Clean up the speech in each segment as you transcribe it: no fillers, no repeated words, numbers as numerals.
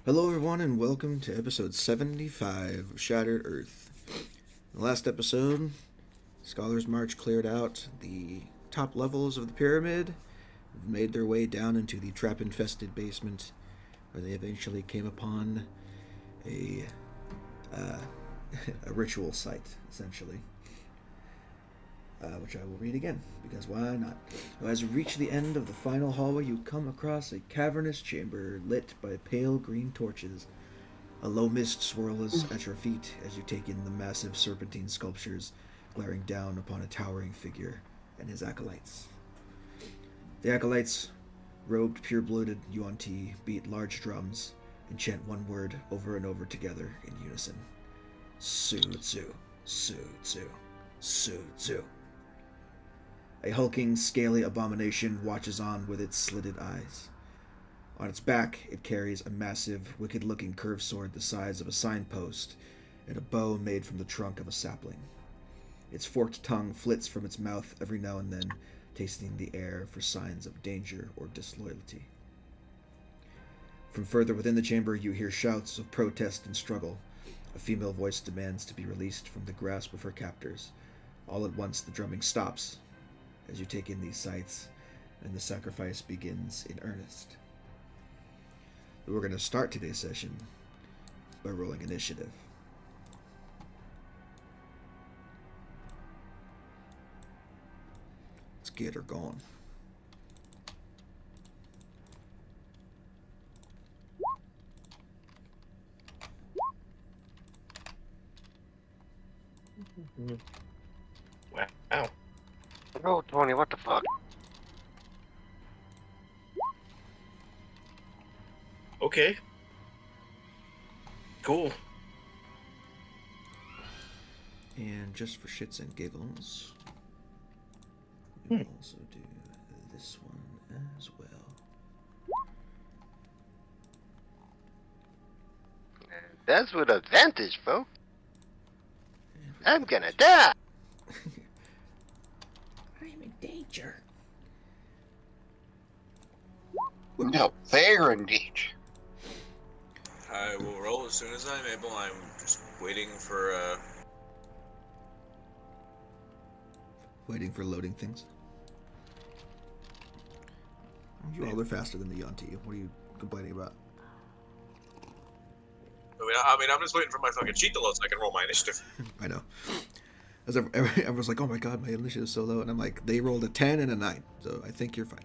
Hello, everyone, and welcome to episode 75 of Shattered Earth. In the last episode, Scholar's March cleared out the top levels of the pyramid, made their way down into the trap-infested basement, where they eventually came upon a, a ritual site, essentially. Which I will read again, because why not? As you reach the end of the final hallway, you come across a cavernous chamber lit by pale green torches. A low mist swirls at your feet as you take in the massive serpentine sculptures glaring down upon a towering figure and his acolytes. The acolytes, robed pure-blooded Yuan-Ti, beat large drums and chant one word over and over together in unison. Ssutzu, Ssutzu, Ssutzu. A hulking, scaly abomination watches on with its slitted eyes. On its back, it carries a massive, wicked-looking curved sword the size of a signpost and a bow made from the trunk of a sapling. Its forked tongue flits from its mouth every now and then, tasting the air for signs of danger or disloyalty. From further within the chamber, you hear shouts of protest and struggle. A female voice demands to be released from the grasp of her captors. All at once, the drumming stops as you take in these sights, and the sacrifice begins in earnest. We're going to start today's session by rolling initiative. Let's get her going. Wow. Oh, Tony, what the fuck? Okay. Cool. And just for shits and giggles, we'll also do this one as well. That's with advantage, bro. I'm gonna die. I'm in danger. No, they're in danger. I will roll as soon as I'm able. I'm just waiting for Waiting for loading things. You all are faster than the Yuan-Ti. What are you complaining about? I'm just waiting for my fucking sheet to load so I can roll my initiative. I know. As everyone's like, oh my god, my initiative is so low. And I'm like, they rolled a 10 and a 9. So I think you're fine.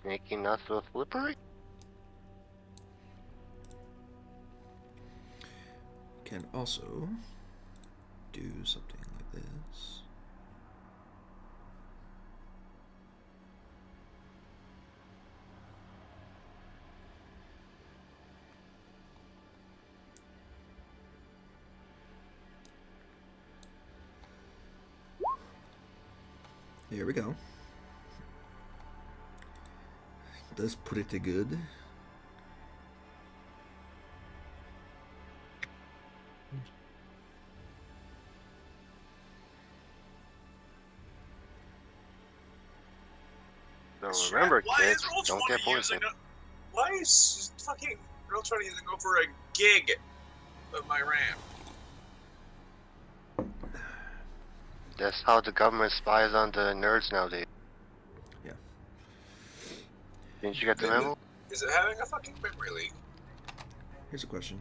Making us so slippery? Can also do something like this. Here we go. That's pretty good. So remember, Why kids, is Roll20 don't get poisoned. Why is fucking Roll20 using over a gig of my RAM? That's how the government spies on the nerds nowadays. Yeah. Didn't you get the memo? Is it having a fucking memory leak? Here's a question.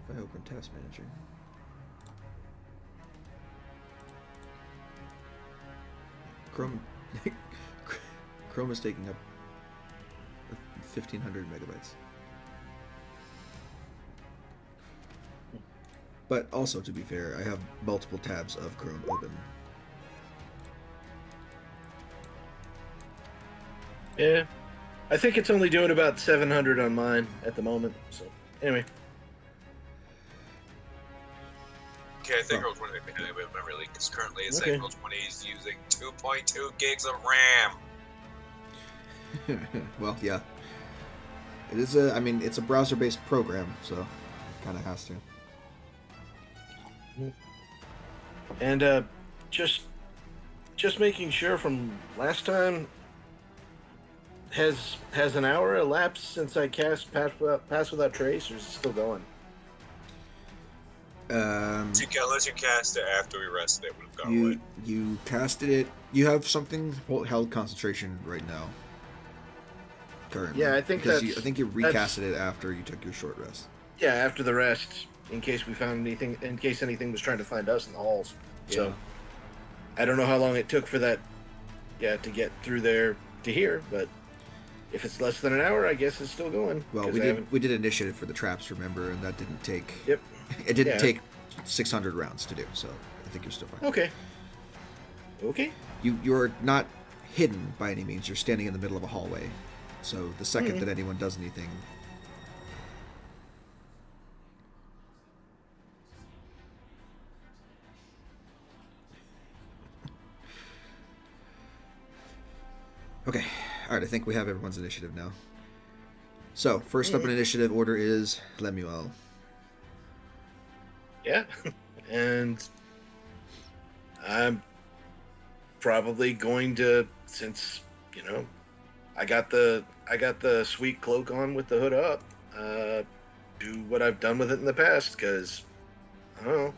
If I open Task Manager. Chrome Chrome is taking up 1,500 megabytes. But also, to be fair, I have multiple tabs of Chrome open. Yeah. I think it's only doing about 700 on mine at the moment. So, anyway. Okay, I think Roll20 may be having a memory leak because currently it's saying Roll20 is using 2.2 gigs of RAM. Well, yeah. It is a, I mean, it's a browser-based program, so it kind of has to. And just just making sure from last time. Has an hour elapsed since I cast Pass Without Trace, or is it still going? Unless you cast it after we rested, it would have gone away. You casted it. You have something held concentration right now. Currently. Yeah, I think I think you recasted it after you took your short rest. Yeah, after the rest, in case we found anything, in case anything was trying to find us in the halls. Yeah. So I don't know how long it took for that. Yeah, to get through there to here, but. If it's less than an hour, I guess it's still going. Well, we did initiative for the traps, remember, and that didn't take. Yep. It didn't take 600 rounds to do, so I think you're still fine. Okay. Okay. You're not hidden by any means. You're standing in the middle of a hallway, so the second that anyone does anything. Okay. All right, I think we have everyone's initiative now. So, first up in initiative order is Lemmuel. Yeah, and I'm probably going to, since I got the sweet cloak on with the hood up, do what I've done with it in the past because I don't know,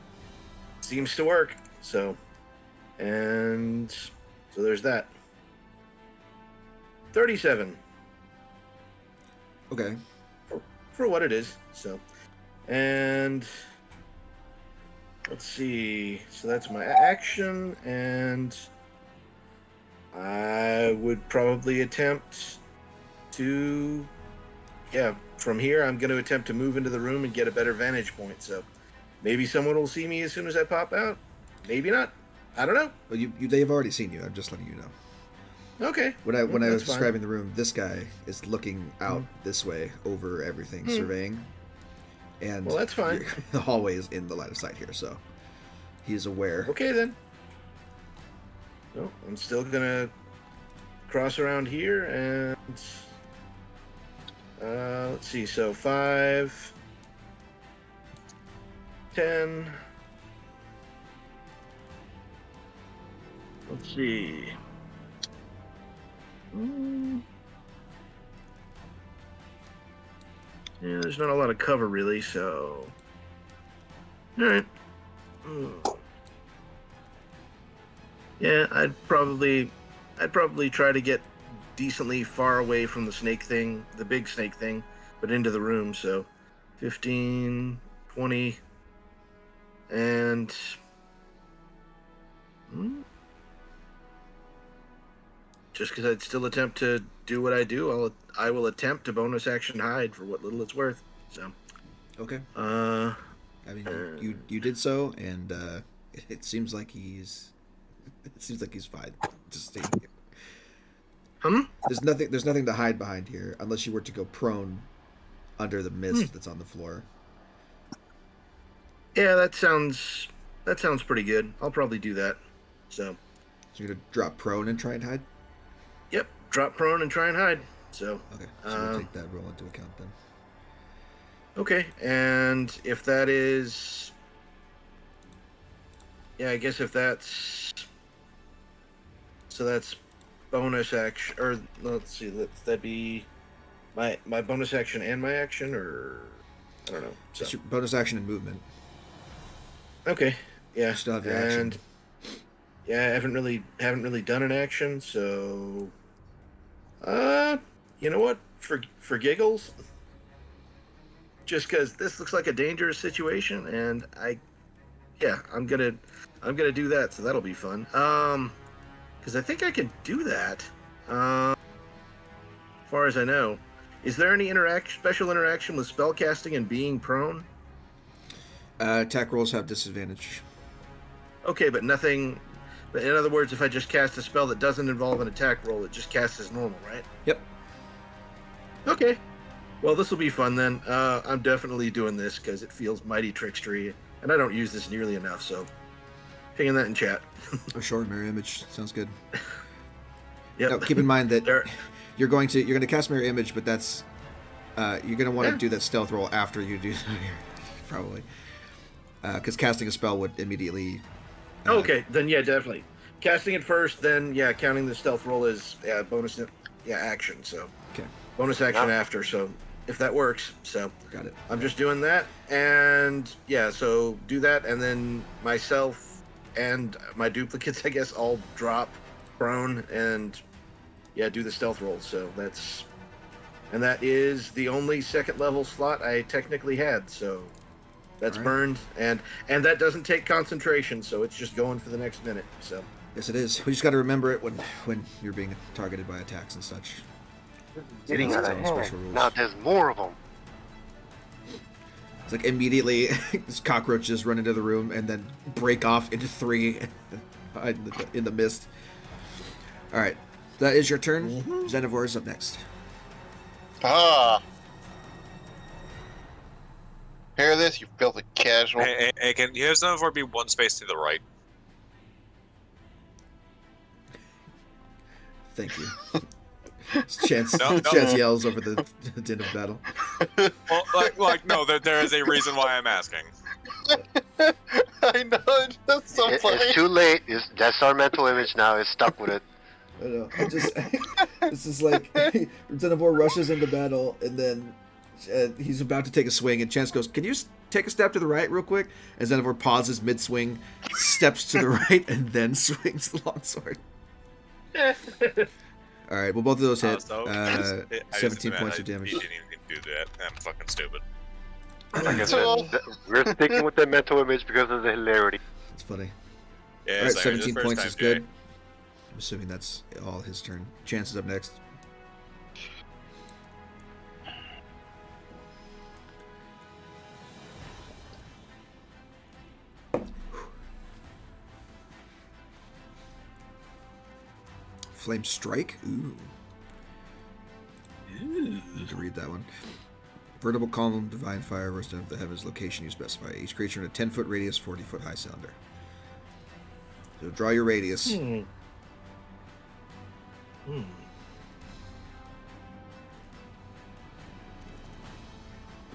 seems to work. So there's that. 37. Okay. For what it is. So, and let's see. So that's my action, and I would probably attempt to, from here I'm going to attempt to move into the room and get a better vantage point. So maybe someone will see me as soon as I pop out. Maybe not. I don't know. Well, they've already seen you. I'm just letting you know. Okay. When I was describing the room, this guy is looking out this way over everything, surveying. And well, that's fine. The hallway is in the line of sight here, so he's aware. Okay then. No, I'm still gonna cross around here and let's see. So 5, 10. Let's see. Yeah, there's not a lot of cover really, so. Alright. Yeah, I'd probably try to get decently far away from the snake thing, the big snake thing, but into the room, so 15, 20, and just because I'd still attempt to do what I do, I will attempt to bonus action hide for what little it's worth. So, okay. I mean, you did so, and it seems like he's fine. Just staying here. There's nothing to hide behind here, unless you were to go prone under the mist that's on the floor. Yeah, that sounds pretty good. I'll probably do that. So you're gonna drop prone and try and hide? Yep, drop prone and try and hide. So okay, so we'll take that roll into account then. Okay, and if that is, I guess if that's, so that's bonus action, or let's see, that'd be my bonus action and my action, or I don't know. So. It's your bonus action and movement. Okay, yeah, you still have your action. Yeah, I haven't really done an action, so you know what? For giggles, just because this looks like a dangerous situation, and I'm gonna do that, so that'll be fun. Because I think I can do that. As far as I know, is there any special interaction with spellcasting and being prone? Attack rolls have disadvantage. Okay, but nothing. But in other words, if I just cast a spell that doesn't involve an attack roll, it just casts as normal, right? Yep. Okay. Well, this will be fun then. I'm definitely doing this because it feels mighty trickstery, and I don't use this nearly enough, so pinging that in chat. Oh, sure, mirror image sounds good. Yeah. Keep in mind that you're going to cast mirror image, but that's you're going to want to do that stealth roll after you do probably because casting a spell would immediately. Okay, then yeah, definitely. casting it first, then counting the stealth roll as bonus action. So Okay. bonus action after. So if that works, so Got it. I'm just doing that, and so do that, and then myself and my duplicates, I guess, all drop prone and do the stealth roll. So that is the only second level slot I technically had. So that's burned, and that doesn't take concentration, so it's just going for the next minute. So Yes, it is. We just got to remember it when you're being targeted by attacks and such. Getting out of its own special hand. rules. Now there's more of them. It's like immediately, these cockroaches run into the room and then break off into 3 in the mist. All right, that is your turn. Xenivore is up next. Ah! Hear this, you filthy casual? Hey, can you have Xenivore be one space to the right? Thank you. Chance yells over the din of battle. Well, no, there is a reason why I'm asking. I know, that's so funny. It's too late. That's our mental image now. It's stuck with it. I know. This is like Xenivore rushes into battle, and then he's about to take a swing, and Chance goes, "Can you take a step to the right real quick?" And Xenivore pauses mid-swing, steps to the right, and then swings the longsword. All right, well, both of those hit. 17 points of damage. He didn't even do that. I'm fucking stupid. Like I said, we're sticking with the mental image because of the hilarity. That's funny. Yeah, All right, sorry, 17 first points time is good. Jay. I'm assuming that's all his turn. Chance is up next. Flame Strike? Ooh. Need to read that one. Vertible column, divine fire, roasting up the heavens, location you specify. Each creature in a 10-foot radius, 40-foot high cylinder. So draw your radius. What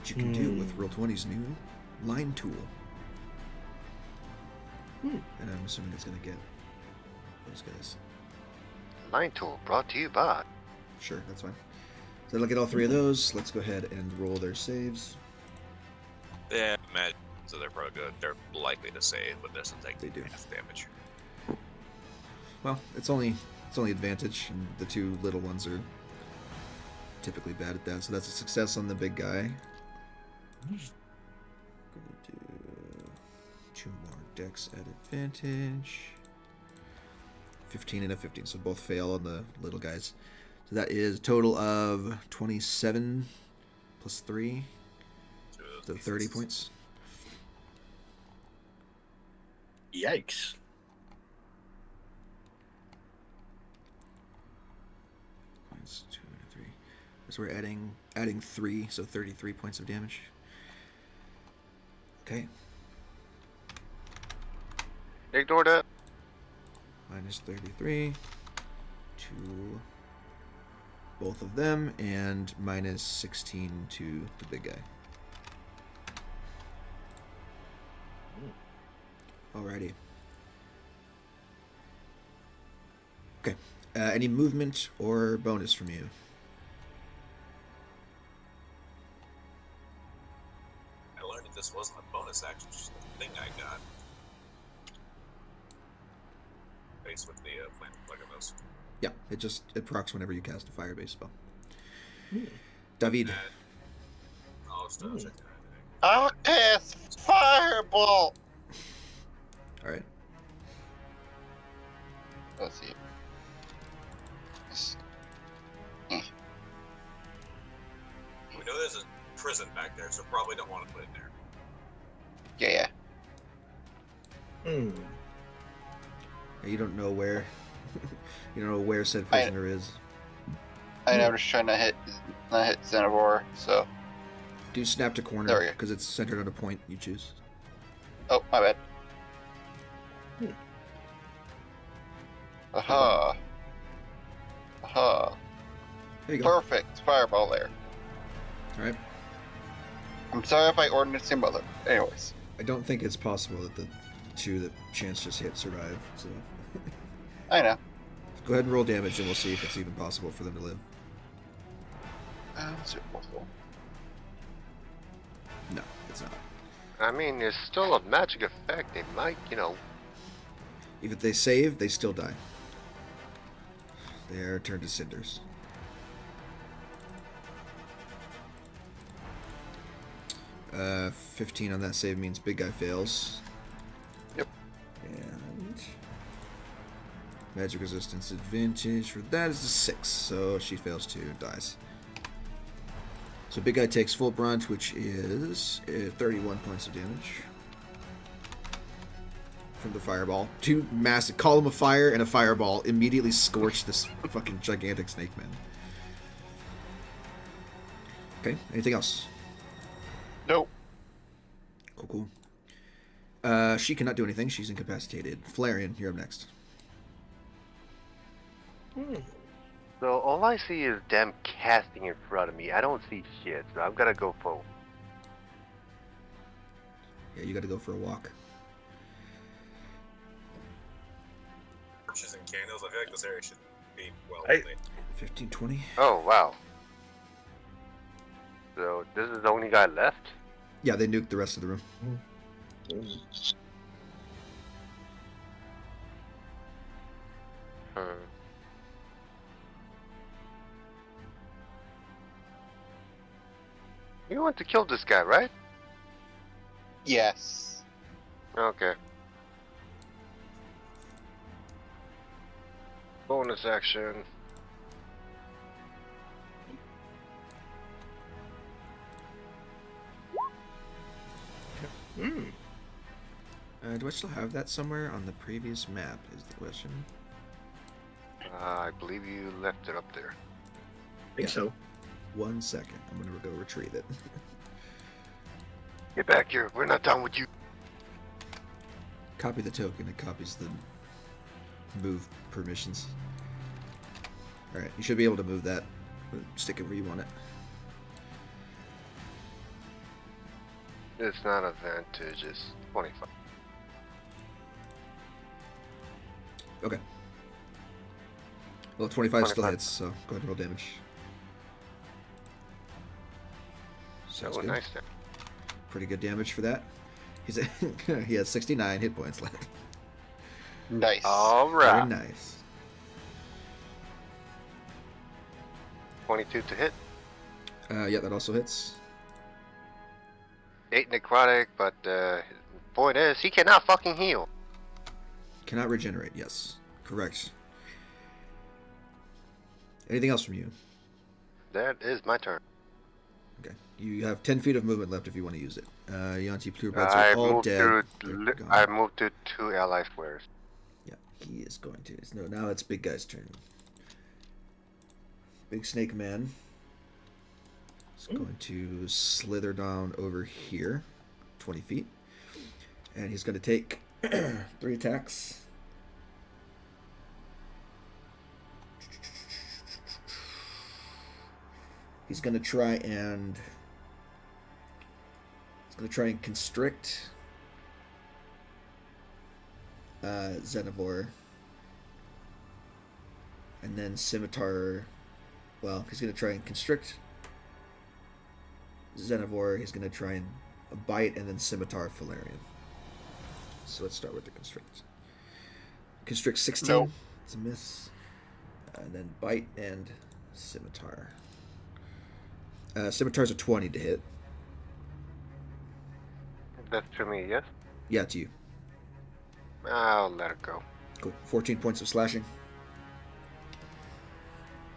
you can do with Roll20's new line tool. And I'm assuming it's going to get those guys. Line tool brought to you by. Sure, that's fine. So look at all 3 of those. Let's go ahead and roll their saves. Yeah, imagine. So they're probably good. They're likely to save, but there's something They do. half damage. Well, it's only advantage, and the 2 little ones are typically bad at that. So that's a success on the big guy. Gonna do 2 more dex at advantage. 15 and a 15, so both fail on the little guys. So that is a total of 27 plus 3, so 30 points. Yikes. That's 2 and a 3. So we're adding 3, so 33 points of damage. Okay. Ignore that. Minus 33 to both of them, and minus 16 to the big guy. Alrighty. Okay. Any movement or bonus from you? I learned that this wasn't a bonus action, it's just a thing I got. Faced with the flame like a mouse. Yeah, it procs whenever you cast a fire-based spell. David. I'll just check that. I'll cast Fireball! Alright. Let's see. We know there's a prison back there, so probably don't want to put it there. Yeah. You don't know where you don't know where said prisoner is. I know, I'm just trying to hit Xenivore, so. Do snap to There corner we go. because it's centered on a point you choose. Oh, my bad. Aha. Aha. There you go. Perfect. Fireball there. Alright. I'm sorry if I ordnance him, but anyways. I don't think it's possible that the 2 that Chance just hit survive, so I know. Go ahead and roll damage, and we'll see if it's even possible for them to live. Is it possible? No, it's not. I mean, it's still a magic effect. They might, you know. Even if they save, they still die. They are turned to cinders. Uh, 15 on that save means big guy fails. Yep. And magic resistance advantage for that is a 6, so she fails too and dies. So big guy takes full brunt, which is 31 points of damage from the fireball. Two massive column of fire and a fireball immediately scorch this fucking gigantic snake man. Okay, anything else? Nope. Cool, cool. She cannot do anything. She's incapacitated. Flareon, you're up next. So all I see is them casting in front of me. I don't see shit, so I'm gonna go full. Yeah, you gotta go for a walk. Torches and candles. I feel like this area should be well I- lit. 15, 20. Oh, wow. So this is the only guy left? Yeah, they nuked the rest of the room. You want to kill this guy, right? Yes. Okay. Bonus action. Do I still have that somewhere on the previous map is the question. I believe you left it up there. I think so. 1 second. I'm gonna go retrieve it. Get back here. We're not done with you. Copy the token. It copies the move permissions. Alright, you should be able to move that. Stick it where you want it. It's not advantage. It's 25. Okay. Well, 25 still 25. hits, so go ahead and roll damage. Sounds Oh, good. nice there. Pretty good damage for that. He's he has 69 hit points left. Nice. All Very right. nice. 22 to hit. Yeah, that also hits. 8 necrotic, but point is, he cannot fucking heal. Cannot regenerate, yes. Correct. Anything else from you? That is my turn. Okay. You have 10 feet of movement left if you want to use it. Yuan-Ti purebloods I are all moved dead. to They're gone. I moved to 2 ally squares. Yeah, he is going to. No, now it's Big Guy's turn. Big Snake Man is going to slither down over here, 20 feet. And he's going to take 3 attacks. He's going to try and constrict Xenivore, and then Scimitar. Well, he's going to try and constrict Xenivore. He's going to try and bite, and then Scimitar Falarian. So let's start with the constrict. Constrict 16. Nope. It's a miss. And then bite and Scimitar. Scimitar's a 20 to hit. That's to me, yes? Yeah, to you. I'll let it go. Cool. 14 points of slashing.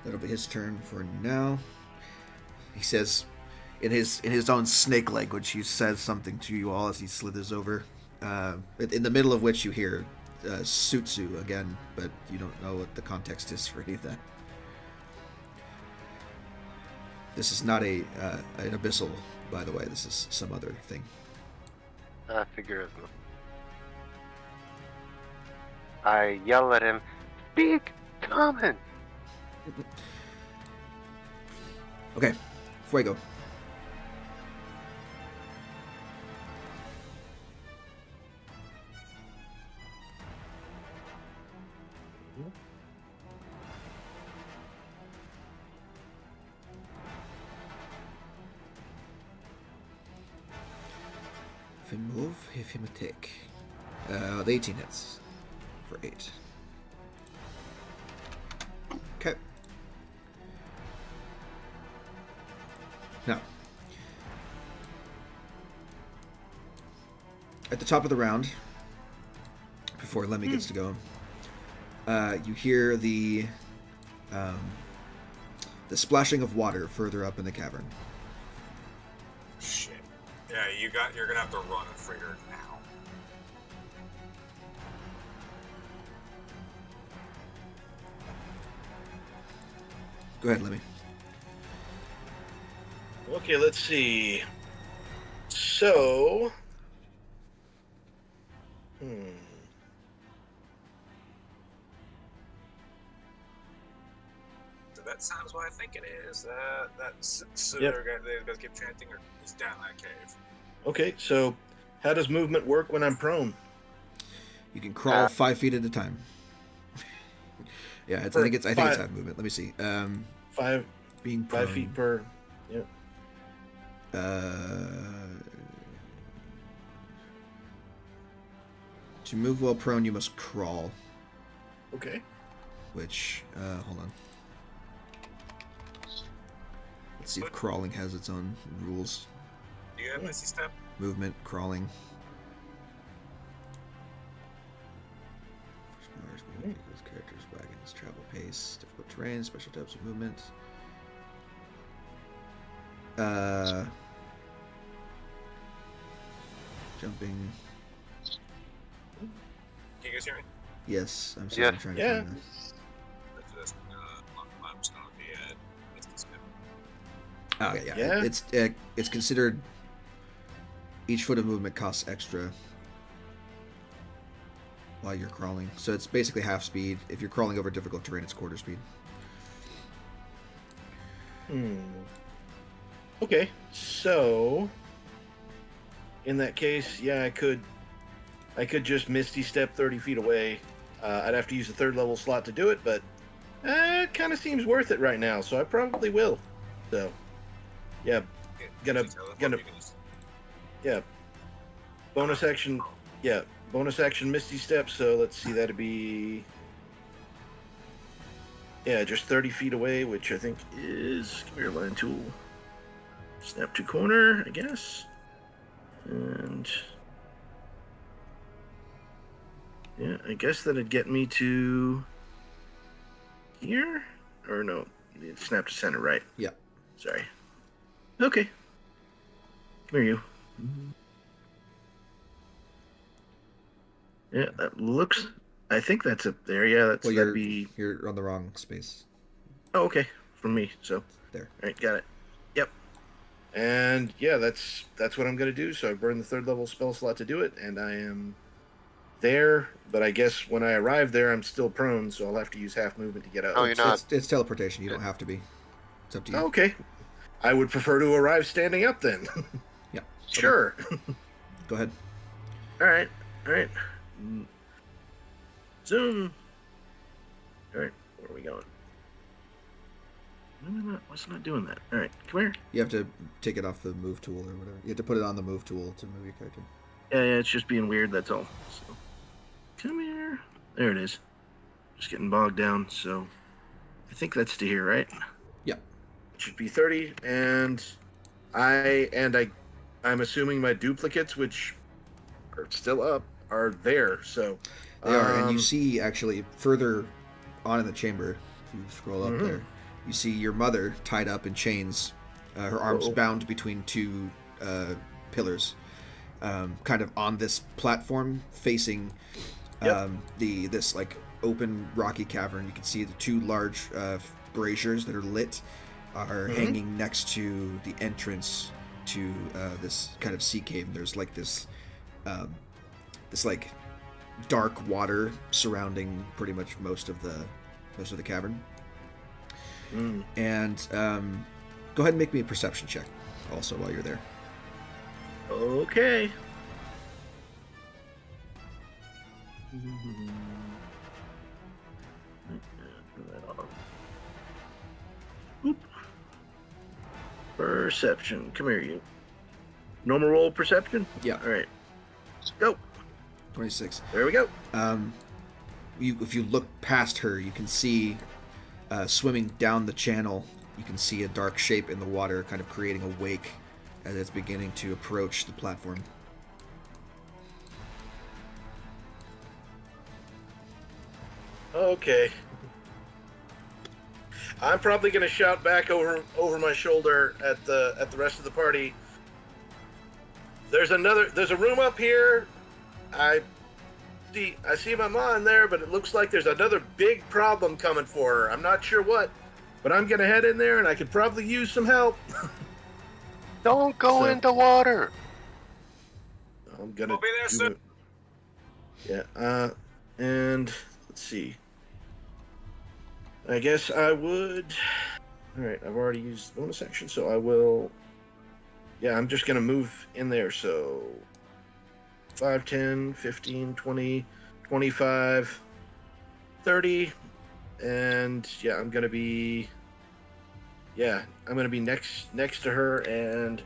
That'll be his turn for now. He says, in his own snake language, he says something to you all as he slithers over. In the middle of which you hear Ssutzu again, but you don't know what the context is for any of that. This is not an abyssal, by the way. This is some other thing. I figure as much. I yell at him, "Speak common!" Okay, Fuego. If he move, if him attack. The 18 hits for 8. Okay. Now, at the top of the round, before Lemmy gets to go, you hear the splashing of water further up in the cavern. Shit. Yeah, you're gonna have to run a freighter now. Go ahead, Lemmy. Okay, let's see. So, So that sounds what I think it is. So Yep. they're gonna keep chanting, or he's down that cave. Okay, so how does movement work when I'm prone? You can crawl 5 feet at a time. Yeah, I think it's half movement. Let me see. Five Being prone. 5 feet per. Yeah. To move while prone, you must crawl. Okay. Which, hold on. Let's see if crawling has its own rules. Do you have Misty Step? Movement, crawling. Vehicles, characters, wagons, travel pace, difficult terrain, special types of movement. Jumping. Can you guys hear me? Yes, I'm sorry. Yes. I'm trying to Yeah. find this. I'm just gonna be at Misty Step. Oh yeah, Yeah. It's considered. Each foot of movement costs extra while you're crawling, so it's basically half speed. If you're crawling over difficult terrain, it's quarter speed. Okay, so in that case, yeah, I could just Misty Step 30 feet away. I'd have to use a 3rd level slot to do it, but it kind of seems worth it right now, so I probably will. So, yeah, gonna yeah, bonus action, yeah, bonus action Misty Step. So let's see, that'd be just 30 feet away, which I think is come here, line tool. Snap to corner, I guess. And yeah, I guess that'd get me to here? Or no, snap to center, right? Yeah. Sorry. Okay. Come here, you. Yeah, that looks. I think that's up there. Yeah, Well, that'd be. you're on the wrong space. Oh, okay. From me, so. There. All right, got it. Yep. And yeah, that's what I'm gonna do. So I burned the 3rd level spell slot to do it, and I am there. But I guess when I arrive there, I'm still prone, so I'll have to use half movement to get up. No, you're not. It's teleportation. You don't have to be. It's up to you. Okay. I would prefer to arrive standing up then. Yeah. Sure. Go ahead. All right. Zoom. All right. Where are we going? What's not doing that? All right. Come here. You have to take it off the move tool or whatever. You have to put it on the move tool to move your character. Yeah, it's just being weird. That's all. So, come here. There it is. Just getting bogged down. So, I think that's to here, right? Yeah. It should be 30, and I'm assuming my duplicates, which are still up, are there. So they are, and you see actually further on in the chamber. If you scroll up there, you see your mother tied up in chains, her arms bound between 2 pillars, kind of on this platform facing this like open rocky cavern. You can see the 2 large braziers that are lit are hanging next to the entrance to this kind of sea cave. There's like this like dark water surrounding pretty much most of the cavern. And go ahead and make me a perception check also while you're there. Okay. Oop. Perception. Come here, you. Normal roll perception? Yeah. All right. Go. 26. There we go. If you look past her, you can see swimming down the channel. You can see a dark shape in the water, kind of creating a wake as it's beginning to approach the platform. Okay. I'm probably gonna shout back over my shoulder at the rest of the party. There's a room up here. I see my ma in there, but it looks like there's another big problem coming for her. I'm not sure what, but I'm gonna head in there and I could probably use some help. Don't go in the water. I'm gonna We'll be there soon. Yeah, and let's see. I guess I would. Alright, I've already used bonus action, so I will. Yeah, I'm just gonna move in there, so 5, 10, 15, 20, 25, 30, and yeah, I'm gonna be next to her, and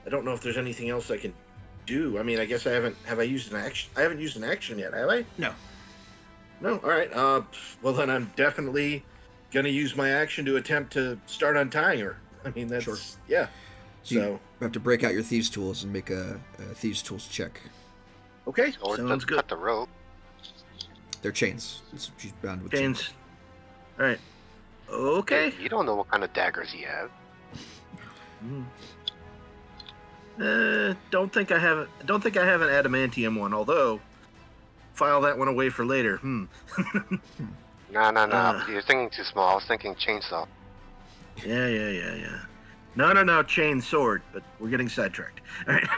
I don't know if there's anything else I can do. I mean, I guess have I used an action? I haven't used an action yet, have I? No. No? Alright, well then I'm definitely gonna use my action to attempt to start untying her. I mean, that's, Sure. Yeah. So you have to break out your thieves' tools and make a thieves' tools check. Okay, Or sounds just good. cut the rope. They're chains. She's bound with Chains. Alright. Okay. You don't know what kind of daggers he has. Don't think I have an adamantium one, although file that one away for later. No. Uh. You're thinking too small. I was thinking chainsaw. Yeah. No, chain sword, but we're getting sidetracked. All right.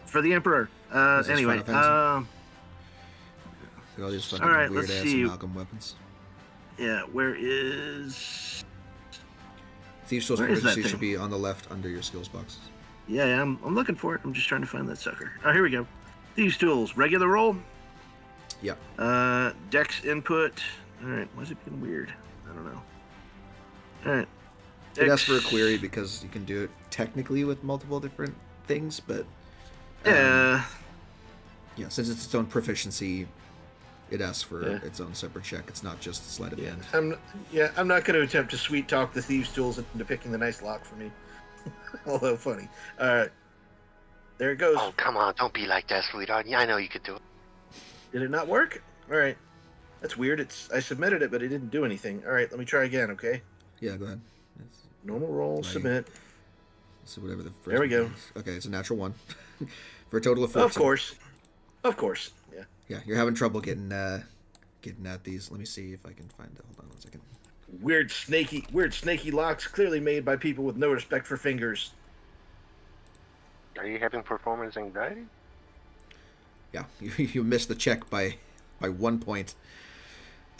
For the Emperor. Is this Anyway, Final all these fucking all right, weird let's ass see. amalgam weapons. yeah, where is... Thieves' tools Where is that proficiency thing? should be on the left under your skills box. Yeah, I'm looking for it. I'm just trying to find that sucker. Oh, here we go. These tools. Regular roll. Yeah. Dex input. All right, why is it being weird? I don't know. All right. It asks for a query because you can do it technically with multiple different things, but Yeah. yeah, since it's its own proficiency, it asks for its own separate check. It's not just sleight of hand. I'm not going to attempt to sweet talk the thieves' tools into picking the nice lock for me. Although funny. All right. There it goes. Oh, come on. Don't be like that, sweetheart. Yeah, I know you could do it. Did it not work? All right. That's weird. I submitted it, but it didn't do anything. All right, let me try again, okay? Yeah, go ahead. Normal roll, Right. submit. So whatever the first There we one go. is. Okay, it's a natural 1. For a total of 14. Of course. Yeah. Yeah, you're having trouble getting at these. Let me see if I can find it. Hold on 1 second. Weird snaky locks clearly made by people with no respect for fingers. Are you having performance anxiety? Yeah, you missed the check by 1 point.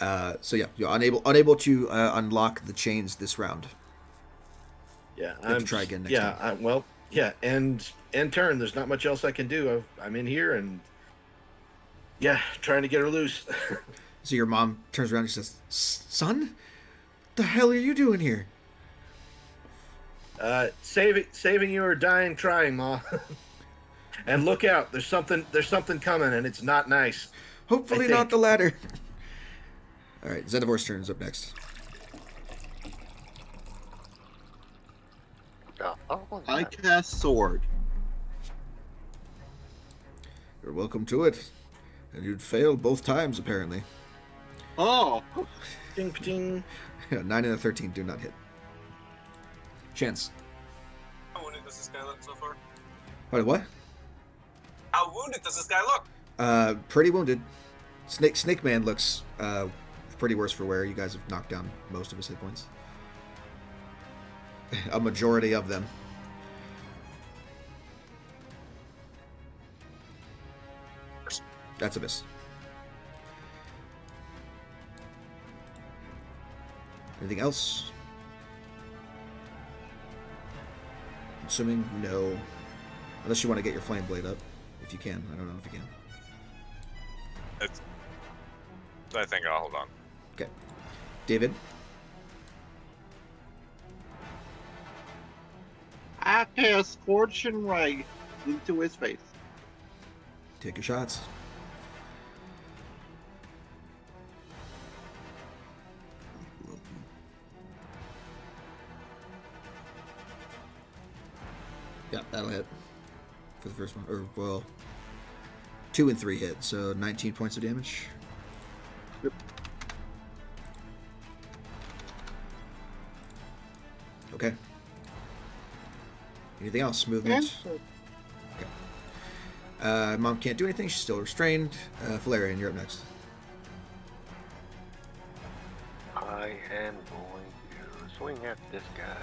So yeah, you're unable to unlock the chains this round. Yeah, You have to try again next time. End turn. There's not much else I can do. I'm in here and trying to get her loose. So your mom turns around and says, "Son, the hell are you doing here?" Saving you or dying trying, Ma. And look out, there's something coming, and it's not nice. Hopefully I not think. the latter. All right, Xenovor's turn is up next. I cast sword. You're welcome to it. And you'd failed both times, apparently. Oh, Ding, ding. 9 and a 13 do not hit. Chance. How wounded does this guy look so far? What? How wounded does this guy look? Pretty wounded. Snake Man looks pretty worse for wear. You guys have knocked down most of his hit points. A majority of them. That's a miss. Anything else? Assuming no. Unless you want to get your flame blade up. If you can. I don't know if you can. I think I'll hold on. Okay. David? I cast Scorching Ray into his face. Take your shots. Yeah, that'll hit for the first one. Or, well, 2 and 3 hit, so 19 points of damage. Yep. Okay. Anything else? Movement? Okay. Mom can't do anything. She's still restrained. Valerian, you're up next. I am going to swing at this guy.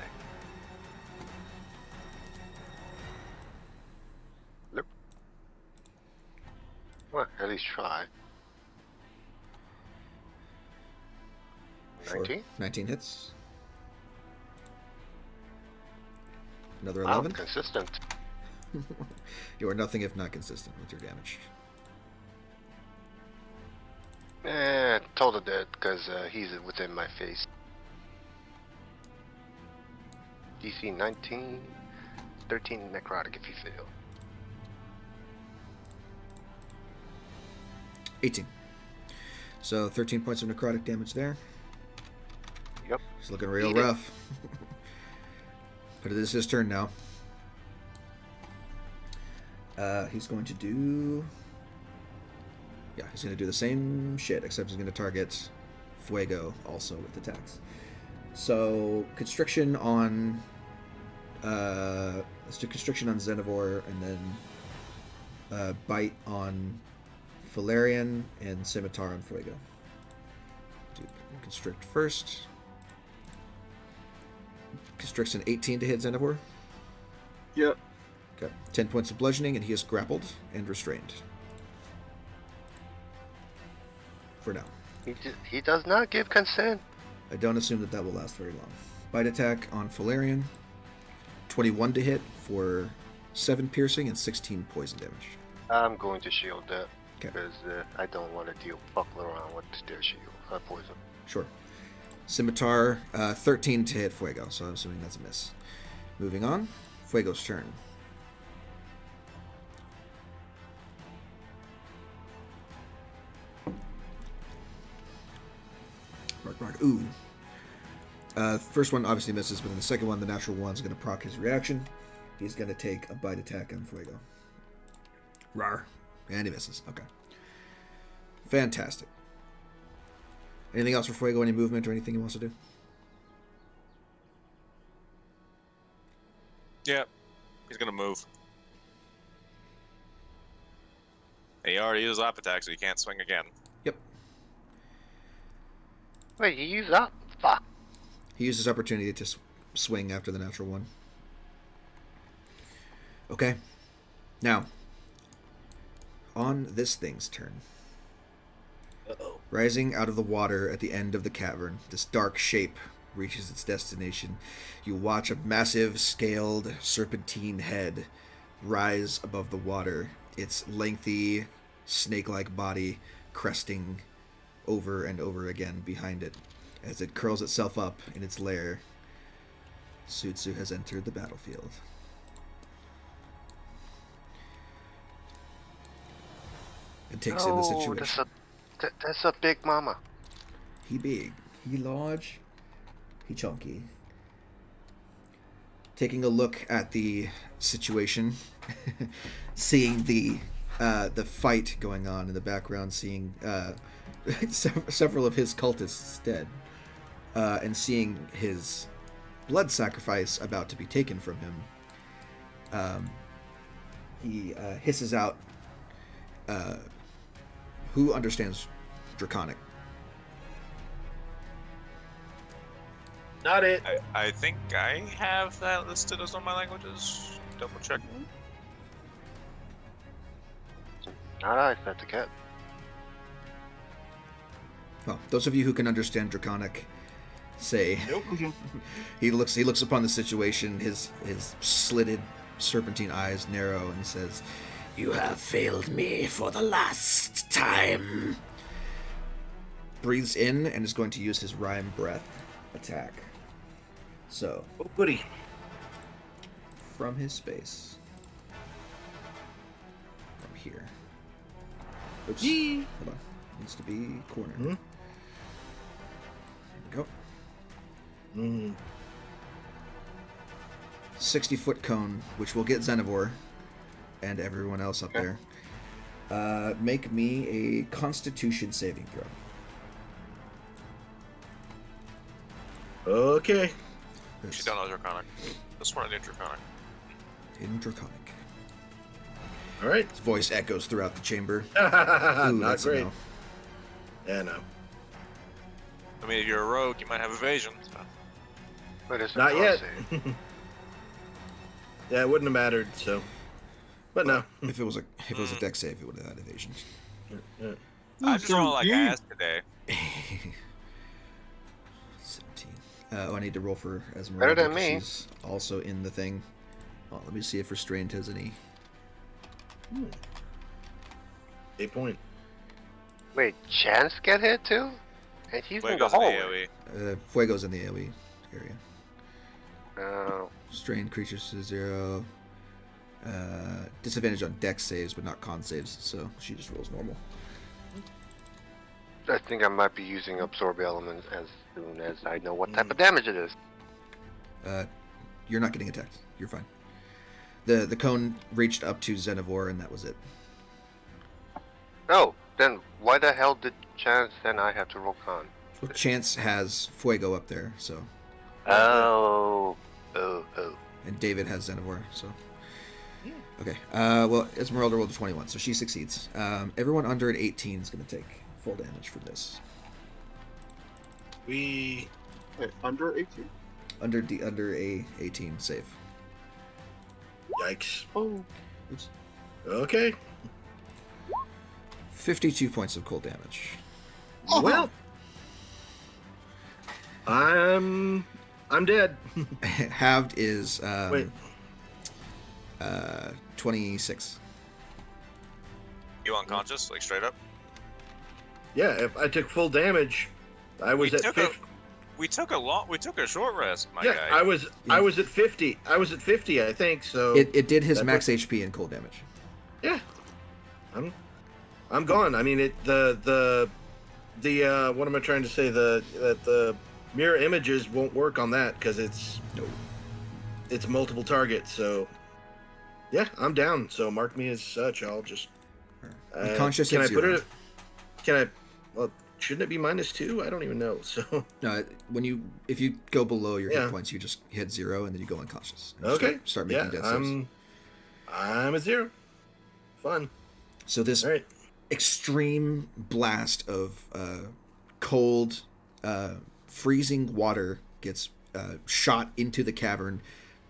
Nope. Well, at least try. Sure. 19? 19 hits. Another I'm 11. consistent. You are nothing if not consistent with your damage. Total dead because he's within my face. DC 19, 13 necrotic if you fail. 18. So 13 points of necrotic damage there. Yep. He's looking real Eat it. rough. But it is his turn now. He's going to do... Yeah, he's going to do the same shit, except he's going to target Fuego also with attacks. So, Constriction on... let's do Constriction on Xenivore, and then Bite on Valerian, and Scimitar on Fuego. Do Constrict first. Constricts an 18 to hit Xenivore. Yep. Okay. 10 points of bludgeoning, and he is grappled and restrained. For now. He does not give consent. I don't assume that that will last very long. Bite attack on Valerian. 21 to hit for 7 piercing and 16 poison damage. I'm going to shield that. Okay. Because I don't want to deal buckle around with their shield. Poison. Sure. Scimitar, 13 to hit Fuego, so I'm assuming that's a miss. Moving on. Fuego's turn. Mark. Ooh. First one obviously misses, but in the second one, the natural one's going to proc his reaction. He's going to take a bite attack on Fuego. Rar. And he misses. Okay. Fantastic. Anything else for Fuego? Any movement or anything he wants to do? Yeah, he's gonna move. He already used lap attack, so he can't swing again. Yep. Wait, you use that? Fuck. He uses opportunity to swing after the natural one. Okay. Now, on this thing's turn. Uh-oh. Rising out of the water at the end of the cavern, this dark shape reaches its destination. You watch a massive, scaled, serpentine head rise above the water, its lengthy, snake-like body cresting over and over again behind it. As it curls itself up in its lair, Ssutzu has entered the battlefield. And takes in the situation. That's a big mama. He big, he large, he chunky. Taking a look at the situation, seeing the fight going on in the background, seeing several of his cultists dead, and seeing his blood sacrifice about to be taken from him, he hisses out, who understands Draconic? Not it. I think I have that listed as one of my languages. Double check. Alright, that's a cat. Well, those of you who can understand Draconic say Nope. he looks upon the situation, his slitted serpentine eyes narrow, and says, "You have failed me for the last time. breathes in and is going to use his rhyme breath attack. So, Oh, goody. from his space, from here. Oops. Yee. Hold on. Needs to be cornered. Mhm. There we go. 60-foot cone, which will get Xenivore and everyone else up there. Make me a Constitution saving throw. Okay. She's done all Draconic. This one I did Draconic. In Draconic. All right. His voice echoes throughout the chamber. Ooh, Not that's a great. no. Yeah, no. I mean, if you're a rogue, you might have evasion. So. But it's a Not yet. con Yeah, it wouldn't have mattered. So, but no. If it was a deck save, it would have had evasion. I just rolled like ass today. 17. I need to roll for Esmeralda. Better than because me. She's also in the thing. Oh, let me see if Restrained has any. 8 point. Wait, Chance get hit too? And he's in the Fuego's in the hallway. AoE. Fuego's in the AoE area. Oh, Strained creatures to 0. Disadvantage on dex saves, but not con saves, so she just rolls normal. I think I might be using Absorb Elements as soon as I know what type of damage it is. You're not getting attacked. You're fine. The cone reached up to Xenivore, and that was it. Oh, then why the hell did Chance and I have to roll con? Well, Chance has Fuego up there, so. Oh. And David has Xenivore, so. Okay. Well, Esmeralda rolled a 21, so she succeeds. Everyone under an 18 is going to take full damage from this. We. Wait, under 18? Under a 18 save. Yikes. Oh. Oops. Okay. 52 points of cold damage. Well. I'm dead. Halved is Wait. 26. You unconscious, like straight up? Yeah, if I took full damage, I was We at took 50. We took a short rest, my Yeah, guy. I was at 50. I was at 50, I think. So It did his That's max HP and cold damage. yeah, I'm gone. I mean, the what am I trying to say? The mirror images won't work on that because it's multiple targets. So yeah, I'm down. So mark me as such. I'll just Unconscious Can I at put 0. it? Can I? Well, shouldn't it be -2? I don't even know. So No, if you go below your Yeah. hit points, you just hit 0 and then you go unconscious. And okay, Start making death saves. I'm at 0. Fun. So this All right. extreme blast of cold, freezing water gets shot into the cavern,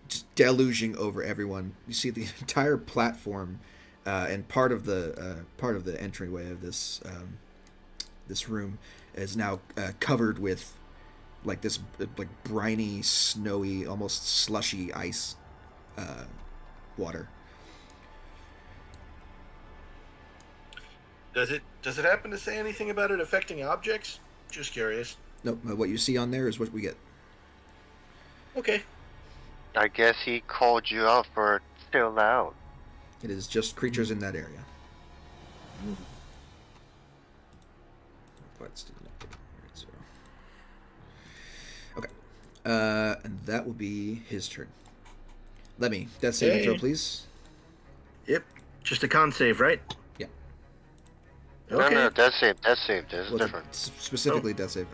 just deluging over everyone. You see the entire platform and part of the entryway of this room is now covered with like this briny, snowy, almost slushy ice water. Does it happen to say anything about it affecting objects? Just curious. Nope, what you see on there is what we get. Okay. I guess he called you out for still out. It is just creatures in that area. But still not getting here at 0. Okay. And that will be his turn. Lemmy, death saving throw, please. Yep. Just a con save, right? Yeah. Okay. No, death save. This is Well, different. specifically death save.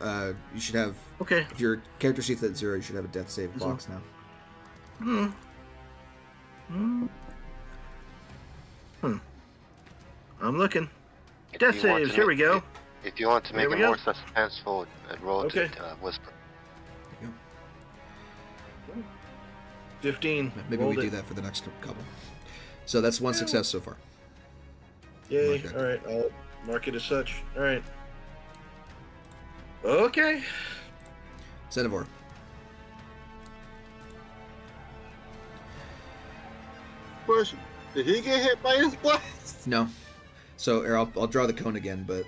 You should have, Okay. if your character sheet's at 0, you should have a death save box now. I'm looking. If Death you want saves. to Here we make- go. If you want to make Here it we go. more suspenseful, roll Okay. to whisper. There you 15. go. Maybe Rolled we do it. that for the next couple. So that's one success so far. Yay. Mark that. All right. I'll mark it as such. All right. Okay. Xenivore. Question. Did he get hit by his blast? No. So I'll draw the cone again, but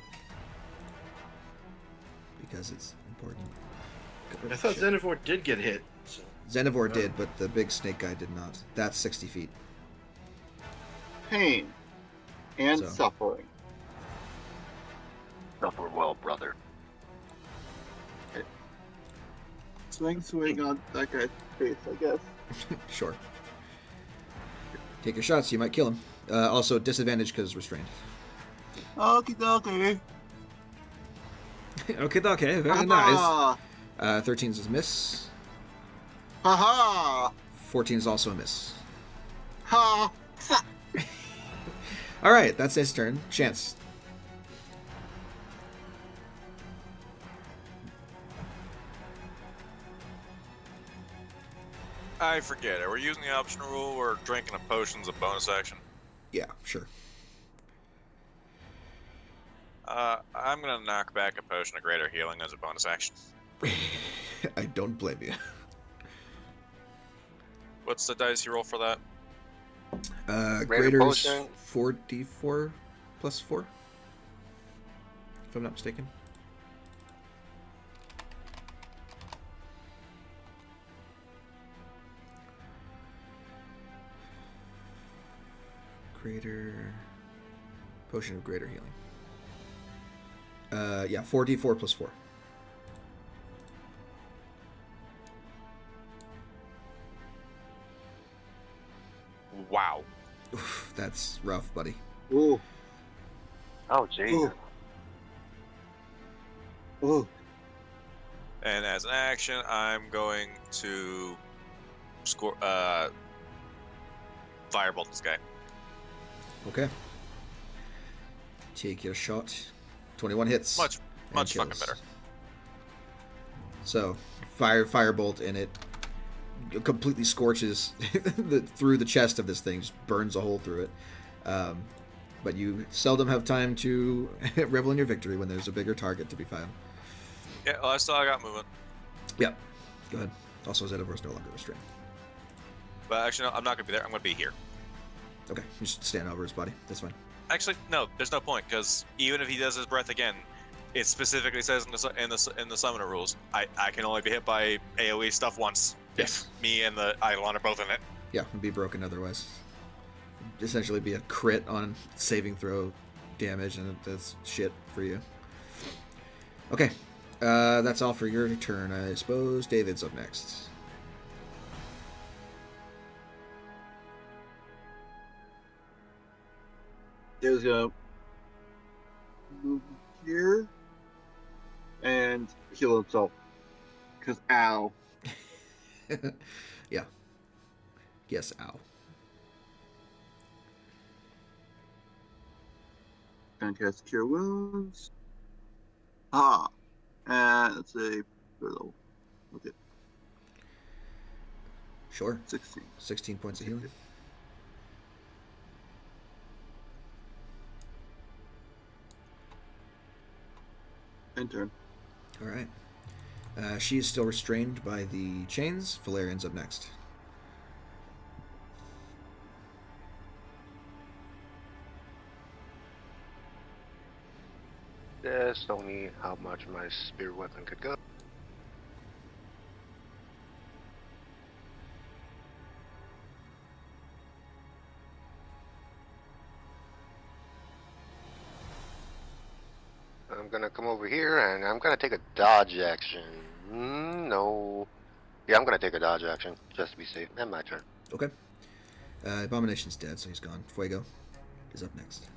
because it's important. I thought Xenivore did get hit. So. Xenivore did, but the big snake guy did not. That's 60 feet. Pain and So. suffering. Suffer well, brother. Swing on that guy's face, I guess. Sure. Take your shots. You might kill him. Also, disadvantage because restrained. Okie dokie. Okay. Very nice. 13 is a miss. Ha 14 is also a miss. ha. All right, that's his turn. Chance. I forget. Are we using the optional rule or drinking a potion's a bonus action? Yeah, sure. I'm gonna knock back a potion of greater healing as a bonus action. I don't blame you. What's the dice you roll for that? Greater Greater is potion. 4d4 plus 4, if I'm not mistaken. Greater potion of greater healing. Yeah, 4d4 plus 4. Wow. Oof, that's rough, buddy. Ooh. Oh, jeez. Ooh. And as an action, I'm going to score firebolt this guy. Okay. Take your shot. 21 hits. Much and fucking kills. better. So, firebolt, and it completely scorches through the chest of this thing, just burns a hole through it. But you seldom have time to revel in your victory when there's a bigger target to be found. Yeah, well, I got movement. Yep. Go ahead. Also, Xenovore's no longer restrained. But actually, no, I'm not going to be there. I'm going to be here. Okay, you just stand over his body. That's fine. Actually, no, there's no point, because even if he does his breath again, it specifically says in the summoner rules, I can only be hit by AoE stuff once. Yes. If me and the Eidolon are both in it. Yeah, it'd be broken otherwise. Essentially be a crit on saving throw damage, and that's shit for you. Okay, that's all for your turn, I suppose. David's up next. There's a move here and heal himself. Cause ow. Yeah. Yes, ow. Fantastic cure wounds. Ah. And let's say level. Okay. Sure. 16. 16 points of healing. End turn. All right. She is still restrained by the chains. Valerian's up next. Just only how much my spear weapon could go. I'm gonna come over here and I'm gonna take a dodge action. No. Yeah, I'm gonna take a dodge action just to be safe. And my turn. Okay. Abomination's dead, so he's gone. Fuego is up next.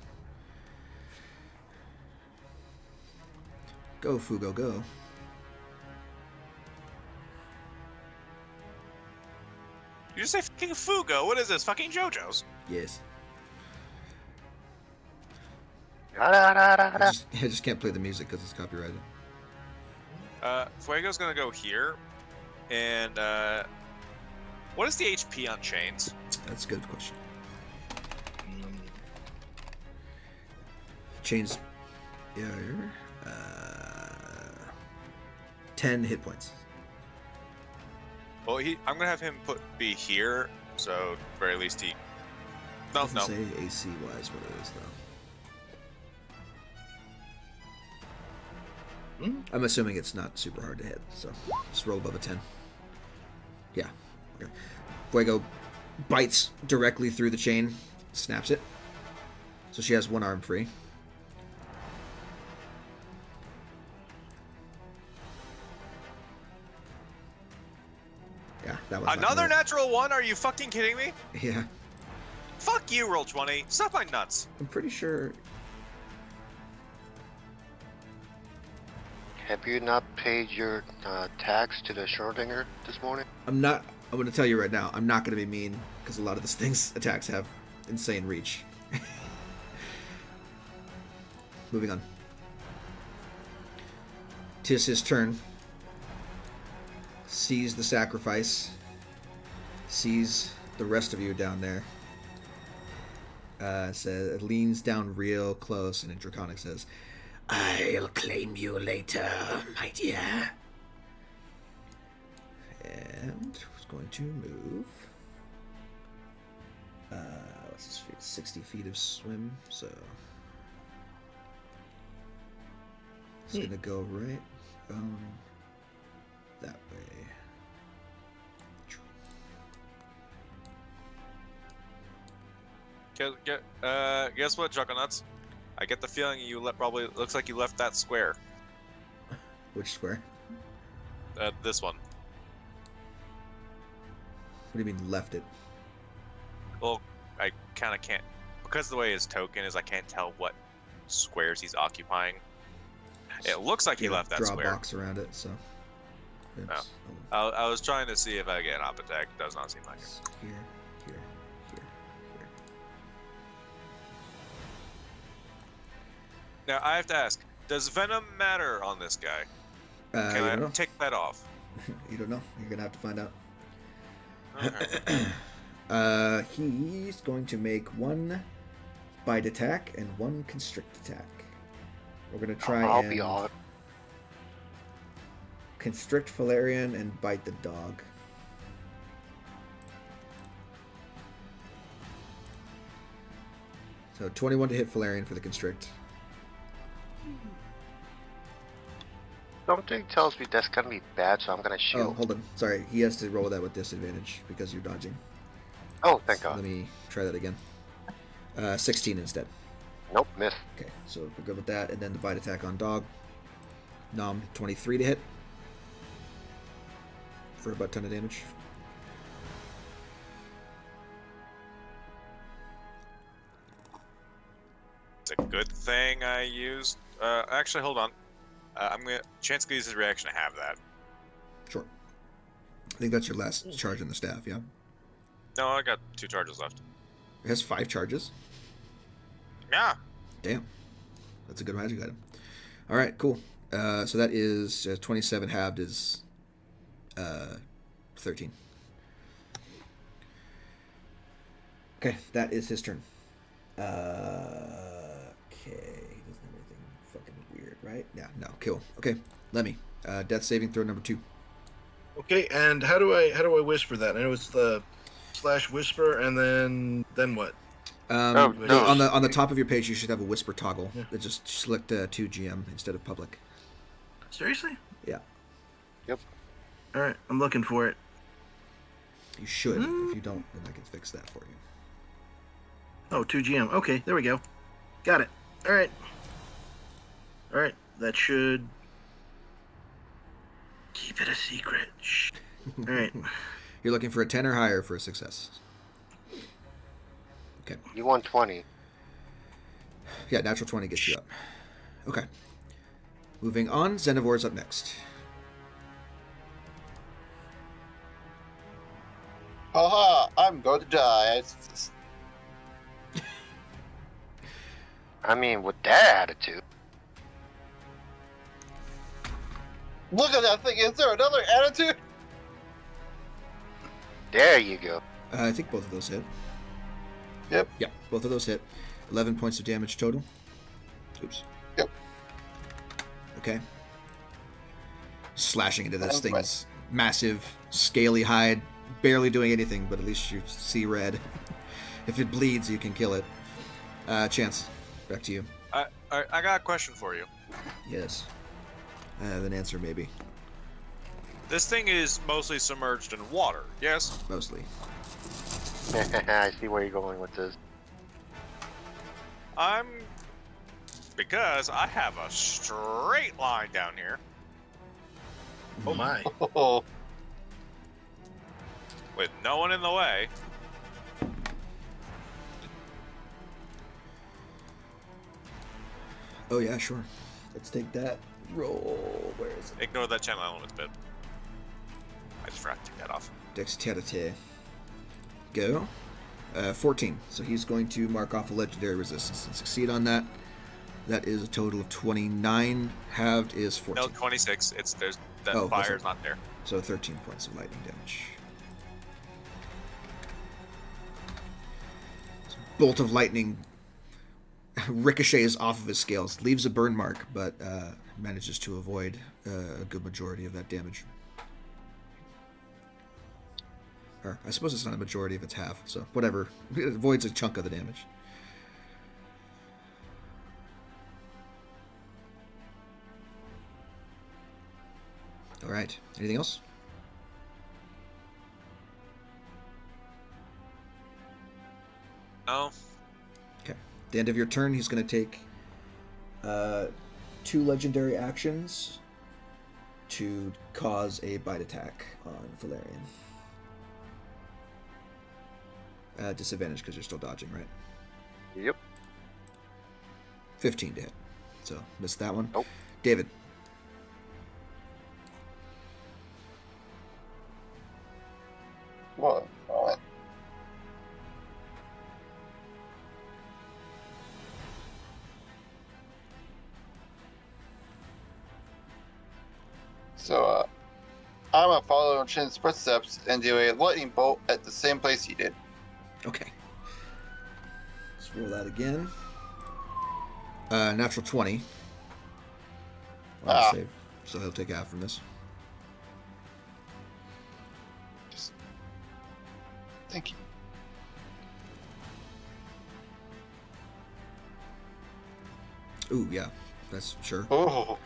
Go, Fugo, go. You just say fucking Fugo. What is this? Fucking JoJo's? Yes. Da-da-da-da-da. I just can't play the music because it's copyrighted. Fuego's gonna go here. And, what is the HP on chains? That's a good question. Chains. Yeah. 10 hit points. Well, I'm gonna have him be here, so at the very least he... No, Doesn't no. say AC wise what it is though. I'm assuming it's not super hard to hit, so just roll above a 10. Yeah. Okay. Fuego bites directly through the chain, snaps it. So she has one arm free. Yeah, that was Another natural one? Are you fucking kidding me? Yeah. Fuck you, roll 20. Suck my nuts. I'm pretty sure. Have you not paid your tax to the Schrodinger this morning? I'm going to tell you right now, I'm not going to be mean, because a lot of this thing's attacks have insane reach. Moving on. 'Tis his turn. Sees the sacrifice. Sees the rest of you down there. Says, leans down real close, and in Draconic says, "I'll claim you later, my dear." And who's going to move? What's his feet? 60 feet of swim, so it's gonna go right that way. Guess what, Chucklenuts? I get the feeling you probably looks like you left that square. Which square? This one. What do you mean left it? Well, I kind of can't because the way his token is. I can't tell what squares he's occupying. It looks like he left that draw square. a box around it, so. It's, I was trying to see if I get an op attack. Does not seem like it. Here, here, here, here. Now I have to ask: does venom matter on this guy? Can You I don't know. take that off? You don't know. You're gonna have to find out. Okay. He's going to make one bite attack and one constrict attack. We're gonna try I'll and be on. constrict Valerian and bite the dog. So 21 to hit Valerian for the constrict. Something tells me that's gonna be bad, so I'm gonna Oh, shield. hold on. Sorry, he has to roll that with disadvantage because you're dodging. Oh, thank So God. let me try that again. 16 instead. Nope, miss. Okay, so we're good with that. And then the bite attack on dog. Nom, 23 to hit. For about 10 of damage. It's a good thing I used. Actually, hold on. I'm gonna chance to use his reaction to have that. Sure. I think that's your last charge on the staff, yeah? No, I got 2 charges left. It has 5 charges. Yeah. Damn. That's a good magic item. Alright, cool. So that is 27 halved is 13. Okay, that is his turn. Okay, he doesn't have anything fucking weird, right? Yeah, no, cool. Okay, Lemmy. Death saving throw number 2. Okay, and how do I whisper that? I know it's the / whisper, and then what? No. On the top of your page, you should have a whisper toggle. Yeah. That just select to GM instead of public. Seriously? Yeah, All right, I'm looking for it. you should. If you don't, then I can fix that for you. Oh, 2GM. Okay, there we go. Got it. All right. All right, that should keep it a secret. Shh. All right. You're looking for a 10 or higher for a success. Okay. You want 20. Yeah, natural 20 gets you up. Okay. Moving on, Xenovor's up next. Haha, I'm going to die. I mean, with that attitude. Look at that thing. Is there another attitude? There you go. I think both of those hit. Yep. Yeah, both of those hit. 11 points of damage total. Oops. Yep. Okay. Slashing into this That's right. thing's massive, scaly hide, barely doing anything, but at least you see red. If it bleeds, you can kill it. Chance, back to you. I got a question for you. Yes. An answer maybe. This thing is mostly submerged in water, yes? Mostly. I see where you're going with this. Because I have a straight line down here Oh my. Oh, with no one in the way. Oh yeah, sure. Let's take that roll. Where is it? Ignore that channel elements bit. I just forgot to take that off. Dexterity. Go. 14. So he's going to mark off a legendary resistance and succeed on that. That is a total of 29. Halved is 14. No, 26. That Oh, that's fire's it. not there. So 13 points of lightning damage. So bolt of lightning ricochets off of his scales, leaves a burn mark, but manages to avoid a good majority of that damage. Or I suppose it's not a majority if it's half, so whatever. It avoids a chunk of the damage. Alright, anything else? No. Okay. At the end of your turn, he's going to take 2 legendary actions to cause a bite attack on Valerian. Disadvantage because you're still dodging, right? Yep. 15 to hit. So, missed that one. Nope. David. one moment. So, I'm gonna follow Chin's footsteps and do a lightning bolt at the same place he did. Okay. Let's roll that again. Natural 20. Save. So he'll take half from this. Just thank you. Ooh, yeah. That's sure. Oh,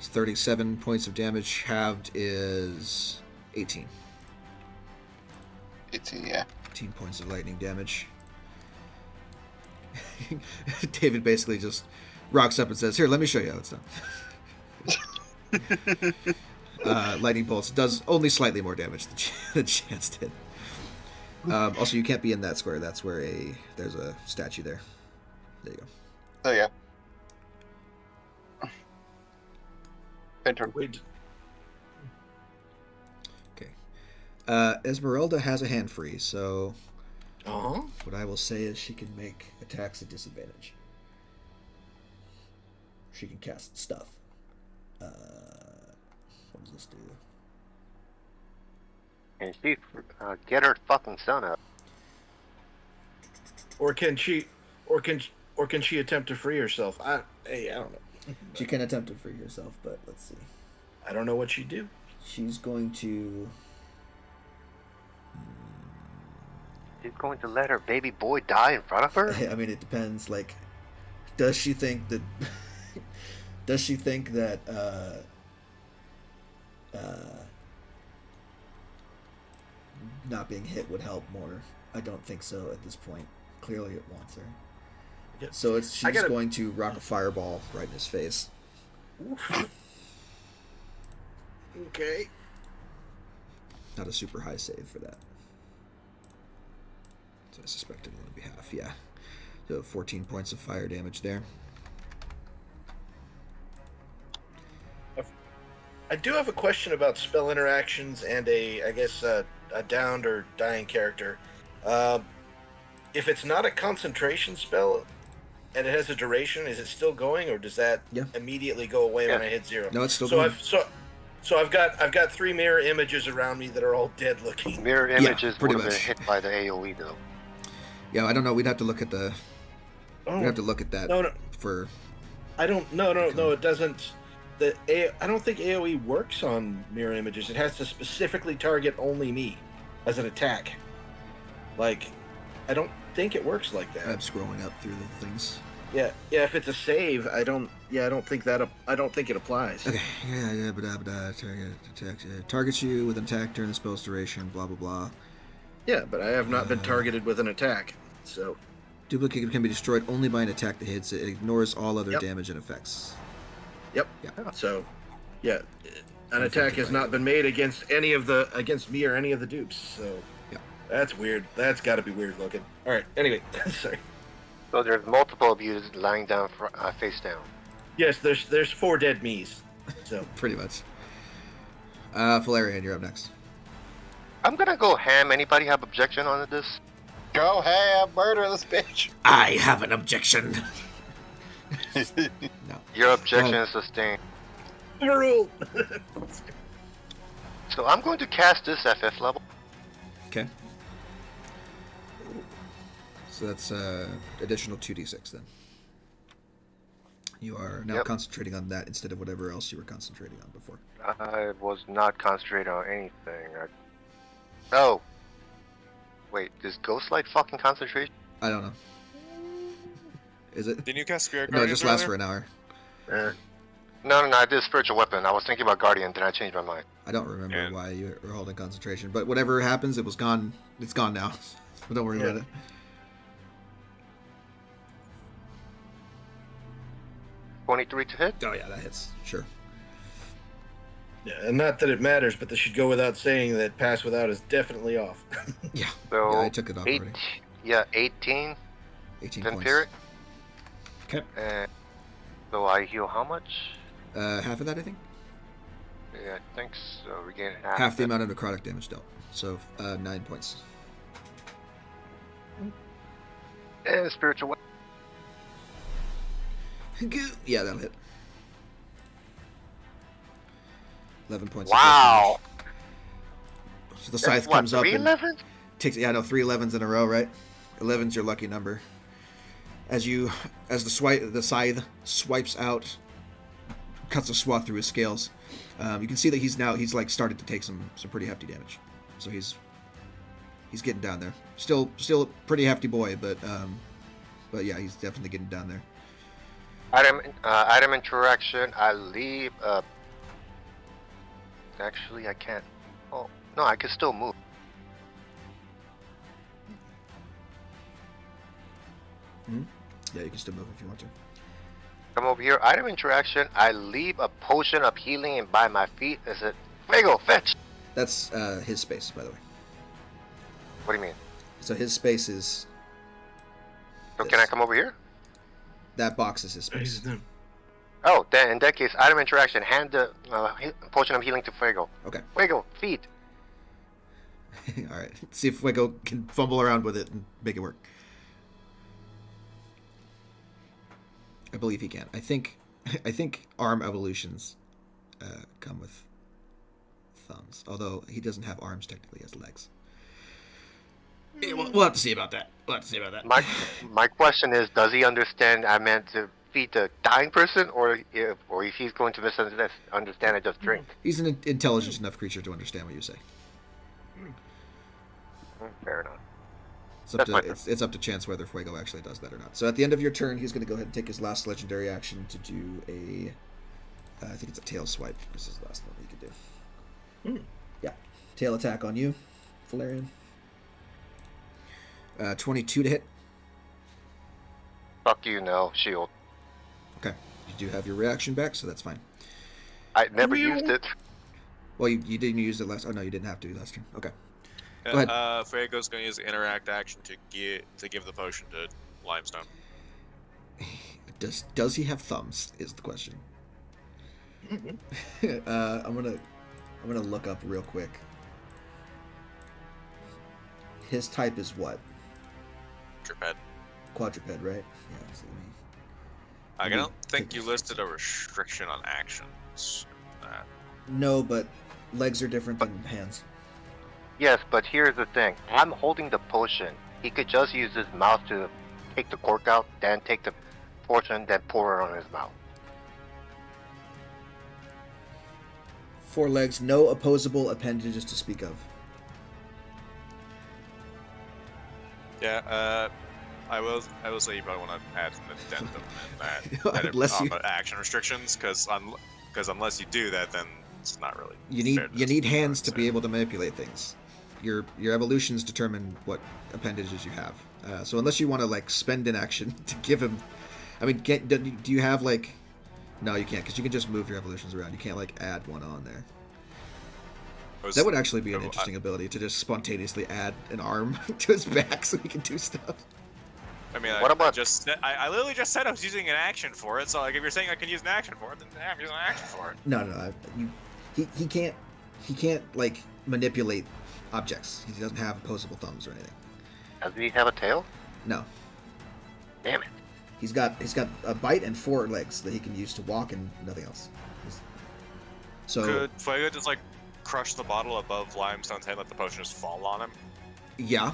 It's 37 points of damage. Halved is 18. 18, yeah. 18 points of lightning damage. David basically just rocks up and says, "Here, let me show you how it's done." Lightning bolts does only slightly more damage than Chance did. Also, you can't be in that square. That's where there's a statue there. There you go. Oh, yeah. Enter. Wait. Okay. Esmeralda has a hand free, so what I will say is she can make attacks at disadvantage. She can cast stuff. What does this do? And she get her fucking son up. Or can she attempt to free herself? I don't know. She can attempt to free herself, but let's see. I don't know what she'd do. She's going to... She's going to let her baby boy die in front of her? I mean, it depends. Like, does she think that... does she think that... not being hit would help more? I don't think so at this point. Clearly it wants her. Yeah. So she's going to rock a fireball right in his face. Okay. Not a super high save for that. So I suspect it'll only be half, yeah. So 14 points of fire damage there. I do have a question about spell interactions and a downed or dying character. If it's not a concentration spell and it has a duration, is it still going, or does that immediately go away when I hit 0? No, it's still going. So I've got 3 mirror images around me that are all dead looking. Mirror images would pretty have been much. hit by the AoE though. Yeah, I don't know. We'd have to look at the. We'd have to look at that for. I don't. No, it doesn't. I don't think AoE works on mirror images. It has to specifically target only me as an attack. Like, I don't think it works like that. I'm scrolling up through the things. Yeah. If it's a save, I don't think it applies. Okay. Yeah. Targets you with an attack during the spell's duration. Blah blah blah. Yeah, but I have not been targeted with an attack, so. Duplicate can be destroyed only by an attack that hits. It ignores all other Yep. damage and effects. Yep. Yeah. So, yeah, an attack has not been made against me or any of the dupes. So, yeah, that's weird. That's got to be weird looking. All right. Anyway, sorry. So there's multiple of you lying down, face down. Yes, there's 4 dead me's. So pretty much. Valerian, you're up next. I'm gonna go ham. Anybody have objection on this? Go ham, murder this bitch. I have an objection. No. Your objection is sustained. rule. So I'm going to cast this at 5th level. Okay. So that's additional 2d6 then. You are now Yep. concentrating on that instead of whatever else you were concentrating on before. I was not concentrating on anything. Oh. Wait, is Ghost Light fucking concentration? I don't know. Is it? Didn't you cast Spirit No, it Guardians just lasts for earlier? an hour. No, I did Spiritual Weapon. I was thinking about Guardian, then I changed my mind. I don't remember Yeah. why you were holding concentration, but whatever happens, it was gone. It's gone now. So don't worry about it. 23 to hit? Oh yeah, that hits. Sure. Yeah, and not that it matters, but this should go without saying that pass without is definitely off. Yeah. So Yeah, I took it off already. 18. 18 Then points. period. Okay. And so I heal how much? Half of that, I think. Yeah, I think so. Regain half. Half the amount of necrotic damage dealt. So 9 points. And Spiritual Weapon. Yeah, that'll hit. 11 points. Wow. So the scythe That's what, comes up 3 and 11s? takes. Yeah, no, 3 11s in a row, right? 11's your lucky number. As the scythe swipes out, cuts a swath through his scales. You can see that he's like started to take some pretty hefty damage. So he's getting down there. Still a pretty hefty boy, but yeah, he's definitely getting down there. Item interaction. I leave. Actually, I can't. Oh no, I can still move. Yeah, you can still move if you want to. Come over here. Item interaction. I leave a potion of healing by my feet. Is it? Fuego, fetch. That's his space, by the way. What do you mean? So his space is. So can I come over here? That box is his space. Oh, then in that case, item interaction. Hand the potion of healing to Fuego. Okay. Fuego, feet. All right. See if Fuego can fumble around with it and make it work. I believe he can. I think arm evolutions come with thumbs, although he doesn't have arms technically, he has legs. Yeah, we'll have to see about that. My question is, does he understand I meant to feed the dying person, or if he's going to misunderstand it, just drink? He's an intelligent enough creature to understand what you say. Fair enough. It's up to chance whether Fuego actually does that or not. So at the end of your turn, he's going to go ahead and take his last legendary action to do I think it's a tail swipe. This is the last one he could do. Yeah. Tail attack on you, Valerian. 22 to hit. Fuck you, no. Shield. Okay. You do have your reaction back, so that's fine. I never used it. Well, you didn't use it last... Oh, no, you didn't have to last turn. Okay. Go ahead. Fuego's going to use the interact action to give the potion to Limestone. Does he have thumbs, is the question. I'm gonna look up real quick. His type is what? Quadruped, right? Yeah. So I don't think you listed a restriction on actions. No, but legs are different than hands. Yes, but here's the thing. I'm holding the potion. He could just use his mouth to take the cork out, then take the potion, then pour it on his mouth. 4 legs, no opposable appendages to speak of. Yeah, I will say you probably want to add an addendum in that Unless you- action restrictions, because unless you do that, then it's not really. You need hands to be able to manipulate things. Your evolutions determine what appendages you have. So unless you want to like spend an action to give him, I mean, do you have like? No, you can't, because you can just move your evolutions around. You can't like add one on there. That would actually be an interesting ability, to just spontaneously add an arm to his back so he can do stuff. I mean, What about- I literally just said I was using an action for it. So like, if you're saying I can use an action for it, then yeah, I'm using an action for it. No. He can't like manipulate objects. He doesn't have opposable thumbs or anything. Does he have a tail? No. Damn it. He's got a bite and 4 legs that he can use to walk and nothing else. So Could Fuego just like crush the bottle above Limestone's head, let the potion just fall on him? yeah,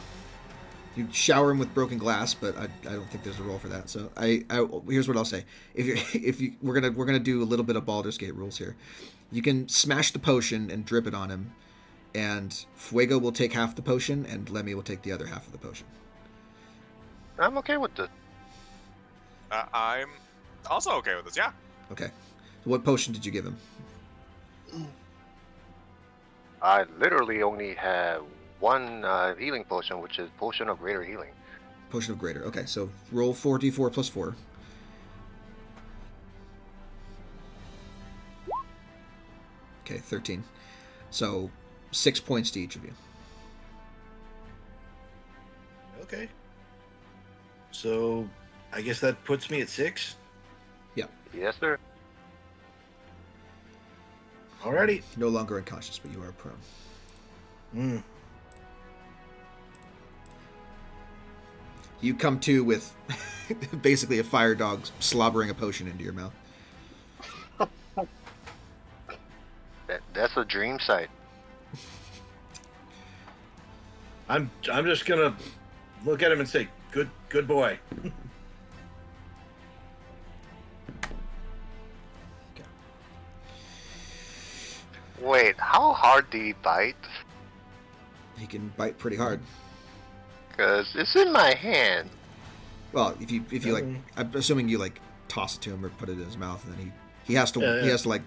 you shower him with broken glass, but I don't think there's a role for that. So I here's what I'll say: we're gonna do a little bit of Baldur's Gate rules here. You can smash the potion and drip it on him, and Fuego will take half the potion, and Lemmy will take the other half of the potion. I'm okay with this. I'm also okay with this. Yeah. Okay. So what potion did you give him? I literally only have one healing potion, which is Potion of Greater Healing. Potion of Greater. Okay, so roll 4d4 plus 4. Okay, 13. So 6 points to each of you. Okay. So, I guess that puts me at 6. Yes, sir. Alrighty. No longer unconscious, but you are prone. You come to with basically a fire dog slobbering a potion into your mouth. That's a dream site. I'm just gonna look at him and say, good boy. Wait, how hard do he bite? He can bite pretty hard. Because it's in my hand. Well, if you like, I'm assuming you like toss it to him or put it in his mouth, and then he has to like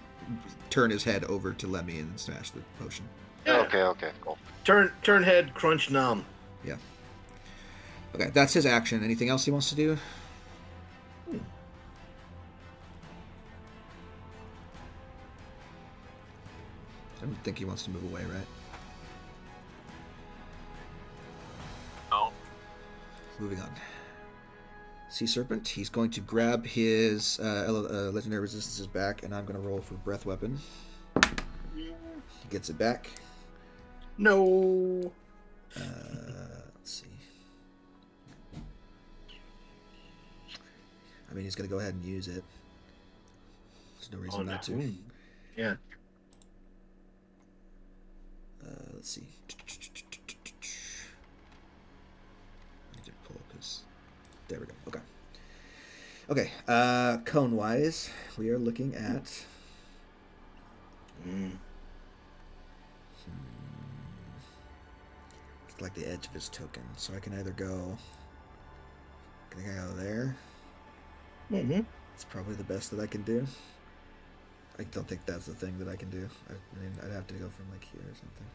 turn his head over to Lemmy and smash the potion. Yeah. Okay, cool. Turn head, crunch nom. Yeah. Okay, that's his action. Anything else he wants to do? I don't think he wants to move away, right? No. Moving on. Sea Serpent. He's going to grab his legendary resistances back, and I'm going to roll for breath weapon. He gets it back. No. Let's see. I mean, he's going to go ahead and use it. There's no reason not to. Yeah. Let's see. I need to pull up his. There we go. Okay. Okay. Cone wise, we are looking at. It's like the edge of his token, so I can either go. Can I go there? It's probably the best that I can do. I don't think that's the thing that I can do. I mean, I'd have to go from like here or something.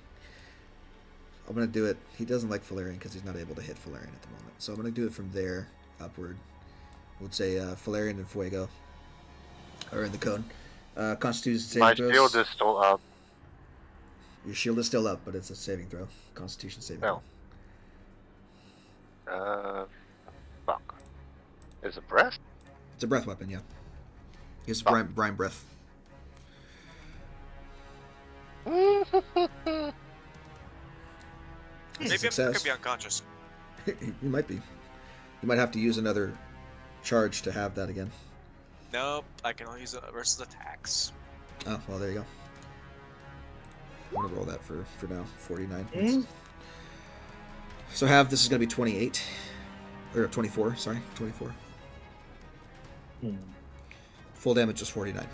I'm going to do it. He doesn't like Falarian because he's not able to hit Falarian at the moment. So I'm going to do it from there upward. We'll say Falarian and Fuego are in the cone. Constitution saving My throws. shield is still up. Your shield is still up, but it's a saving throw. Constitution saving throw. Fuck. Is it breath? It's a breath weapon, yeah. It's brine breath. Maybe I could be unconscious. You might be. You might have to use another charge to have that again. Nope, I can only use it versus attacks. Oh, well, there you go. I'm going to roll that for now. 49 points. So this is going to be 28. Or 24, sorry. 24. Full damage is 49.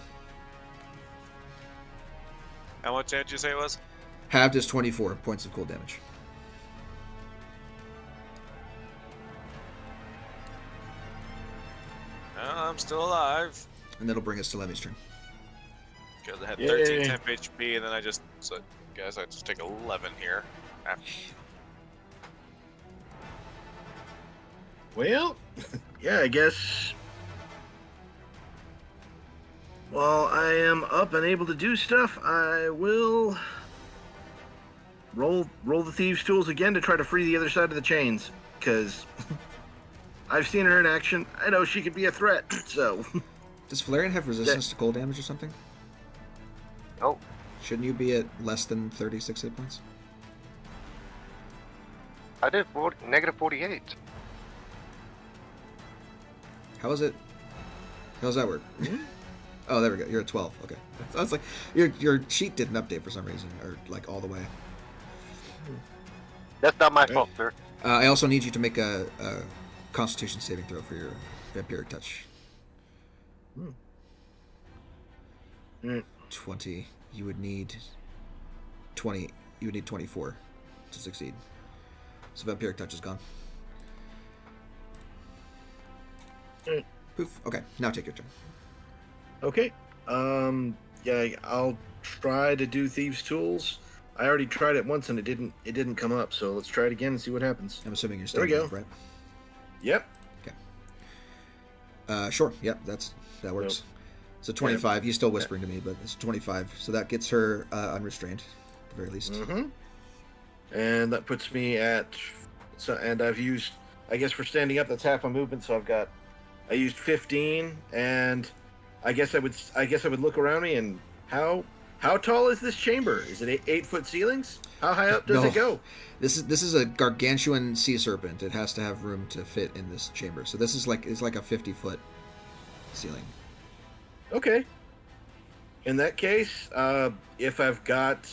How much did you say it was? Halved is 24 points of cold damage. I'm still alive. And that'll bring us to Lemmy's turn. Because I had Yay. 13 temp HP, and then I just, so guys, I just take 11 here. Well, yeah, I guess. While I am up and able to do stuff, I will roll the thieves' tools again to try to free the other side of the chains. Because I've seen her in action. I know she could be a threat. So. Does Valerian have resistance to cold damage or something? Nope. Shouldn't you be at less than 36 hit points? I did negative 48. How is it? How does that work? Oh, there we go. You're at 12. Okay. So it's like your sheet didn't update for some reason, or like all the way. That's not my fault, sir. I also need you to make a Constitution saving throw for your vampiric touch. 20. You would need 20. You would need 24 to succeed. So vampiric touch is gone. Poof. Okay. Now take your turn. Okay. Yeah, I'll try to do thieves' tools. I already tried it once and it didn't come up. So let's try it again and see what happens. I'm assuming you're There we standing go. up, right? Yep. Sure. Yep. That works. So 25. He's still whispering to me, but it's 25. So that gets her unrestrained, at the very least. Mm-hmm. And that puts me at. So, and I've used, I guess for standing up, that's half my movement. So I used 15, and I guess I would look around me and how tall is this chamber? Is it 8-foot ceilings? How high up does it go? This is a gargantuan sea serpent. It has to have room to fit in this chamber. So this is like a 50-foot ceiling. Okay. In that case, if I've got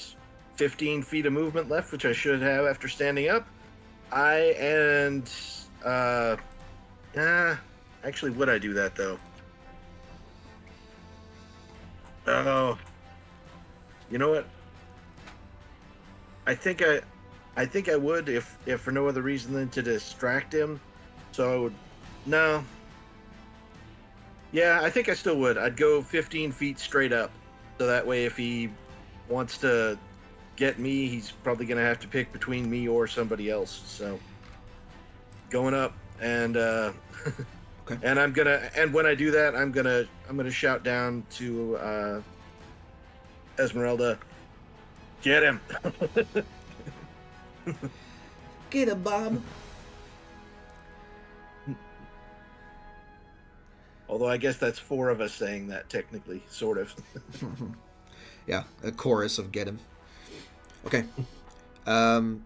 15 feet of movement left, which I should have after standing up, actually, would I do that though? Oh, you know what? I think I would if for no other reason than to distract him. So I would, no. Yeah, I think I still would. I'd go 15 feet straight up. So that way if he wants to get me, he's probably going to have to pick between me or somebody else. So going up and Okay. and when I do that, I'm going to shout down to Esmeralda, get him. Get him, Bob. Although I guess that's 4 of us saying that technically, sort of. Yeah, a chorus of get him. Okay. Do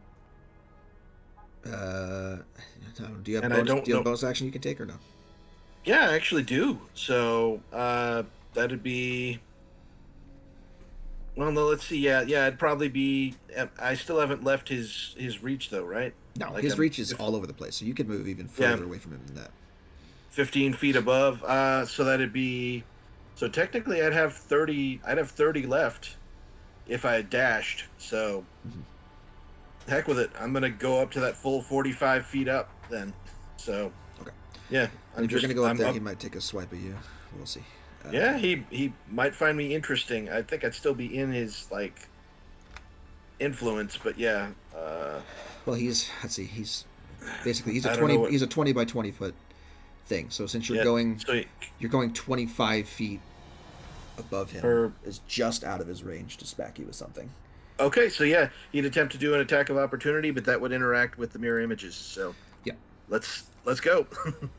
you have a bonus action you can take or no? Yeah, I actually do. So that'd be. Well, no, let's see. Yeah, it'd probably be. I still haven't left his reach though, right? No, like his reach is all over the place, so you could move even further away from him than that. 15 feet above. So that'd be. So technically, I'd have 30. I'd have 30 left if I had dashed. So, heck with it. I'm gonna go up to that full 45 feet up then. So. Okay. Yeah. If you're gonna go up there, he might take a swipe at you. We'll see. Yeah, he might find me interesting. I think I'd still be in his like influence, but yeah. Well, he's a 20 by 20 foot thing. So since you're going 25 feet above him, is just out of his range to smack you with something. Okay, so yeah, he'd attempt to do an attack of opportunity, but that would interact with the mirror images. So yeah, let's go.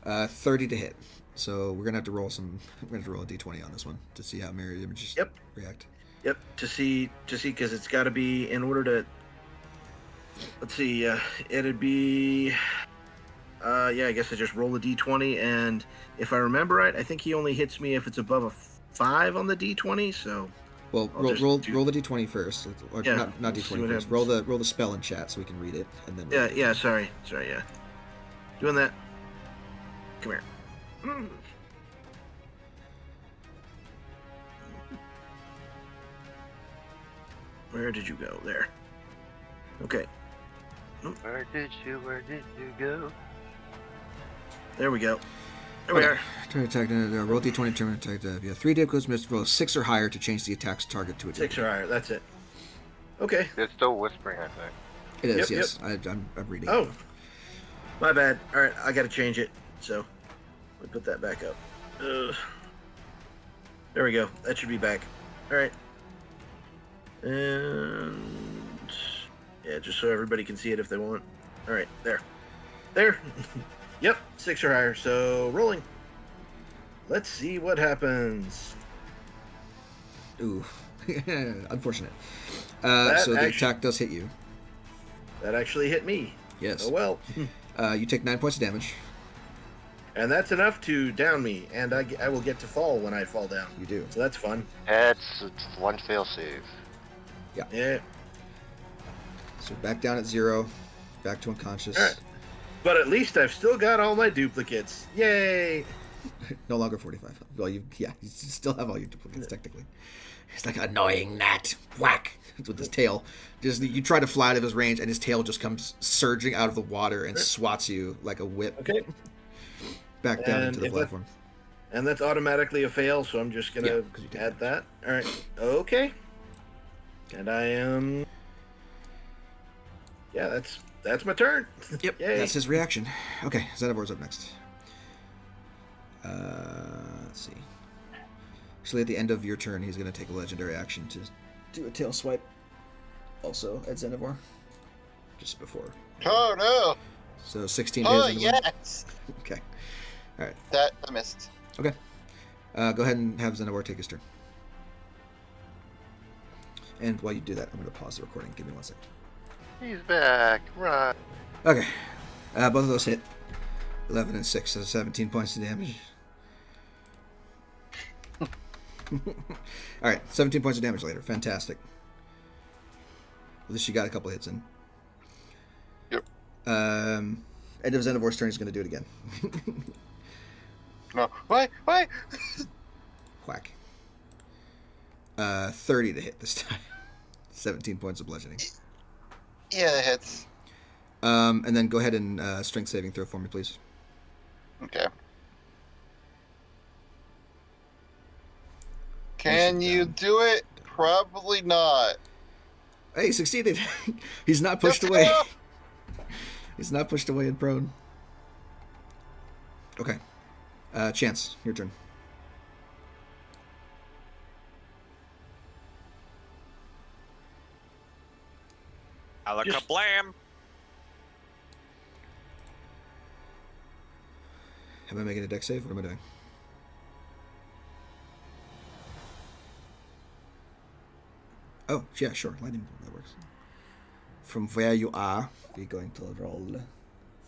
30 to hit. So we're gonna have to roll We're gonna have to roll a d20 on this one to see how mirror images react. Yep, to see because it's got to be in order to. Let's see. It'd be. I guess I just roll a d20, and if I remember right, I think he only hits me if it's above a 5 on the d20. So. Well, roll the d20 first, or not d20 first. Roll the spell in chat so we can read it, and then. Yeah. Sorry. Yeah. Doing that. Come here. Where did you go? There. Okay. Where did you go? There we go. There we are. Turn attack. Roll d20. Turn attack. Yeah, 3 difficulties. Must roll 6 or higher to change the attack's target to a 6 or higher. That's it. Okay. It's still whispering, I think. It is. Yep, Yes, I'm reading. Oh, my bad. All right, I got to change it. So, let me put that back up. Ugh. There we go. That should be back. All right. And yeah, just so everybody can see it if they want. All right, there. Yep, 6 or higher. So rolling. Let's see what happens. Ooh, unfortunate. That So the attack does hit you. That actually hit me. Yes. Oh well. You take 9 points of damage. And that's enough to down me, and I will get to fall when I fall down. You do. So that's fun. It's one fail save. Yeah. So back down at 0. Back to unconscious. All right. But at least I've still got all my duplicates. Yay! No longer 45. Well, you still have all your duplicates technically. He's like annoying gnat. Whack with his tail. Just you try to fly out of his range, and his tail just comes surging out of the water and swats you like a whip. Okay. Back down And into the if platform. And that's automatically a fail, so I'm just gonna 'cause you did add that. All right. Okay. And I am. Yeah, that's my turn. Yep. Yay. That's his reaction. Okay, Xenobor's up next. Let's see. Actually, at the end of your turn, he's going to take a legendary action to do a tail swipe. Also at Xenobor. Just before. Oh no! So 16 Oh hits. Xenobor? yes! Okay. Alright. That I missed. Okay. Go ahead and have Xenobor take his turn. And while you do that, I'm going to pause the recording. Give me 1 second. He's back. Run. Okay. Both of those hit. 11 and 6, so 17 points of damage. Alright, 17 points of damage later. Fantastic. At least you got a couple hits in. Yep. End of Xenobor's turn, he's going to do it again. No. Why? Whack. 30 to hit this time. 17 points of bludgeoning. Yeah, it hits. And then go ahead and strength saving throw for me, please. Okay. Can you do it? Probably not. Hey, he succeeded. He's not pushed Let's away. go. He's not pushed away and prone. Okay. Chance, your turn. Alakablam! Am I making a deck save? What am I doing? Oh, yeah, sure. Lightning bolt, that works. From where you are, we're going to roll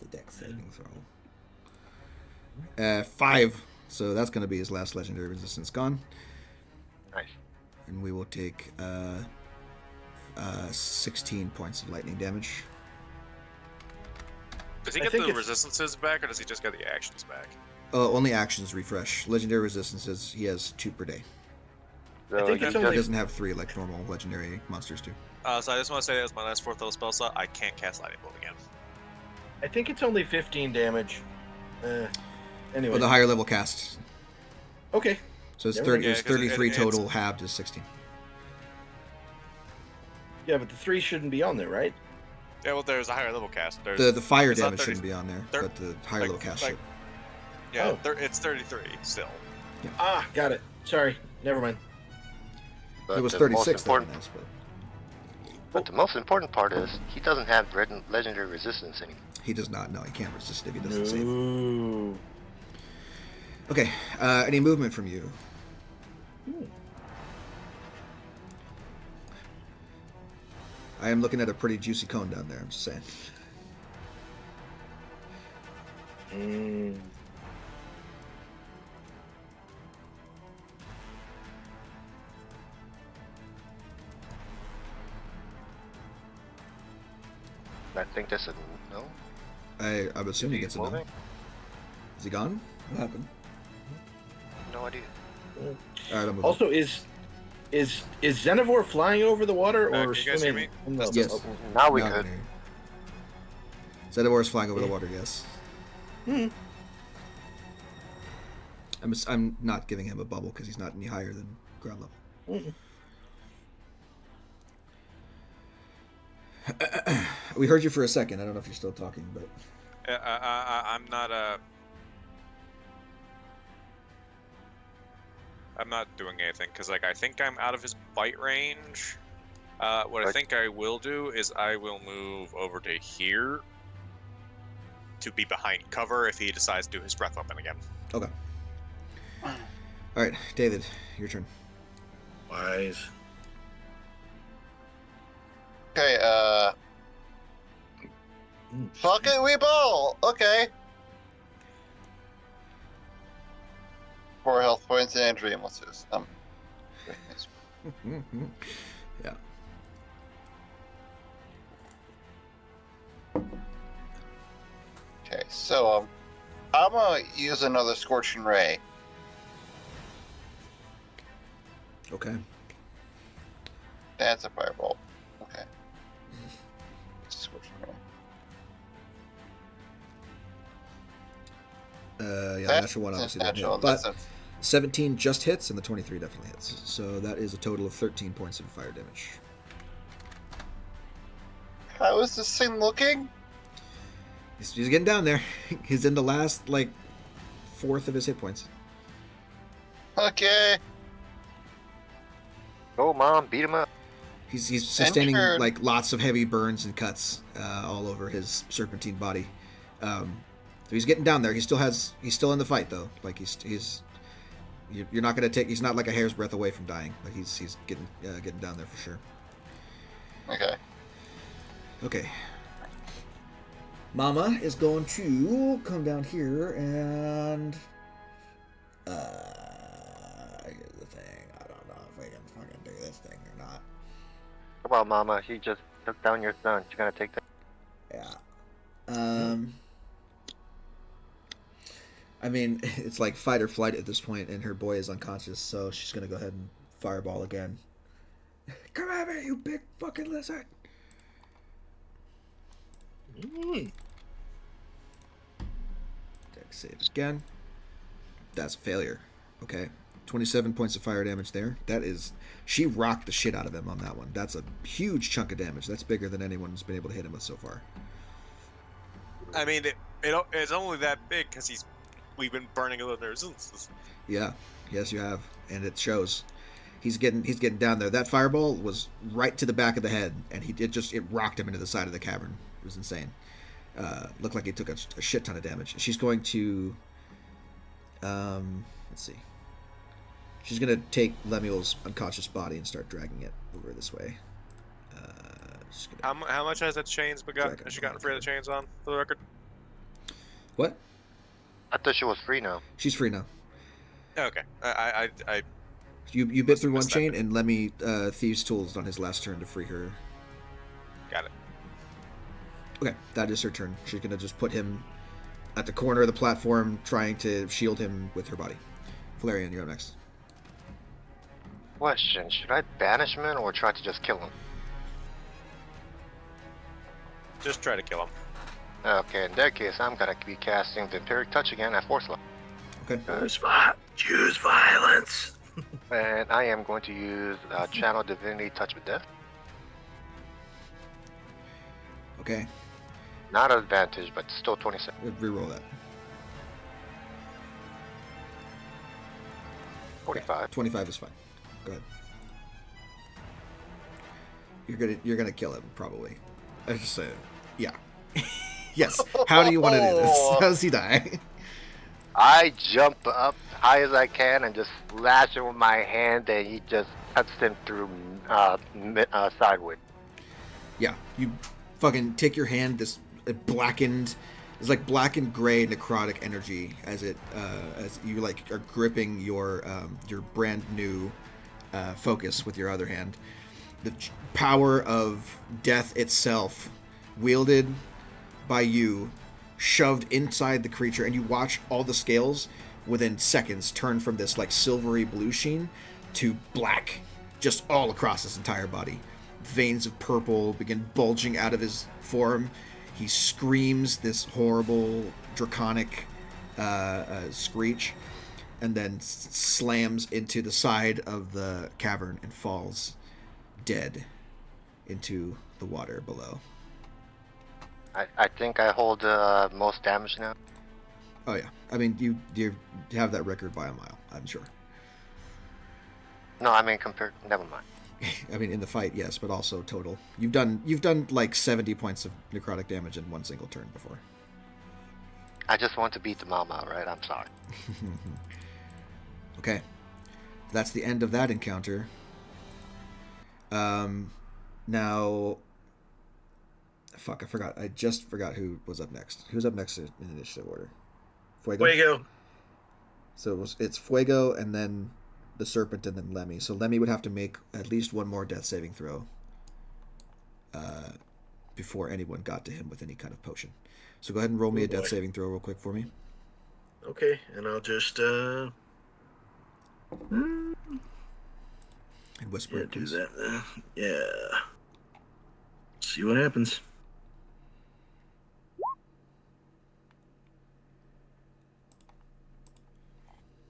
the deck saving throw. 5. So that's going to be his last legendary resistance gone. Nice. And we will take 16 points of lightning damage. Does he I get think the it's- resistances back, or does he just get the actions back? Only actions refresh. Legendary resistances, he has 2 per day. So I think he it's He only- doesn't have 3 like normal legendary monsters do. So I just want to say as my last 4th level spell slot, I can't cast Lightning Bolt again. I think it's only 15 damage. Anyway. Well, the higher level cast. Okay. So it's Yeah, 30. yeah, It's 'cause 33 it's- total. Halved is 16. Yeah, but the 3 shouldn't be on there, right? Yeah, well, there's a higher level cast. There's, The fire it's not damage 30 shouldn't be on there, thir- but the higher like- level cast like- should. Yeah, Oh. it's 33 still. Ah, got it. Sorry. Never mind. But It was the 36 most that important, but but the most important part is he doesn't have legendary resistance anymore. he does not. No, he can't resist if he doesn't save. Ooh. Okay. Any movement from you? I am looking at a pretty juicy cone down there. I'm just saying. I think that's a no. I'm assuming it's a no. Moving? Is he gone? What happened? No idea. All right, I'm moving. Also, is Xenivore flying over the water or Can you guys hear swimming? me? in the- Yes. Oh, Now we Now I could. can hear you. Xenivore is flying over the water. Yes. I'm not giving him a bubble because he's not any higher than ground level. We heard you for a second. I don't know if you're still talking, but I'm not I'm not doing anything because like I think I'm out of his bite range. What I think I will do is I will move over to here to be behind cover if he decides to do his breath weapon again. Okay. All right, David, your turn. Wise. Okay, fuck it, we ball! Okay. 4 health points and dreamlesses. Yeah. Okay, so, I'm gonna use another Scorching Ray. Okay. That's a fireball. Okay. Scorching Ray. Yeah, That's natural one obviously natural. doesn't hit, but 17 just hits and the 23 definitely hits. So that is a total of 13 points of fire damage. How is this thing looking? He's getting down there. He's in the last, like, fourth of his hit points. Okay. Go, Mom, beat him up. He's sustaining, Enter. like, lots of heavy burns and cuts all over his serpentine body. So he's getting down there. He's still in the fight, though. Like, you're not going to he's not like a hair's breadth away from dying. Like, he's getting down there for sure. Okay. Okay. Mama is going to come down here and here's the thing. I don't know if we can fucking do this thing or not. Come on, Mama. She just took down your son. She's gonna take that. Yeah. I mean, it's like fight or flight at this point, and her boy is unconscious, so she's gonna go ahead and fireball again. Come at me, you big fucking lizard! Dex save again. That's a failure. Okay. 27 points of fire damage there. That is... She rocked the shit out of him on that one. That's a huge chunk of damage. That's bigger than anyone's been able to hit him with so far. I mean, it's only that big because we've been burning a little resistance. Yeah. Yes, you have. And it shows. He's getting down there. That fireball was right to the back of the head, and it rocked him into the side of the cavern. It was insane. Looked like he took a shit ton of damage. She's going to... let's see. She's going to take Lemuel's unconscious body and start dragging it over this way. How much has that chains has she gotten free of the chains on, for the record? What? I thought she was free now. She's free now. Okay. You bit through one chain, and Lemmy Thieves' Tools on his last turn to free her. Got it. Okay, that is her turn. She's going to just put him at the corner of the platform, trying to shield him with her body. Valerian, you're up next. Question: should I banishment or try to just kill him? Just try to kill him. Okay, in that case, I'm gonna be casting Vampiric Touch again at 4th level. Okay. Choose violence. And I am going to use Channel Divinity Touch with Death. Okay. Not an advantage, but still 27. Reroll that. 45. 25 is fine. Go ahead. You're gonna kill him probably. I just say, yeah. Yes. How do you want to do this? How does he die? I jump up high as I can and just slash him with my hand, and he just cuts him through sideways. Yeah. You fucking take your hand. This blackened. It's like black and gray necrotic energy as you like are gripping your brand new focus with your other hand. The power of death itself, wielded by you, shoved inside the creature, and you watch all the scales within seconds turn from this like silvery blue sheen to black, just all across his entire body. Veins of purple begin bulging out of his form. He screams this horrible, draconic screech. and then slams into the side of the cavern and falls dead into the water below. I think I hold most damage now. Oh yeah, I mean you have that record by a mile, I'm sure. No, I mean compared. Never mind. I mean in the fight, yes, but also total. You've done like 70 points of necrotic damage in one single turn before. I just want to beat the mama, right? I'm sorry. Okay, that's the end of that encounter. Now, fuck, I forgot. I just forgot who was up next. Who's up next in initiative order? Fuego. So it's Fuego, and then the Serpent, and then Lemmy. So Lemmy would have to make at least one more death saving throw before anyone got to him with any kind of potion. So go ahead and roll me a death saving throw real quick for me. Okay, and I'll just And whisper it, do please. that then. Yeah. See what happens.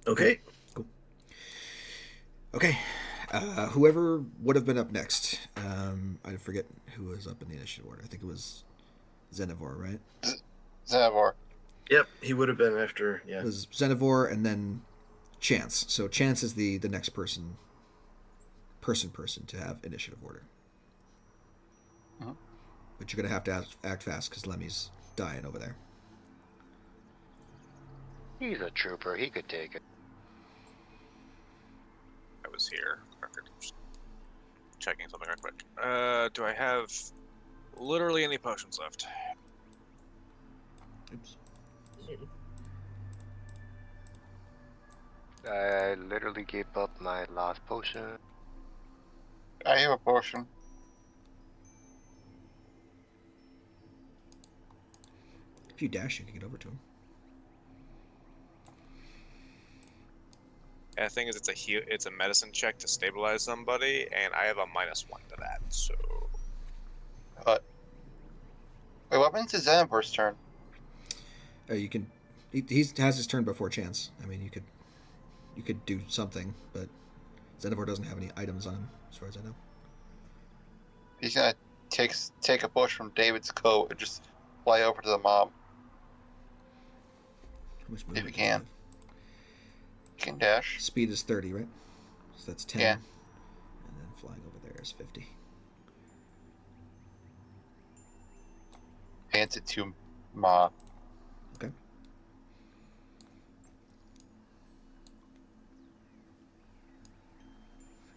Okay. Cool. Okay. Whoever would have been up next. I forget who was up in the initiative order. I think it was Xenivore, right? Xenivore. Yep, he would have been after. Yeah. It was Xenivore and then Chance. So Chance is the next person to have initiative order. Uh-huh. But you're gonna have to act fast because Lemmy's dying over there. He's a trooper. He could take it. I was here. Just checking something real quick. Do I have literally any potions left? Oops. I literally gave up my last potion. I have a potion. If you dash, you can get over to him. And the thing is, it's a medicine check to stabilize somebody, and I have a -1 to that. So But wait, what happens to Xenivore's turn? You can. He has his turn before Chance. I mean, you could do something, but Xenivore doesn't have any items on him, as far as I know. He's gonna take a push from David's coat and just fly over to the mom. How much If movement you does can. have? You can dash. Speed is 30, right? So that's 10. Yeah. And then flying over there is 50. Hands it to Ma. Okay.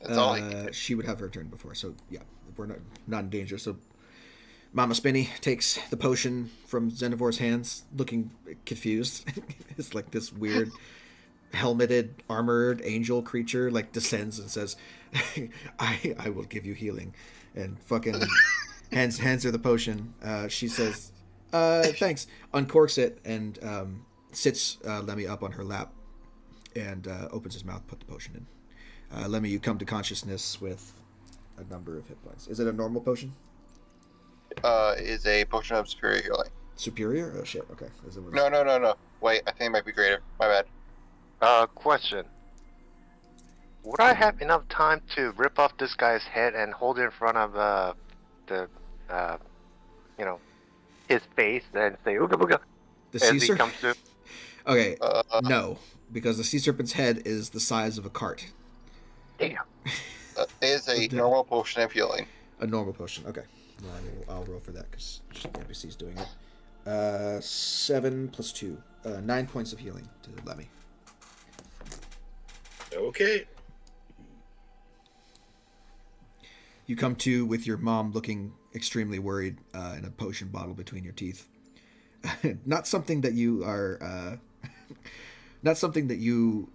That's all he can do. She would have her turn before, so yeah, we're not in danger. So Mama Spinny takes the potion from Xenivore's hands, looking confused. It's like this weird helmeted, armored angel creature like descends and says, I will give you healing, and fucking hands her the potion. She says, thanks, uncorks it, and sits Lemmy up on her lap and opens his mouth, put the potion in. Lemmy, you come to consciousness with a number of hit points. Is it a normal potion? Is a potion of superior healing. Superior? Oh shit, okay. No. Wait, I think it might be greater. My bad. Question. Would I have enough time to rip off this guy's head and hold it in front of his face and say "ooga booga" The as sea he serpent? comes through? Okay, no, because the sea serpent's head is the size of a cart. Damn. Is a normal potion of healing. A normal potion, okay. I'll roll for that because the NPC's doing it. 7 plus 2. 9 points of healing to Lemmy. Okay. You come to with your mom looking extremely worried and a potion bottle between your teeth. Not something that you are... not something that you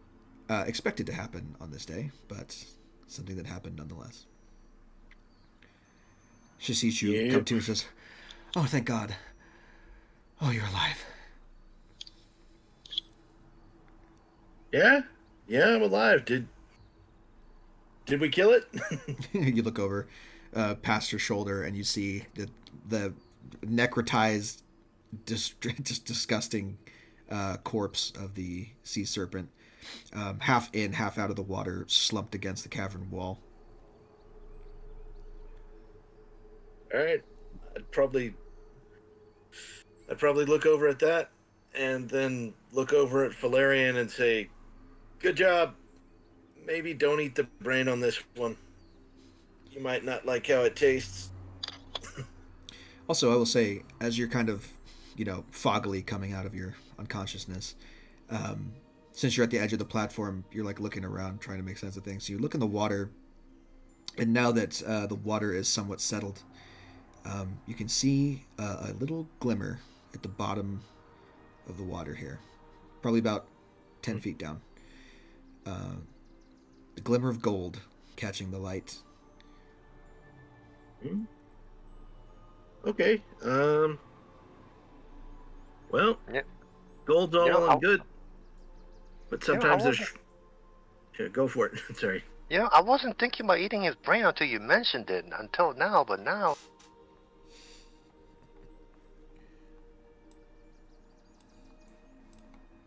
expected to happen on this day, but something that happened nonetheless. She sees you come to and says, "Oh, thank God. Oh, you're alive." Yeah, I'm alive. Did we kill it? You look over past her shoulder and you see the necrotized, just disgusting corpse of the sea serpent half in, half out of the water, slumped against the cavern wall. All right, I'd probably look over at that, and then look over at Valerian and say, "Good job. Maybe don't eat the brain on this one. You might not like how it tastes." Also, I will say, as you're kind of, foggily coming out of your unconsciousness, since you're at the edge of the platform, you're like looking around, trying to make sense of things. So you look in the water, and now that the water is somewhat settled, you can see a little glimmer at the bottom of the water here, probably about 10 feet down. The glimmer of gold catching the light. Okay. Well, Yeah. gold's all well and good, but I sometimes there's. wasn't- Yeah, go for it. Sorry. I wasn't thinking about eating his brain until you mentioned it. Until now, but now.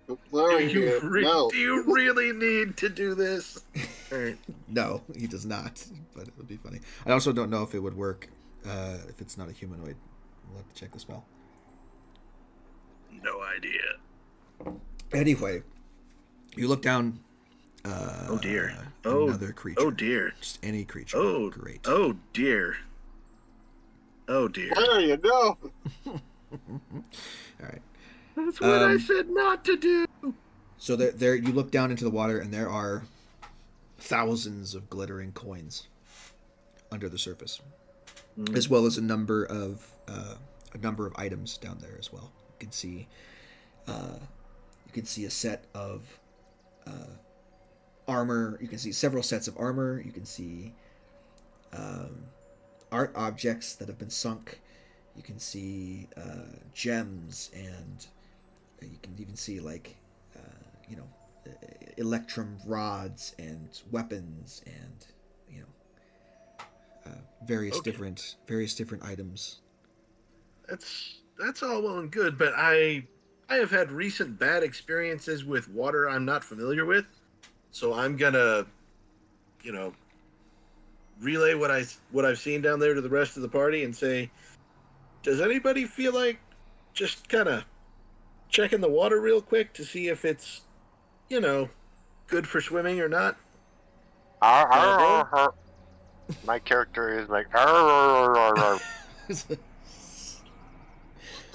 No. Do you really need to do this? All right. No, he does not, but it would be funny. I also don't know if it would work if it's not a humanoid. We'll have to check the spell. No idea. Anyway, you look down. Oh dear. Another creature. Oh dear. Just any creature. Oh, great. Oh dear. Oh dear. There you go. All right. That's what I said not to do. So there, you look down into the water, and there are thousands of glittering coins under the surface, as well as a number of items down there as well. You can see a set of armor. You can see several sets of armor. You can see art objects that have been sunk. You can see gems, and you can even see electrum rods and weapons and various different items. That's all well and good, but I have had recent bad experiences with water I'm not familiar with, so I'm gonna, relay what I've seen down there to the rest of the party and say, does anybody feel like just kind of checking the water real quick to see if it's, good for swimming or not? My character is like.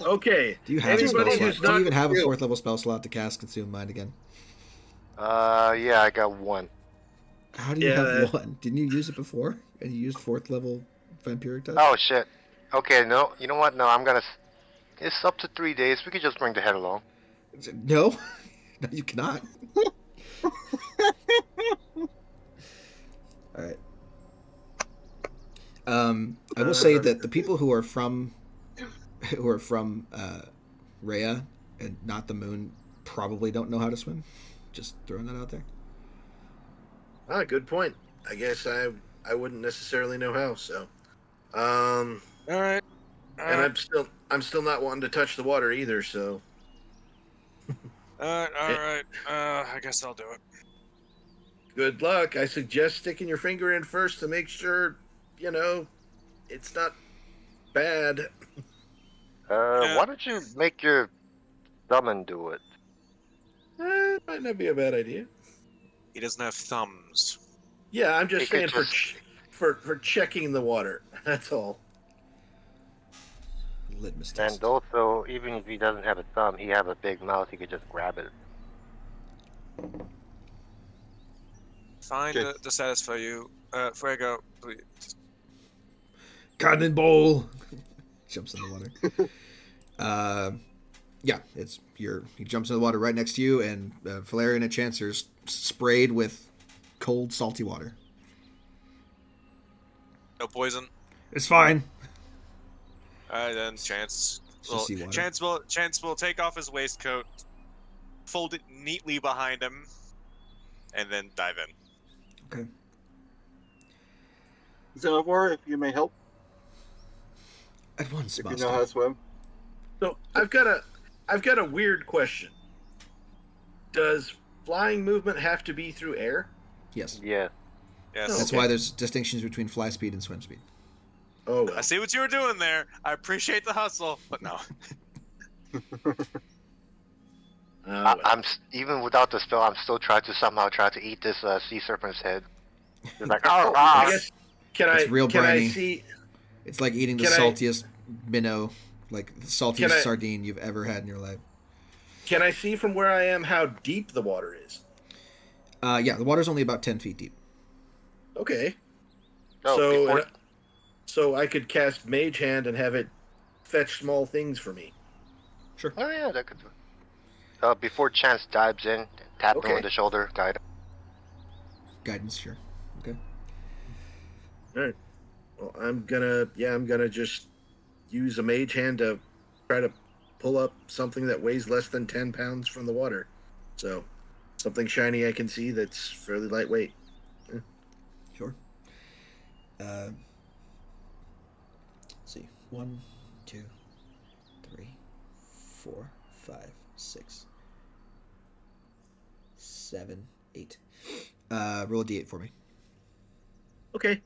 Okay. Do you have a spell Anybody slot? who's Do you not even have a real- 4th level spell slot to cast Consume Mind again? Yeah, I got one. How do you Yeah. have one? Didn't you use it before? And you used 4th level vampiric touch? Oh shit. Okay, no, you know what? No, I'm gonna. It's up to 3 days. We could just bring the head along. No, no, you cannot. All right. I will say that the people who are from Rhea and not the moon probably don't know how to swim. Just throwing that out there. Good point. I guess I wouldn't necessarily know how. So, All right. and I'm still not wanting to touch the water either. So, All right. I guess I'll do it. good luck. I suggest sticking your finger in first to make sure, it's not bad. Why don't you make your summon do it? Might not be a bad idea. He doesn't have thumbs. Yeah, I'm just He could saying just- for checking the water. That's all. Litmus test. And also, even if he doesn't have a thumb, he have a big mouth. He could just grab it. Fine Okay. to satisfy you. Fuego, please. Cannonball! Jumps in the water. Yeah, he jumps in the water right next to you, and Valerian and Chancer's sprayed with cold, salty water. No poison. It's fine. Then Chance. It's just seawater. Chance will take off his waistcoat, fold it neatly behind him, and then dive in. Okay. Xenophore, if you may help, At once, if you master. know how to swim. So I've got a weird question. Does flying movement have to be through air? Yes. Yeah. Yes. No. That's Okay. why there's distinctions between fly speed and swim speed. Oh, well. I see what you were doing there. I appreciate the hustle, but no. Well. Even without the spell, I'm still trying to eat this sea serpent's head. It's like, Oh, ah. I guess, can It's I real can I briny. see... It's like eating the Can I- saltiest minnow, like the saltiest Can I- sardine you've ever had in your life. Can I see from where I am how deep the water is? Yeah, the water's only about 10 feet deep. Okay. No, so, before- so I could cast Mage Hand and have it fetch small things for me. Sure. Oh yeah, that could do. Before Chance dives in, tap him Okay. on the shoulder, guide him. Guidance, sure. Okay. All right. Well, I'm gonna just use a Mage Hand to try to pull up something that weighs less than 10 pounds from the water. So, something shiny I can see that's fairly lightweight. Sure. Let's see. 1, 2, 3, 4, 5, 6, 7, 8. Roll a d8 for me. Okay.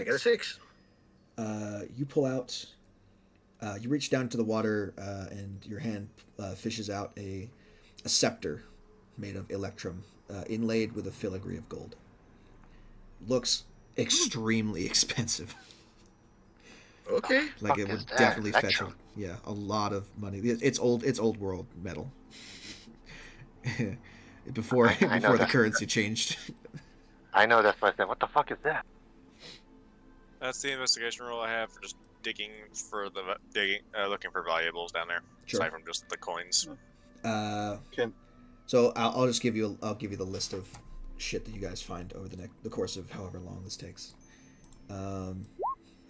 I got a 6. 6. You pull out. You reach down to the water, and your hand fishes out a scepter made of electrum, inlaid with a filigree of gold. Looks extremely expensive. Okay. Like Fuck it is would that? definitely fetch Electrum? a lot of money. It's old world metal. before I know before the that. currency changed. I know that's why I said, what the fuck is that? That's the investigation roll I have for just looking for valuables down there, Sure. aside from just the coins. Can So I'll just give you the list of shit that you guys find over the course of however long this takes, and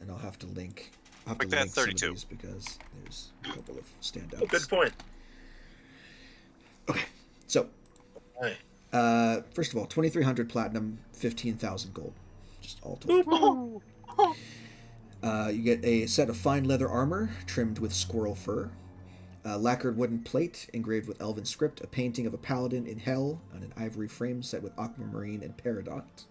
I'll have to link. Like that, some of 32. these because there's a couple of standouts. Oh, good point. Okay, so Right. first of all, 2,300 platinum, 15,000 gold, just all told. You get a set of fine leather armor trimmed with squirrel fur, a lacquered wooden plate engraved with elven script, a painting of a paladin in hell on an ivory frame set with aquamarine and peridot,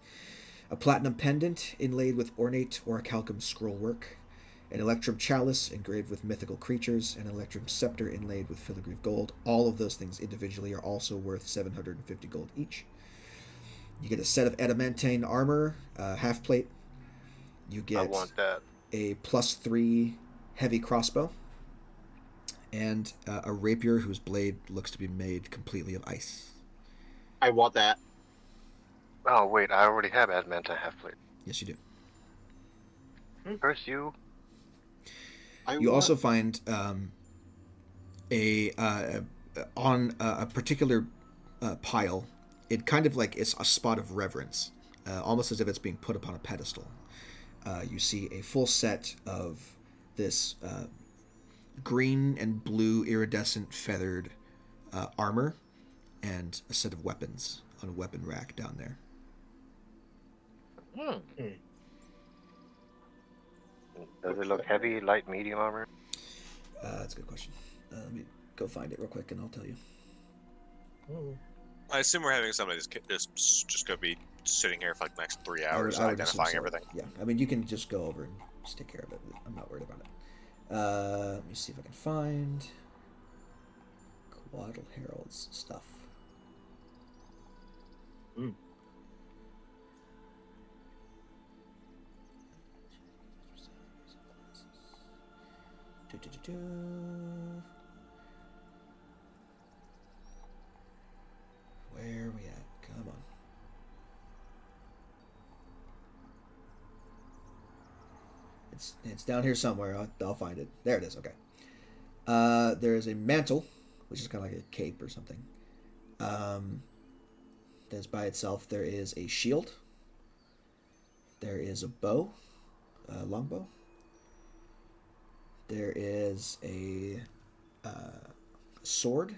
a platinum pendant inlaid with ornate orichalcum scroll work, an electrum chalice engraved with mythical creatures, and an electrum scepter inlaid with filigree of gold. All of those things individually are also worth 750 gold each. You get a set of adamantine armor, half plate. You I get want that. a +3 heavy crossbow, and a rapier whose blade looks to be made completely of ice. I want that. Oh wait, I already have adamantine half plate. Yes, you do. Curse you. You also find on a particular pile, it kind of like it's a spot of reverence, almost as if it's being put upon a pedestal. You see a full set of this green and blue iridescent feathered armor and a set of weapons on a weapon rack down there. Does it look heavy, light, medium armor? That's a good question. Let me go find it real quick and I'll tell you. I assume we're having somebody that's just going to be sitting here for like the next 3 I would hours assume identifying so. everything. Yeah, I mean, you can just go over and just take care of it. I'm not worried about it. Let me see if I can find Quaddle Herald's stuff. Where are we at? Come on. It's down here somewhere. I'll find it. There it is. Okay. There is a mantle, which is kind of like a cape or something. That's by itself. There is a shield. There is a bow, longbow. There is a sword.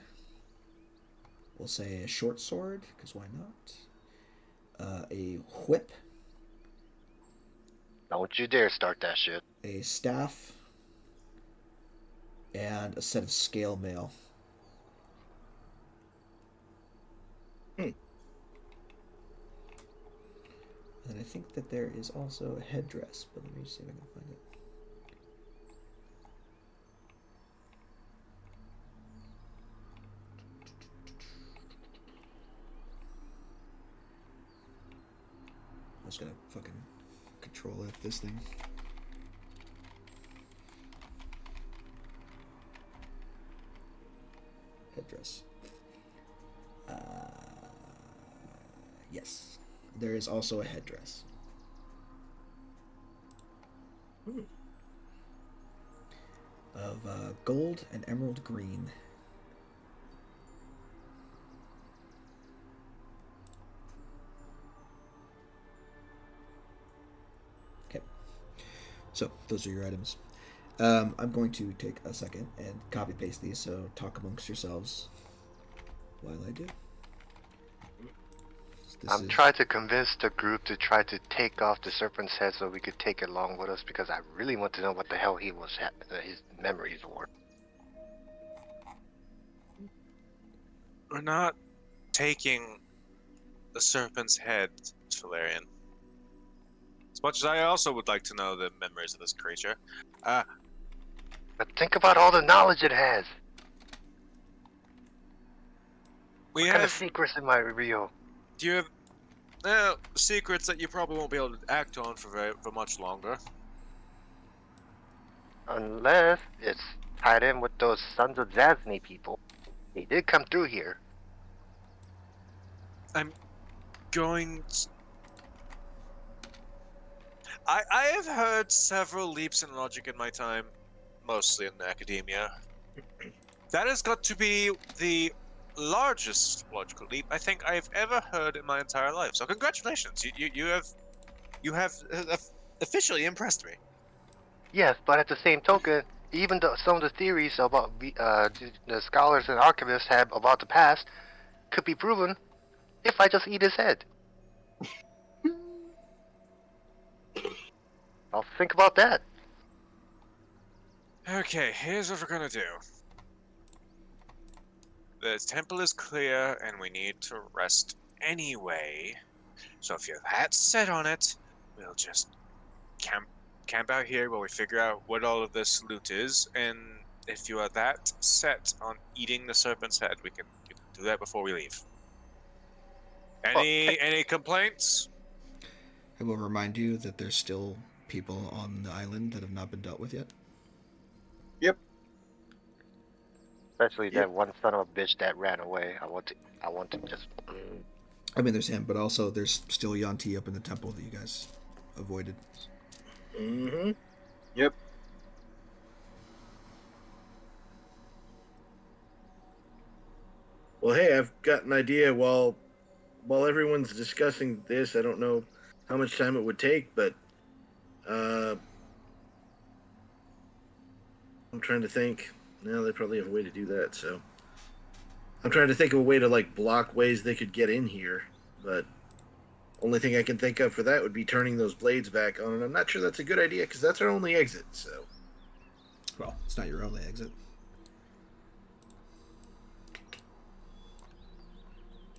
We'll say a short sword, because why not? A whip. Don't you dare start that shit. A staff, and a set of scale mail. And I think that there is also a headdress, but let me see if I can find it. I was gonna fucking control F this thing. Headdress. Yes, there is also a headdress. Of gold and emerald green. Okay, so those are your items. I'm going to take a second and copy paste these, so talk amongst yourselves while I do. I'm trying to convince the group to try to take off the serpent's head so we could take it along with us, because I really want to know what the hell he was his memories were. We're not taking the serpent's head, Valerian. As much as I also would like to know the memories of this creature. But think about all the knowledge it has. What kind of secrets it might reveal? Do you have secrets that you probably won't be able to act on for much longer? Unless it's tied in with those Sons of Zasni people. They did come through here. I'm going to... I have heard several leaps in logic in my time, mostly in academia. That has got to be the largest logical leap I think I've ever heard in my entire life. So congratulations, you have officially impressed me. Yes, but at the same token, even though some of the theories about the scholars and archivists have about the past could be proven if I just eat his head. I'll think about that. Okay, here's what we're gonna do. The temple is clear, and we need to rest anyway. So if you're that set on it, we'll just camp out here while we figure out what all of this loot is. And if you are that set on eating the serpent's head, you can do that before we leave. Any complaints? I will remind you that there's still people on the island that have not been dealt with yet. Yep. Especially that one son of a bitch that ran away. I want to just... I mean, there's him, but also there's still Yuan-Ti up in the temple that you guys avoided. Mm-hmm. Yep. Well, hey, I've got an idea. While everyone's discussing this, I don't know how much time it would take, but I'm trying to think. Now they probably have a way to do that, so I'm trying to think of a way to like block ways they could get in here. But only thing I can think of for that would be turning those blades back on, and I'm not sure that's a good idea because that's our only exit. So, well, it's not your only exit.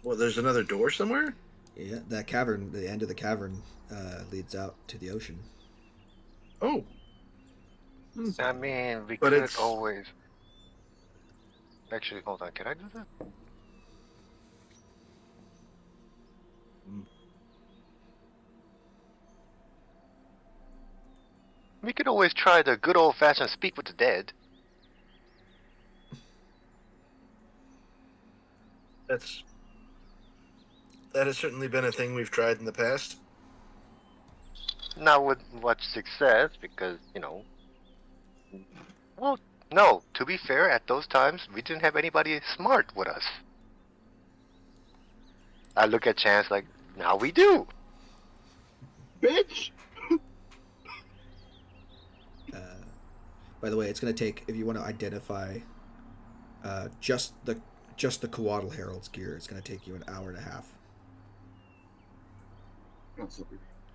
Well, there's another door somewhere? Yeah, that cavern, the end of the cavern, leads out to the ocean. Oh. I mean, we But could it's... always... Actually, hold on, can I do that? We could always try the good old-fashioned speak with the dead. That has certainly been a thing we've tried in the past. Not with much success, because, you know... Well, no, to be fair, at those times, we didn't have anybody smart with us. I look at Chance like, now we do! Bitch! By the way, it's going to take, if you want to identify just the Coatl Herald's gear, it's going to take you an hour and a half.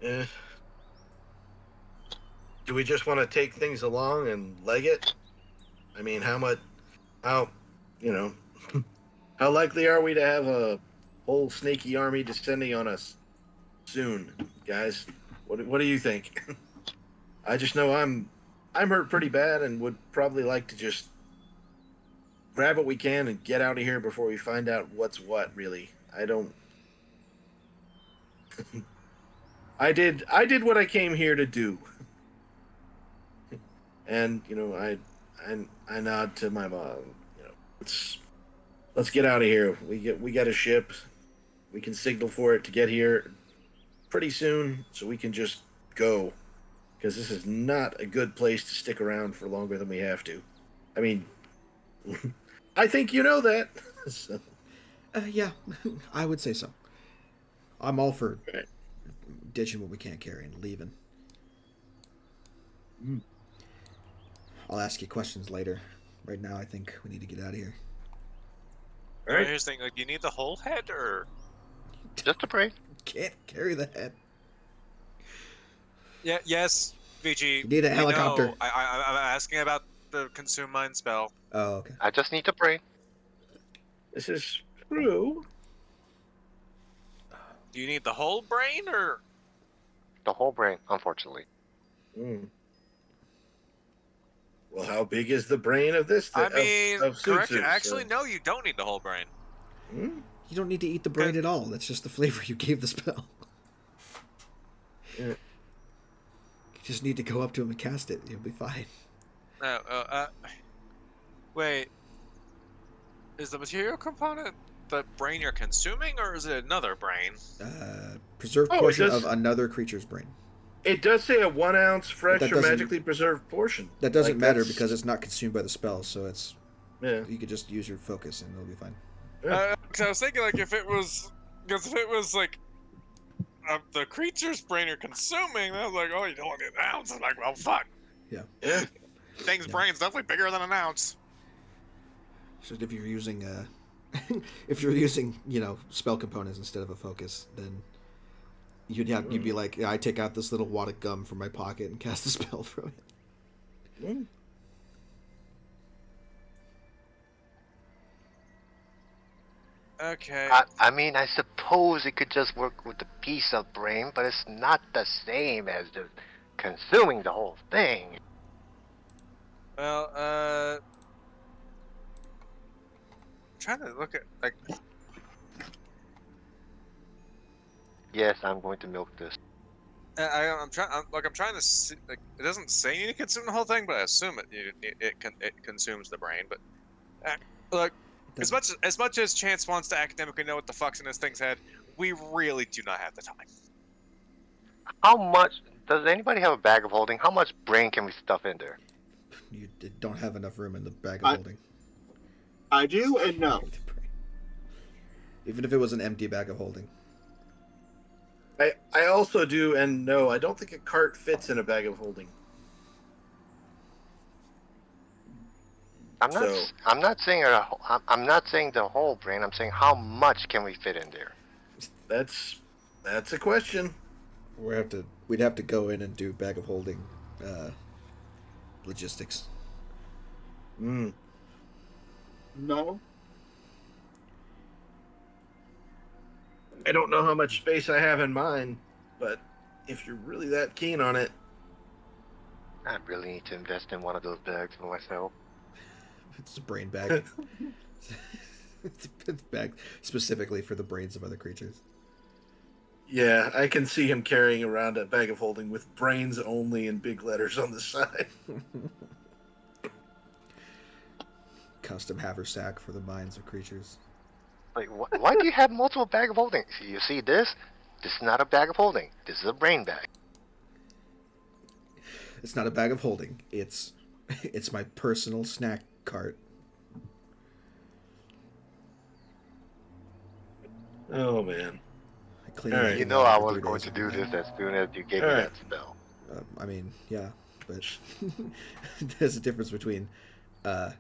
Eh. Do we just want to take things along and leg it? I mean, how likely are we to have a whole snaky army descending on us soon? guys? What do you think? I just know I'm hurt pretty bad and would probably like to just grab what we can and get out of here before we find out what's what. Really, I don't. I did what I came here to do, and I nod to my mom. Let's get out of here. We got a ship. We can signal for it to get here pretty soon, so we can just go. Because this is not a good place to stick around for longer than we have to. I mean, I think you know that. So. Yeah, I would say so. I'm all for ditching what we can't carry and leaving. I'll ask you questions later. Right now, I think we need to get out of here. All right. Here's the thing: like, do you need the whole head, or Just a brain. Can't carry the head. yeah, yes, VG. You need a helicopter. I'm asking about the consume mind spell. Oh, okay. I just need the brain. This is true. Do you need the whole brain, or The whole brain, unfortunately. Well, how big is the brain of this? I mean, of correct. Ssutzu, Actually, so. no, you don't need the whole brain. Hmm? You don't need to eat the brain at all. That's just the flavor you gave the spell. Yeah. You just need to go up to him and cast it. You'll be fine. Wait. Is the material component the brain you're consuming, or is it another brain? Preserved Oh, it portion does- of another creature's brain. It does say a 1 ounce fresh that or doesn't- magically preserved portion. That doesn't Like, matter that's- because it's not consumed by the spell, so it's Yeah. you could just use your focus and it'll be fine. 'Cause I was thinking, like, if it was like the creature's brain you're consuming, I was like, oh, you don't want an ounce. I'm like, well, fuck. Yeah. Thing's Yeah. brain's definitely bigger than an ounce. So if you're using if you're using, spell components instead of a focus, then you'd be like, yeah, I take out this little wad of gum from my pocket and cast a spell from it. Okay. I mean, I suppose it could just work with a piece of brain, but it's not the same as just consuming the whole thing. Well, I'm trying to look at, like, Yes, I'm going to milk this. I'm trying to see, like, it doesn't say you need to consume the whole thing, but I assume it consumes the brain. But look, as much as Chance wants to academically know what the fuck's in this thing's head, we really do not have the time. How much does anybody have a bag of holding? How much brain can we stuff in there? You don't have enough room in the bag of holding. I do and no. Even if it was an empty bag of holding. I also do, and no, I don't think a cart fits in a bag of holding. I'm not saying the whole brain. I'm saying how much can we fit in there? That's a question. We'd have to go in and do bag of holding logistics. No. I don't know how much space I have in mine, but if you're really that keen on it, I really need to invest in one of those bags for myself. It's a brain bag. It's a bag specifically for the brains of other creatures. yeah, I can see him carrying around a bag of holding with brains only in big letters on the side. Custom haversack for the minds of creatures. Like, why do you have multiple bag of holding? You see this? This is not a bag of holding. This is a brain bag. It's not a bag of holding. It's my personal snack cart. Oh man. I clean All it right. every You know night I for was 3 going days to of do the night. this as soon as you gave me All that right. spell. I mean, yeah, but there's a difference between a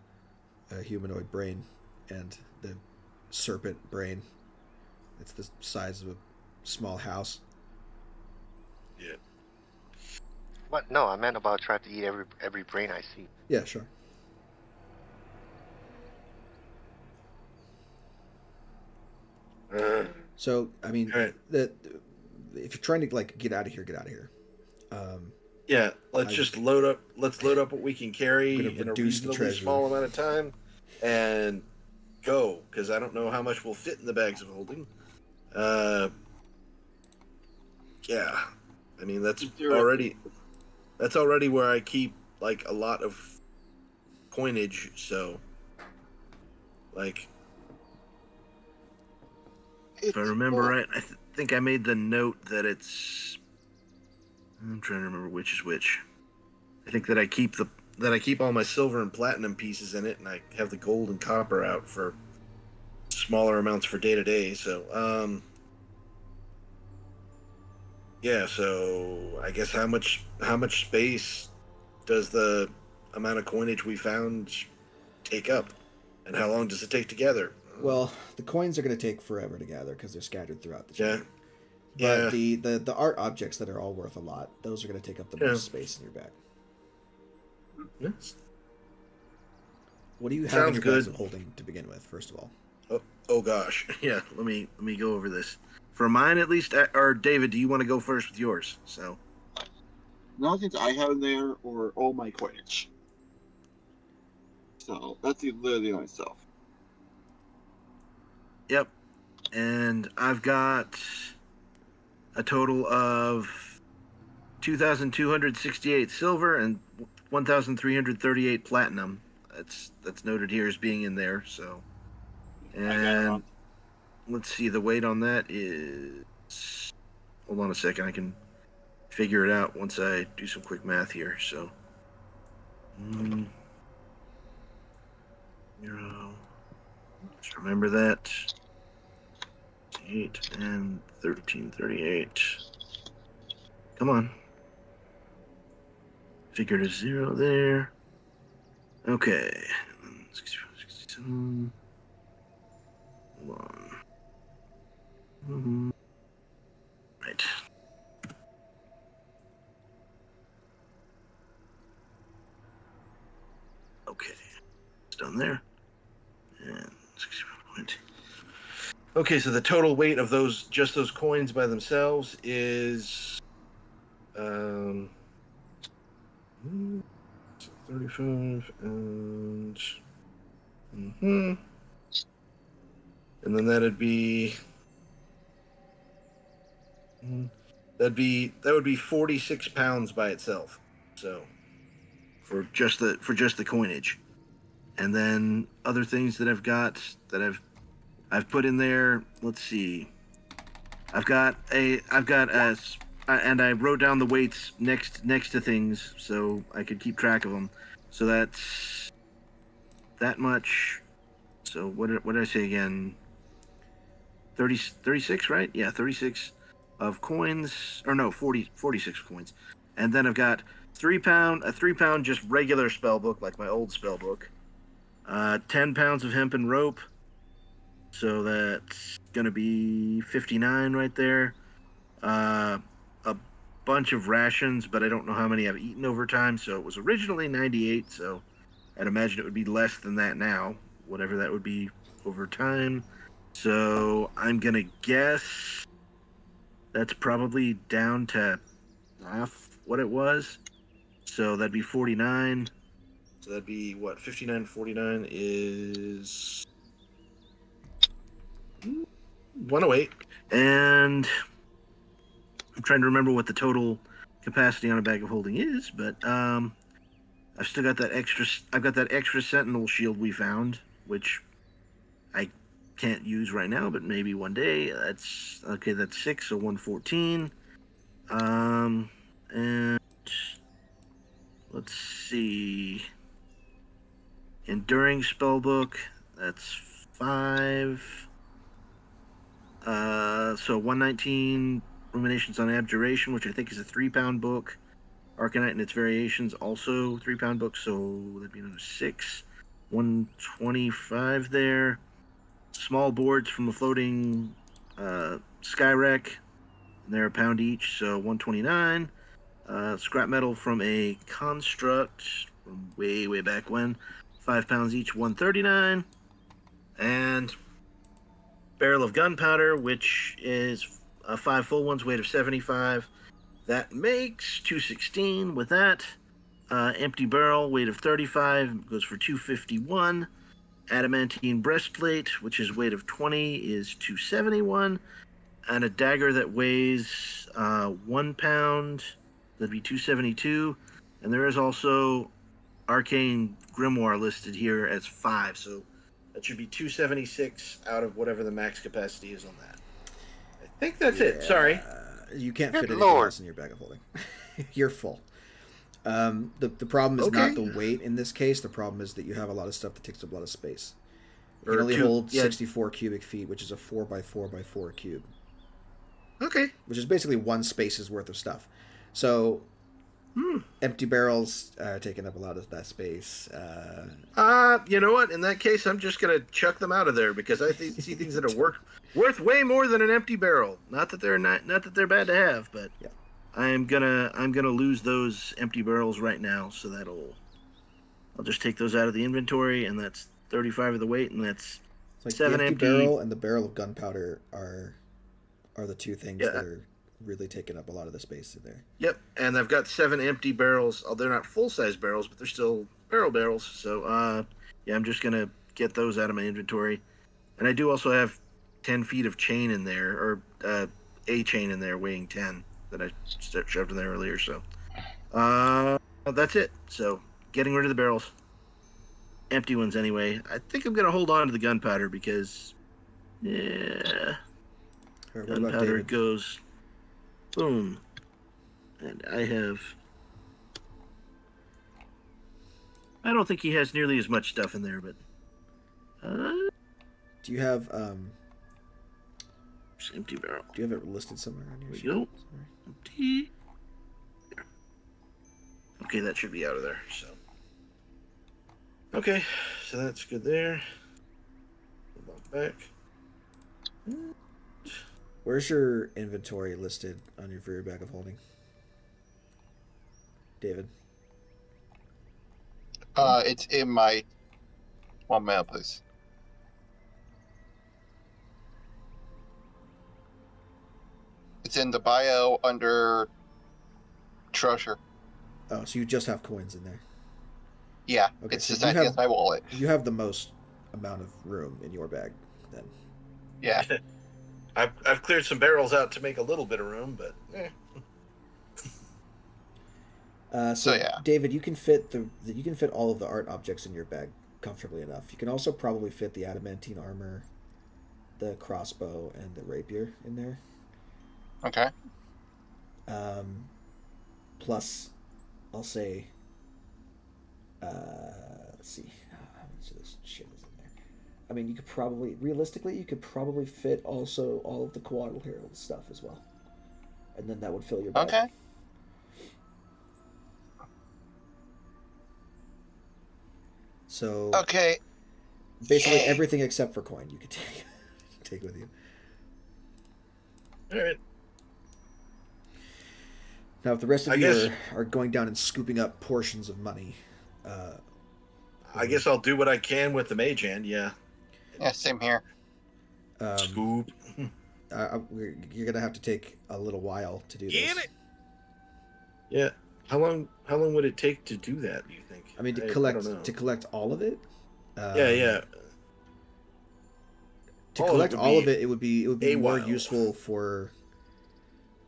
humanoid brain and the serpent brain. It's the size of a small house. Yeah. What? No, I meant about trying to eat every brain I see. Yeah, sure. Uh, So, I mean, Right. the if you're trying to like get out of here, get out of here. Yeah, let's just load up. Let's load up what we can carry I'm gonna in a reduce the reasonably treasure. small amount of time, and go. Because I don't know how much will fit in the bags of holding. Yeah, I mean that's already where I keep like a lot of coinage. So, like, if I remember right, I think I made the note that it's. I'm trying to remember which is which. I think that I keep all my silver and platinum pieces in it, and I have the gold and copper out for smaller amounts for day to day. So, yeah. So I guess how much space does the amount of coinage we found take up, and how long does it take to gather? Well, the coins are going to take forever to gather because they're scattered throughout the chamber. Yeah. But the art objects that are all worth a lot, those are going to take up the most space in your bag. Yes. What do you have Sounds in your good. bags of holding to begin with, first of all? Oh gosh. Yeah, let me go over this. For mine at least, or David, do you want to go first with yours? So Nothing I have in there or all my coinage. So that's literally myself. Yep. And I've got a total of 2,268 silver and 1,338 platinum. That's noted here as being in there. So, and let's see, the weight on that is. Hold on a second, I can figure it out once I do some quick math here. So, 0. Just remember that. 8 and 1338. Come on. Figured a 0 there. Okay. 67. Hold on. Right. Okay. It's done there. And 61.20. Okay, so the total weight of those coins by themselves is 35 and and then that would be 46 pounds by itself. So for just the coinage. And then other things that I've got that I've put in there. Let's see. And I wrote down the weights next to things so I could keep track of them. So that's that much. So what did I say again? 36, right? Yeah, 36 of coins, or no, 46 coins. And then I've got a 3 pound just regular spell book, like my old spell book. 10 pounds of hempen rope. So that's gonna be 59 right there. A bunch of rations, but I don't know how many I've eaten over time. So it was originally 98. So I'd imagine it would be less than that now, whatever that would be over time. So I'm gonna guess that's probably down to half what it was. So that'd be 49. So that'd be what? 59 and 49 is 108. And I'm trying to remember what the total capacity on a bag of holding is, but I've still got that extra. I've got that extra sentinel shield we found, which I can't use right now, but maybe one day. That's okay. That's 6, so 114. And let's see. Enduring spellbook. That's 5. So 119 Ruminations on Abjuration, which I think is a 3-pound book. Arcanite and its variations, also 3-pound book, so that'd be another 6. 125 there. Small boards from a floating Skywreck, and they're a pound each, so 129. Scrap metal from a construct from way back when, 5 pounds each, 139. And barrel of gunpowder, which is 5 full ones, weight of 75. That makes 216 with that. Empty barrel, weight of 35, goes for 251. Adamantine breastplate, which is weight of 20, is 271. And a dagger that weighs 1 pound, that'd be 272. And there is also Arcane Grimoire listed here as 5, so that should be 276 out of whatever the max capacity is on that. I think that's it. Sorry. You can't Good fit anything Lord. else in your bag of holding. You're full. The problem is not the weight in this case. The problem is that you have a lot of stuff that takes up a lot of space. You can only hold 64 cubic feet, which is a 4x4x4 cube. Okay. Which is basically one space's worth of stuff. So, empty barrels are taking up a lot of that space. You know what? In that case, I'm just gonna chuck them out of there because I see things that are worth way more than an empty barrel. Not that they're bad to have, but Yeah. I'm gonna lose those empty barrels right now. So I'll just take those out of the inventory, and that's 35 of the weight, and that's It's like 7 the empty. barrel and the barrel of gunpowder are the two things that are really taking up a lot of the space in there. Yep, and I've got 7 empty barrels. Oh, they're not full-size barrels, but they're still barrels. So, I'm just going to get those out of my inventory. And I do also have 10 feet of chain in there, or a chain in there weighing 10 that I shoved in there earlier. So, that's it. So, getting rid of the barrels. Empty ones anyway. I think I'm going to hold on to the gunpowder because, Or what about gunpowder David? goes... Boom. And I don't think he has nearly as much stuff in there, but Do you have empty barrel. Do you have it listed somewhere on your There we sheet? go. Sorry. Empty. Okay, that should be out of there. So okay, so that's good there. Back. Where's your inventory listed on your rear bag of holding, David? It's in my one mail, please. It's in the bio under treasure. Oh, so you just have coins in there. Yeah, Okay, it's so just you against have- my wallet. You have the most amount of room in your bag, then. Yeah. I've cleared some barrels out to make a little bit of room, but So yeah. David, you can fit all of the art objects in your bag comfortably enough. You can also probably fit the adamantine armor, the crossbow, and the rapier in there. Okay. Plus, I'll say, let's see, how much of this shit is in there? I mean, realistically, you could probably fit also all of the quadrilateral stuff as well, and then that would fill your bag. Okay. So Okay. basically, Yay. everything except for coin you could take with you. all right. Now, if the rest of I you guess- are going down and scooping up portions of money, I guess I'll do what I can with the mage hand. Yeah. Yeah, same here. Scoop. you're gonna have to take a little while to do Get this. it! Yeah. How long would it take to do that? Do you think? I mean, I collect don't know. all of it. Yeah. To All of collect it would all be of it, it would be a more while. useful for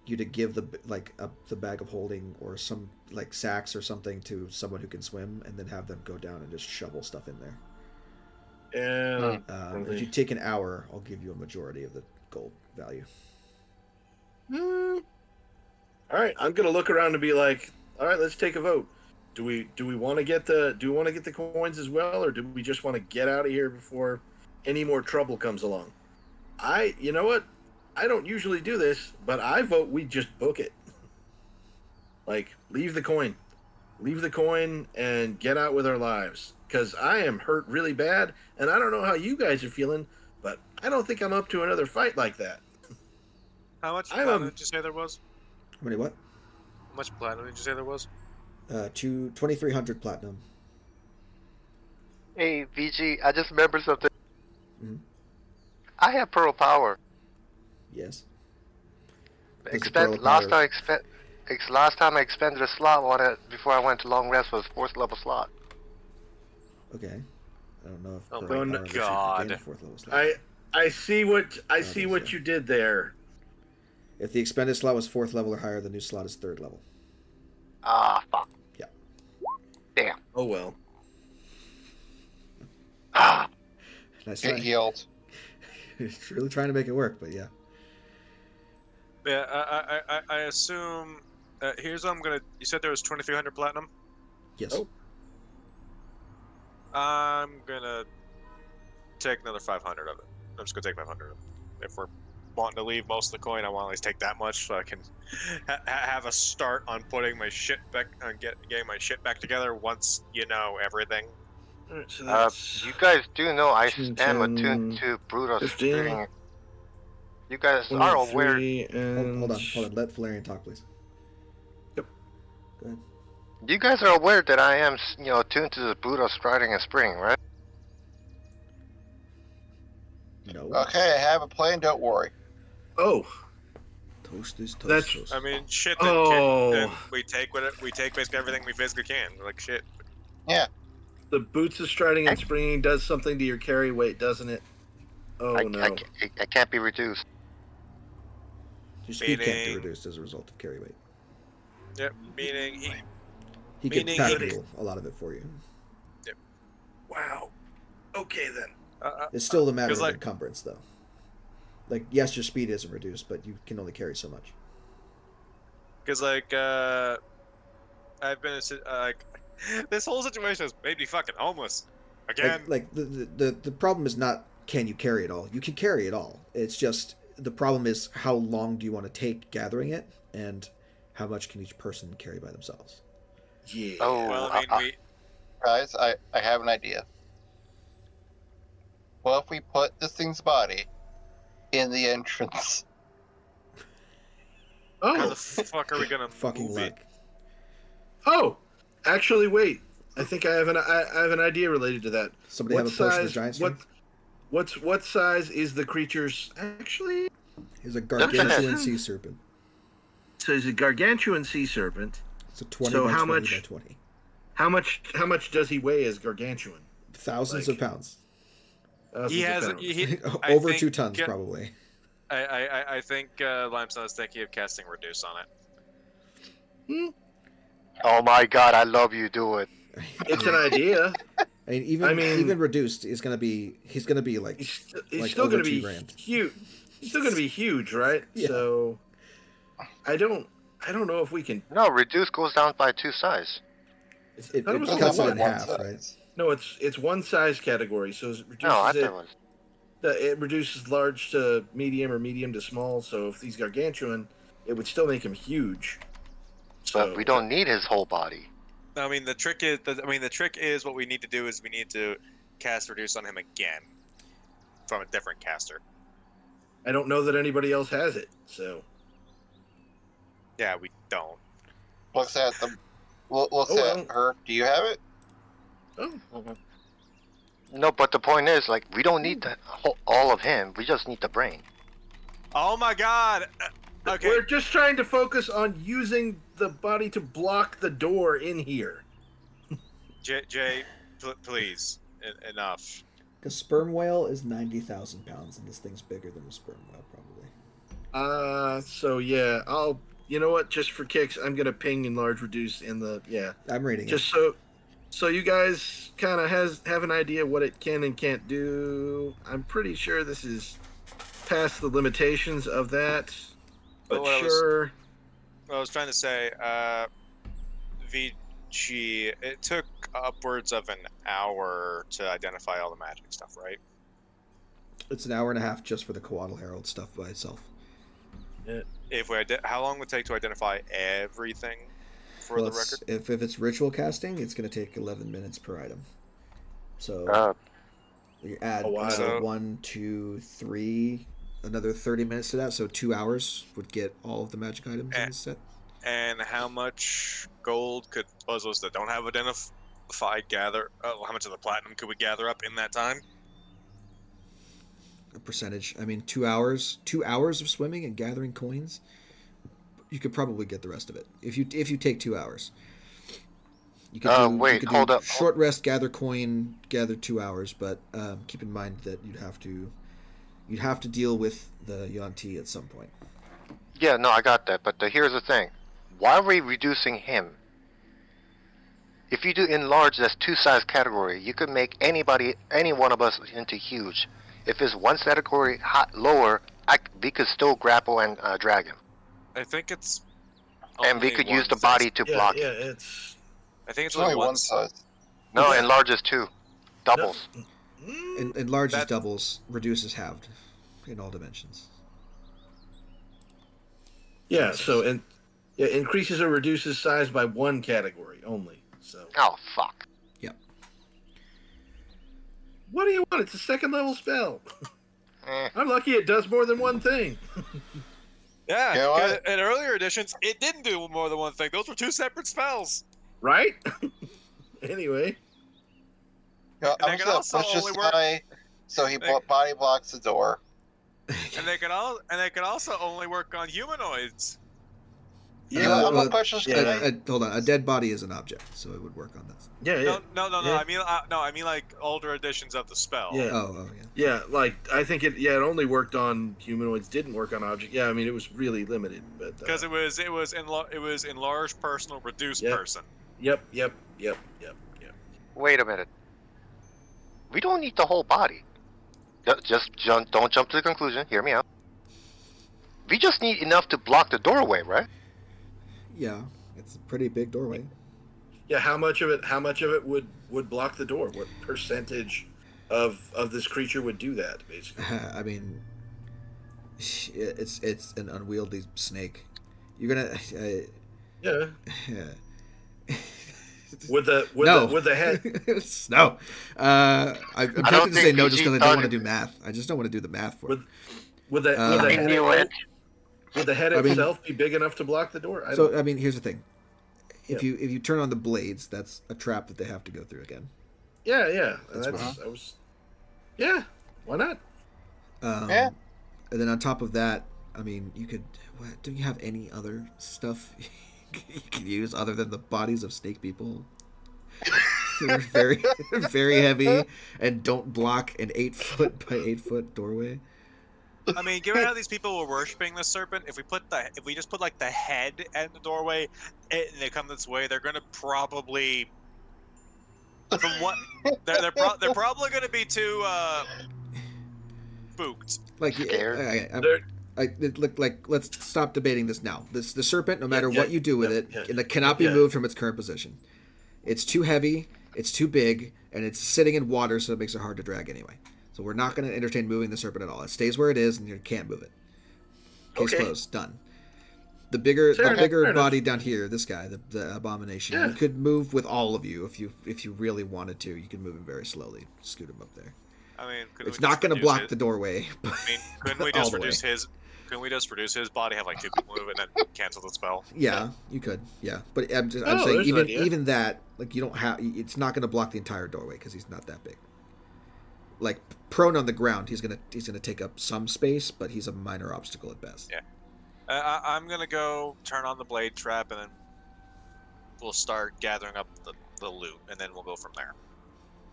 you to give the bag of holding or some like sacks or something to someone who can swim, and then have them go down and just shovel stuff in there. Yeah. If you take an hour, I'll give you a majority of the gold value. All right, I'm gonna look around and be like, all right, let's take a vote. Do we want to get the coins as well, or do we just want to get out of here before any more trouble comes along? You know what? I don't usually do this, but I vote we just book it. Like, leave the coin and get out with our lives. Because I am hurt really bad, and I don't know how you guys are feeling, but I don't think I'm up to another fight like that. How much I'm platinum did you say there was? How many what? How much platinum did you say there was? 2,300 platinum. Hey, VG, I just remembered something. Mhm. I have Pearl Power. Yes. Last time I expended a slot on it before I went to long rest was 4th level slot. Okay. I don't know if Oh Pearl my Power lets you God. gain a 4th level slot. I see what you did there. If the expended slot was 4th level or higher, the new slot is 3rd level. Ah, fuck. Yeah. Damn. Oh well. Ah. Nice Get try. healed. It's really trying to make it work, but yeah. Yeah, I assume. Here's what I'm gonna. You said there was 2,300 platinum. Yes. Oh. I'm gonna take another 500 of it. I'm just gonna take 500 of it. If we're wanting to leave most of the coin, I want to at least take that much so I can have a start on putting my shit back, on getting my shit back together once you know everything. Alright, so that's You guys do know I 10, am attuned to Brutus 15, Spring. You guys are aware. 23, and Hold on. Let Valerian talk, please. Yep. Go ahead. You guys are aware that I am, attuned to the Brutus Striding and Spring, right? No. Okay, I have a plan. Don't worry. Oh, Toast is toast. That's- toast. I mean, shit. Oh. Then we take we take basically everything we physically can. Like shit. the boots of striding and springing does something to your carry weight, doesn't it? Oh no. I can't be reduced. Your speed can't be Meaning- reduced as a result of carry weight. Yep. Meaning He can Meaning pack he- rule a lot of it for you. Wow. Okay then. It's still a matter 'cause, of like- encumbrance, though. Like, yes, your speed isn't reduced, but you can only carry so much. Because like I've been like this whole situation has made me fucking homeless again. Like the problem is not can you carry it all. You can carry it all. It's just the problem is how long do you want to take gathering it, and how much can each person carry by themselves. Yeah. Oh, Well, I mean, Guys, I have an idea. What if we put this thing's body in the entrance? how Oh. the fuck are we gonna Fucking move it? luck. Oh. Actually, wait. I think I have an idea related to that. Somebody have a potion of giant strength? What size is the creature's actually? He's a gargantuan sea serpent. So he's a gargantuan sea serpent. It's a 20 So by how 20 much- by 20. How much does he weigh as gargantuan? Thousands Like- of pounds. He has Pounds. I Over think- 2 tons, probably. I think Limestone is thinking of casting Reduce on it. oh my god, I love you. Do it. It's an idea. I mean, even reduced is gonna be. He's gonna be like. He's Like still over going to be 2 grand. huge. He's still going to be huge, right? Yeah. So I don't know if we can. No, reduce goes down by 2 size. It thought it was cuts it only in one half, size. right? No, it's one size category. So it reduces No, I thought it. it was. It reduces large to medium or medium to small. So if he's gargantuan, it would still make him huge. So But we don't need his whole body. I mean, the trick is what we need to do is we need to cast Reduce on him again from a different caster. I don't know that anybody else has it. So Yeah, we don't. Looks at the. Looks well. at her. Do you have it? No, but the point is, like, we don't need all of him. We just need the brain. Oh my god! Okay. we're just trying to focus on using the body to block the door in here. Jay, please, enough. Because sperm whale is 90,000 pounds, and this thing's bigger than a sperm whale, probably. So yeah, I'll. You know what? Just for kicks, I'm gonna ping enlarge reduce in the I'm reading Just it. so you guys kind of have an idea what it can and can't do. I'm pretty sure this is past the limitations of that, but Well, sure. I was trying to say, VG, it took upwards of an hour to identify all the magic stuff, right? It's an hour and a half just for the Coatl Herald stuff by itself. If how long would it take to identify everything for Well, the record? if it's ritual casting, it's going to take 11 minutes per item. So you add Oh, wow. another So- 1, 2, 3, another 30 minutes to that, so 2 hours would get all of the magic items in the set. And how much gold could puzzles that don't have identified gather? How much of the platinum could we gather up in that time? A percentage. I mean, 2 hours. 2 hours of swimming and gathering coins you could probably get the rest of it if you take 2 hours. You could wait, you could hold do up. Short rest, gather coin, gather 2 hours, but keep in mind that you'd have to deal with the Yuan-Ti at some point. Yeah, no, I got that. But here's the thing: why are we reducing him? If you do enlarge, that's 2 size category. You could make any one of us into huge. If it's 1 category lower, we could still grapple and drag him. I think it's. And we only could one use the size. body to Yeah, block yeah, it. it's I think it's It's only only one size. No, Yeah. enlarges 2. Doubles. Enlarges That- doubles, reduces halved in all dimensions. Yeah, so increases or reduces size by 1 category only. So Oh, fuck. what do you want? It's a 2nd level spell. Eh. I'm lucky it does more than one thing. Yeah, You know what? in earlier editions, it didn't do more than one thing. Those were 2 separate spells. Right? Anyway. Yeah, And they I'm can just also gonna push this only work- guy so he They- body blocks the door. And they can also only work on humanoids. Yeah, I'm well, gonna push this yeah. guy. Hold on, a dead body is an object, so it would work on this. Yeah, yeah. No. Yeah. I mean like older editions of the spell. Yeah. Oh yeah. Yeah, like I think it only worked on humanoids, didn't work on object. Yeah, I mean it was really limited, but Because it was enlarged personal, reduced Yep. person. Yep. Wait a minute. We don't need the whole body. Just don't jump to the conclusion. Hear me out. We just need enough to block the doorway, right? Yeah, it's a pretty big doorway. Yeah, how much of it would block the door? What percentage of this creature would do that, basically? I mean, it's an unwieldy snake. You're gonna. Yeah. Yeah. With No. the head. No. I'm tempted to say think no just PG because I don't want to thought do math. I just don't want to do the math for it. Would the I head knew it. would the head I mean- itself be big enough to block the door? So I mean, here's the thing. If Yeah. you turn on the blades, that's a trap that they have to go through again. yeah. That's Yeah. Why not? Yeah. And then on top of that, I mean, you could. Don't you have any other stuff you can use other than the bodies of snake people? They're very, very heavy and don't block an 8-foot by 8-foot doorway. I mean, given how these people were worshiping the serpent, if we just put like the head at the doorway and they come this way, they're gonna probably, from what they're probably gonna be too spooked. Like, Scared. let's stop debating this now. The serpent, no matter yeah, what you do with yeah, it, yeah, it cannot be yeah. moved from its current position. It's too heavy, it's too big, and it's sitting in water, so it makes it hard to drag anyway. So we're not going to entertain moving the serpent at all. It stays where it is, and you can't move it. Case Okay. closed. Done. The bigger Fair enough. body down here, this guy, the abomination, Yeah. you could move with all of you if you really wanted to. You can move him very slowly. Scoot him up there. I mean, It's not going to block the doorway. I mean, couldn't we all just the way. reduce his? Couldn't we just reduce his body, have like 2 people move, and then cancel the spell? Yeah, you could. Yeah, but I'm Oh, saying there's an idea. even that, like, you don't have. It's not going to block the entire doorway because he's not that big. Like, prone on the ground, he's gonna take up some space, but he's a minor obstacle at best. Yeah. I'm gonna go turn on the blade trap, and then we'll start gathering up the loot, and then we'll go from there.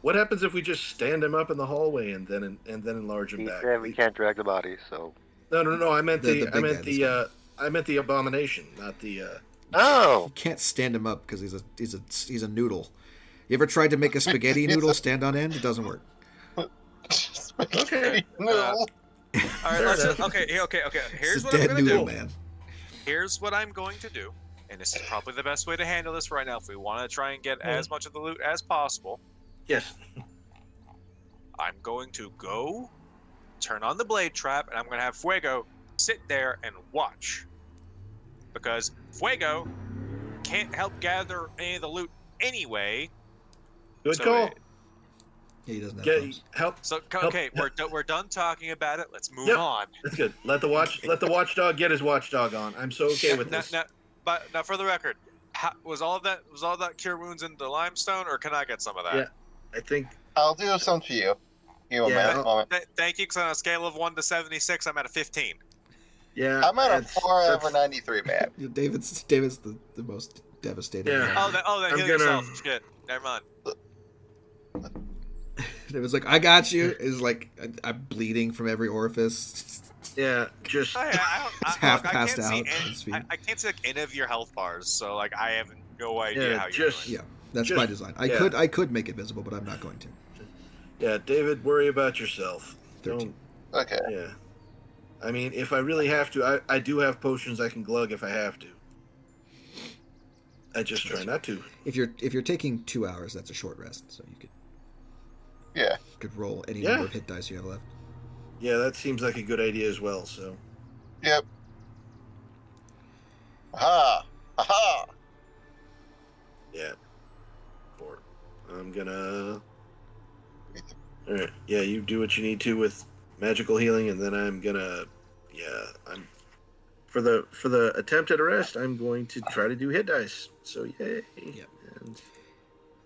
What happens if we just stand him up in the hallway and then enlarge him He back? said we can't drag the body, so. No. I meant The the big guy, I meant the abomination, not the. Oh! You can't stand him up because he's a noodle. You ever tried to make a spaghetti noodle stand on end? It doesn't work. Okay. No. All right, Fair let's enough. okay. Here's It's a what I'm dead gonna noodle, do. man. Here's what I'm going to do, and this is probably the best way to handle this right now. If we want to try and get as much of the loot as possible, Yes. I'm going to go turn on the blade trap, and I'm going to have Fuego sit there and watch. Because Fuego can't help gather any of the loot anyway. Good So call. Yeah, he doesn't have Get thumbs. help. So Help. okay, we're done talking about it. Let's move Yep. on. That's good. Let the watchdog get his watchdog on. I'm so okay with this. But now for the record, was all of that cure wounds into limestone, or can I get some of that? Yeah. I think. I'll do some for you. You a Yeah, minute, moment. Thank you. 'Cause on a scale of 1 to 76, I'm at a 15. Yeah, I'm at a that's- 4 out of that's- 93, man. David's the most devastated. Yeah. Then I'm heal gonna- yourself. Shit. Never mind. It was like, I got you. Is like, I'm bleeding from every orifice. Yeah, just I He's half look, passed I can't out see on his feet. I can't see like any of your health bars, so like I have no idea Yeah, how you're just- doing. Yeah, that's Just- by design. yeah. I could make it visible, but I'm not going to. yeah, David, worry about yourself. 13. Okay. Yeah. I mean, if I really have to, I do have potions I can glug if I have to. I just try not to. If you're taking 2 hours, that's a short rest, so you Yeah. could roll any Yeah. number of hit dice you have left. Yeah, that seems like a good idea as well. So Yep. Aha! Aha! yeah, 4. I'm gonna. All right. Yeah, you do what you need to with magical healing, and then I'm gonna. Yeah, I'm. For the attempted arrest, I'm going to try to do hit dice. So yay. Yep.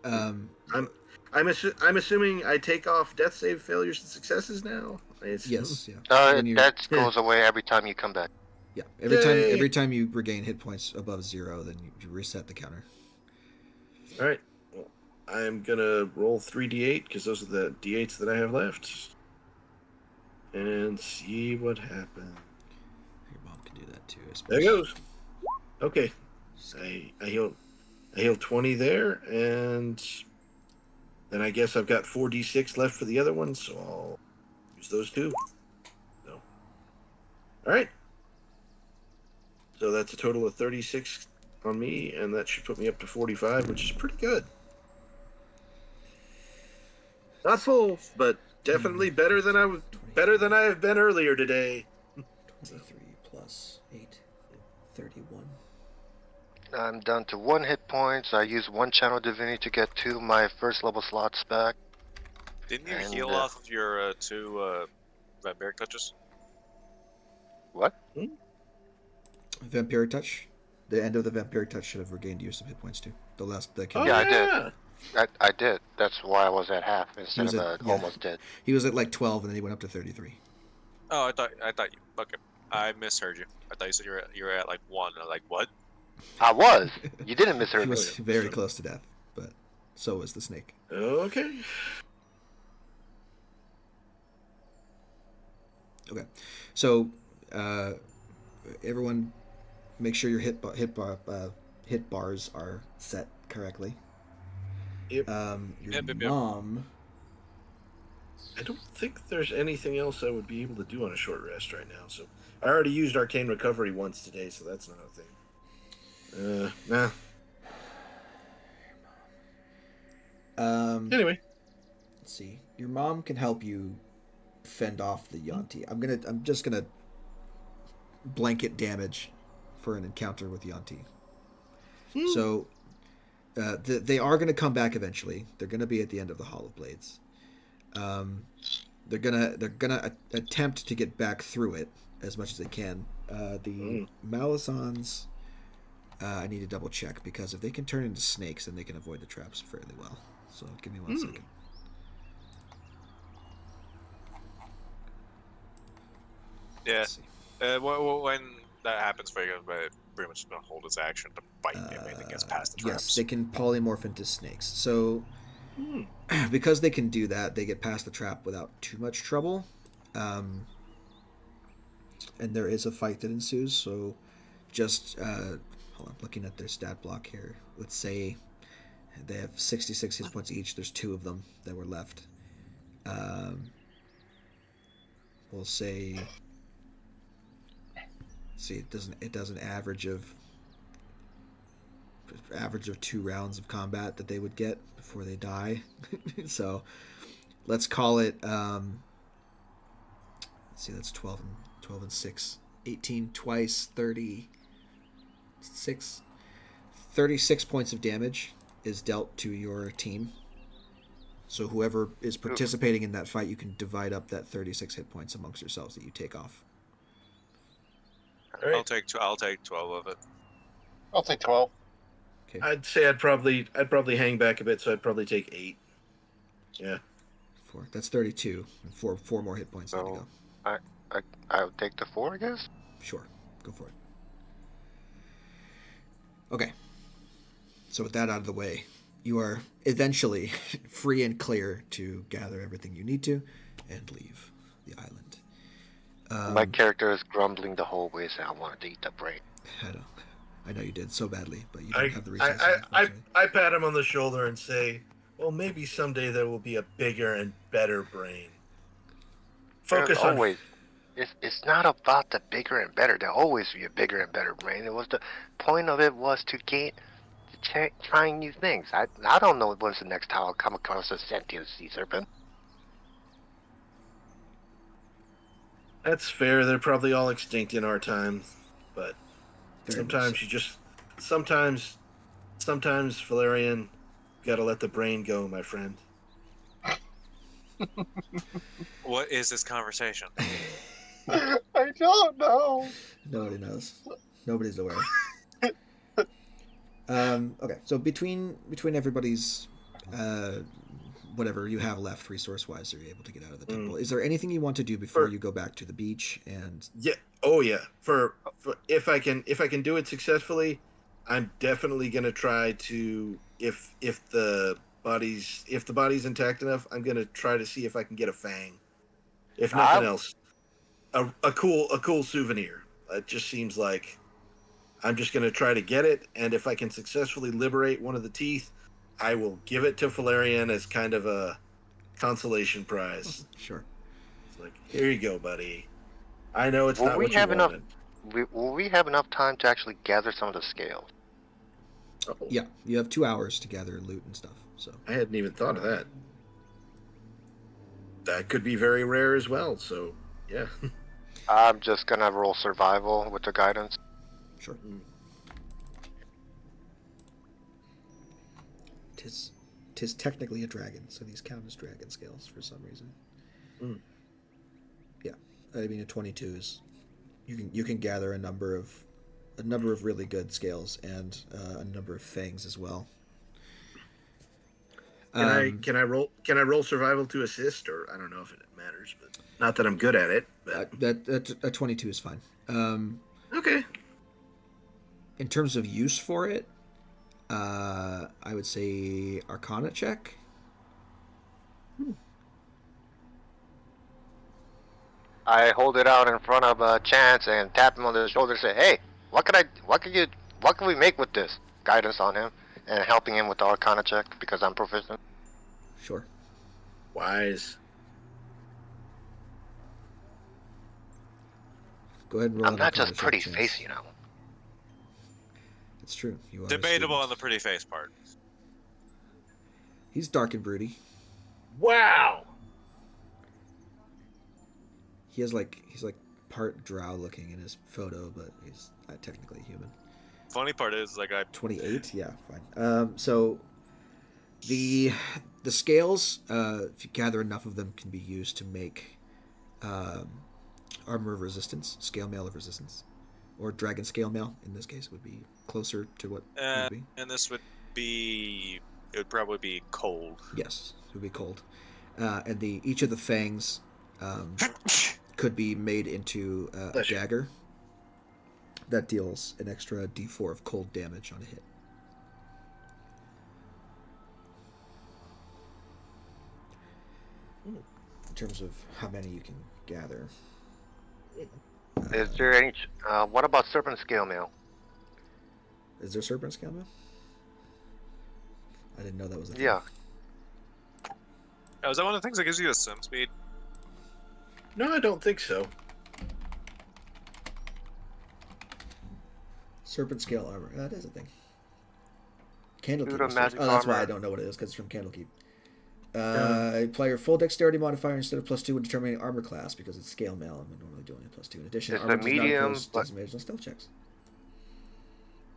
And I'm assuming I take off death save failures and successes now. I assume. Yes, yeah. When you- That goes away every time you come back. Yeah, Yay. every time you regain hit points above 0, then you reset the counter. All right. Well, I'm gonna roll 3d8 because those are the d8s that I have left, and see what happens. Your mom can do that too. I suppose. There it goes. Okay. I heal 20 there, and then I guess I've got 4d6 left for the other one, so I'll use those two. So, all right. So that's a total of 36 on me, and that should put me up to 45, which is pretty good. Not full, but definitely better than I have been earlier today. 23 plus 8, 31. I'm down to 1 hit points. I use 1 channel divinity to get 2 of my first level slots back. Didn't you And, heal off of your 2 vampiric touches? What? Vampiric touch. The end of the vampiric touch should have regained use of hit points too. The last the Oh, Yeah, I did. yeah. I did. That's why I was at half instead was of at- yeah. almost dead. He was at like 12, and then he went up to 33. Oh, I thought you. Okay, I misheard you. I thought you said you were at like 1. I'm like, what? I was. You didn't He mishear me. was very close to death, but so was the snake. Okay. Okay, so everyone, make sure your hit bars are set correctly. Yep. Your Yep. mom. I don't think there's anything else I would be able to do on a short rest right now. So I already used Arcane Recovery once today, so that's not a thing. Nah. Anyway. Let's see. Your mom can help you fend off the Yuan-Ti. I'm just gonna blanket damage for an encounter with Yuan-Ti. So they are gonna come back eventually. They're gonna be at the end of the Hall of Blades. They're gonna attempt to get back through it as much as they can. The Malisons, I need to double check, because if they can turn into snakes, then they can avoid the traps fairly well. So give me 1 second. Yeah. Let's see. When that happens, Vega pretty much gonna hold its action to bite anything that gets past the traps. Yes, they can polymorph into snakes. So because they can do that, they get past the trap without too much trouble. And there is a fight that ensues. So just hold on, looking at their stat block here. Let's say they have 66 hit points each. There's 2 of them that were left. We'll say. See, it does an average of 2 rounds of combat that they would get before they die. So let's call it let's see, that's 12 and 6, 18 twice, 36 points of damage is dealt to your team. So whoever is participating in that fight, you can divide up that 36 hit points amongst yourselves that you take off. All right. I'll take 12 of it. I'll take 12. Okay. I'd say I'd probably hang back a bit, so I'd probably take 8. Yeah. 4. That's 32. And four more hit points. There you So go. I would take the 4, I guess. Sure. Go for it. Okay. So with that out of the way, you are eventually free and clear to gather everything you need to and leave the island. My character is grumbling the whole way, saying, I wanted to eat the brain. I know you did so badly, but you don't have the resources. I pat him on the shoulder and say, well, maybe someday there will be a bigger and better brain. Focus on... always. It's not about the bigger and better. There'll always be a bigger and better brain. It was the point of it was to trying new things. I don't know when's the next time I'll come across a sentient sea serpent. That's fair. They're probably all extinct in our time, but sometimes you just sometimes Valerian, gotta let the brain go, my friend. What is this conversation? I don't know. Nobody knows. Nobody's aware. Okay, so between everybody's whatever you have left resource-wise, so you're able to get out of the temple. Is there anything you want to do before you go back to the beach? And yeah, oh yeah. For if I can do it successfully, I'm definitely gonna try to if the body's intact enough, I'm gonna try to see if I can get a fang. If nothing else, a cool souvenir. It just seems like I'm just gonna try to get it, and if I can successfully liberate one of the teeth, I will give it to Valerian as kind of a consolation prize. Sure. It's like, here you go, buddy. I know it's not what you wanted. Will we have enough time to actually gather some of the scales? Uh-oh. Yeah, you have 2 hours to gather loot and stuff. So I hadn't even thought of that. That could be very rare as well. So yeah. I'm just gonna roll survival with the guidance. Sure. Tis technically a dragon, so these count as dragon scales for some reason. Yeah, I mean a 22 is you can gather a number of really good scales and a number of fangs as well. Can I roll survival to assist, or I don't know if it matters, but not that I'm good at it. But that a 22 is fine. Okay. In terms of use for it, I would say Arcana check. I hold it out in front of Chance and tap him on the shoulder and say, hey, what can we make with this? Guidance on him and helping him with the Arcana check because I'm proficient. Sure. Wise. Go ahead and roll. I'm not just pretty face, you know. It's true. You are Debatable on the pretty face part. He's dark and broody. Wow. He's like part drow looking in his photo, but he's not technically human. Funny part is, like, 28, yeah, fine. So the scales, if you gather enough of them, can be used to make armor of resistance, scale mail of resistance, or dragon scale mail. In this case, would be closer to what it would be. And this would be, it would probably be cold. Yes, it would be cold. And each of the fangs could be made into a dagger that deals an extra d4 of cold damage on a hit. In terms of how many you can gather. Is there any... what about serpent scale mail? Is there serpent scale mail? I didn't know that was a thing. Yeah. Oh, is that one of the things that gives you a sim speed? No, I don't think so. Serpent scale armor. That is a thing. Candlekeep. Magic that's why armor. I don't know what it is, because it's from Candlekeep. Apply your full dexterity modifier instead of +2 when determining armor class, because it's scale mail and we normally do only +2. In addition, It's armor a does medium, not impose but- disadvantage on stealth checks.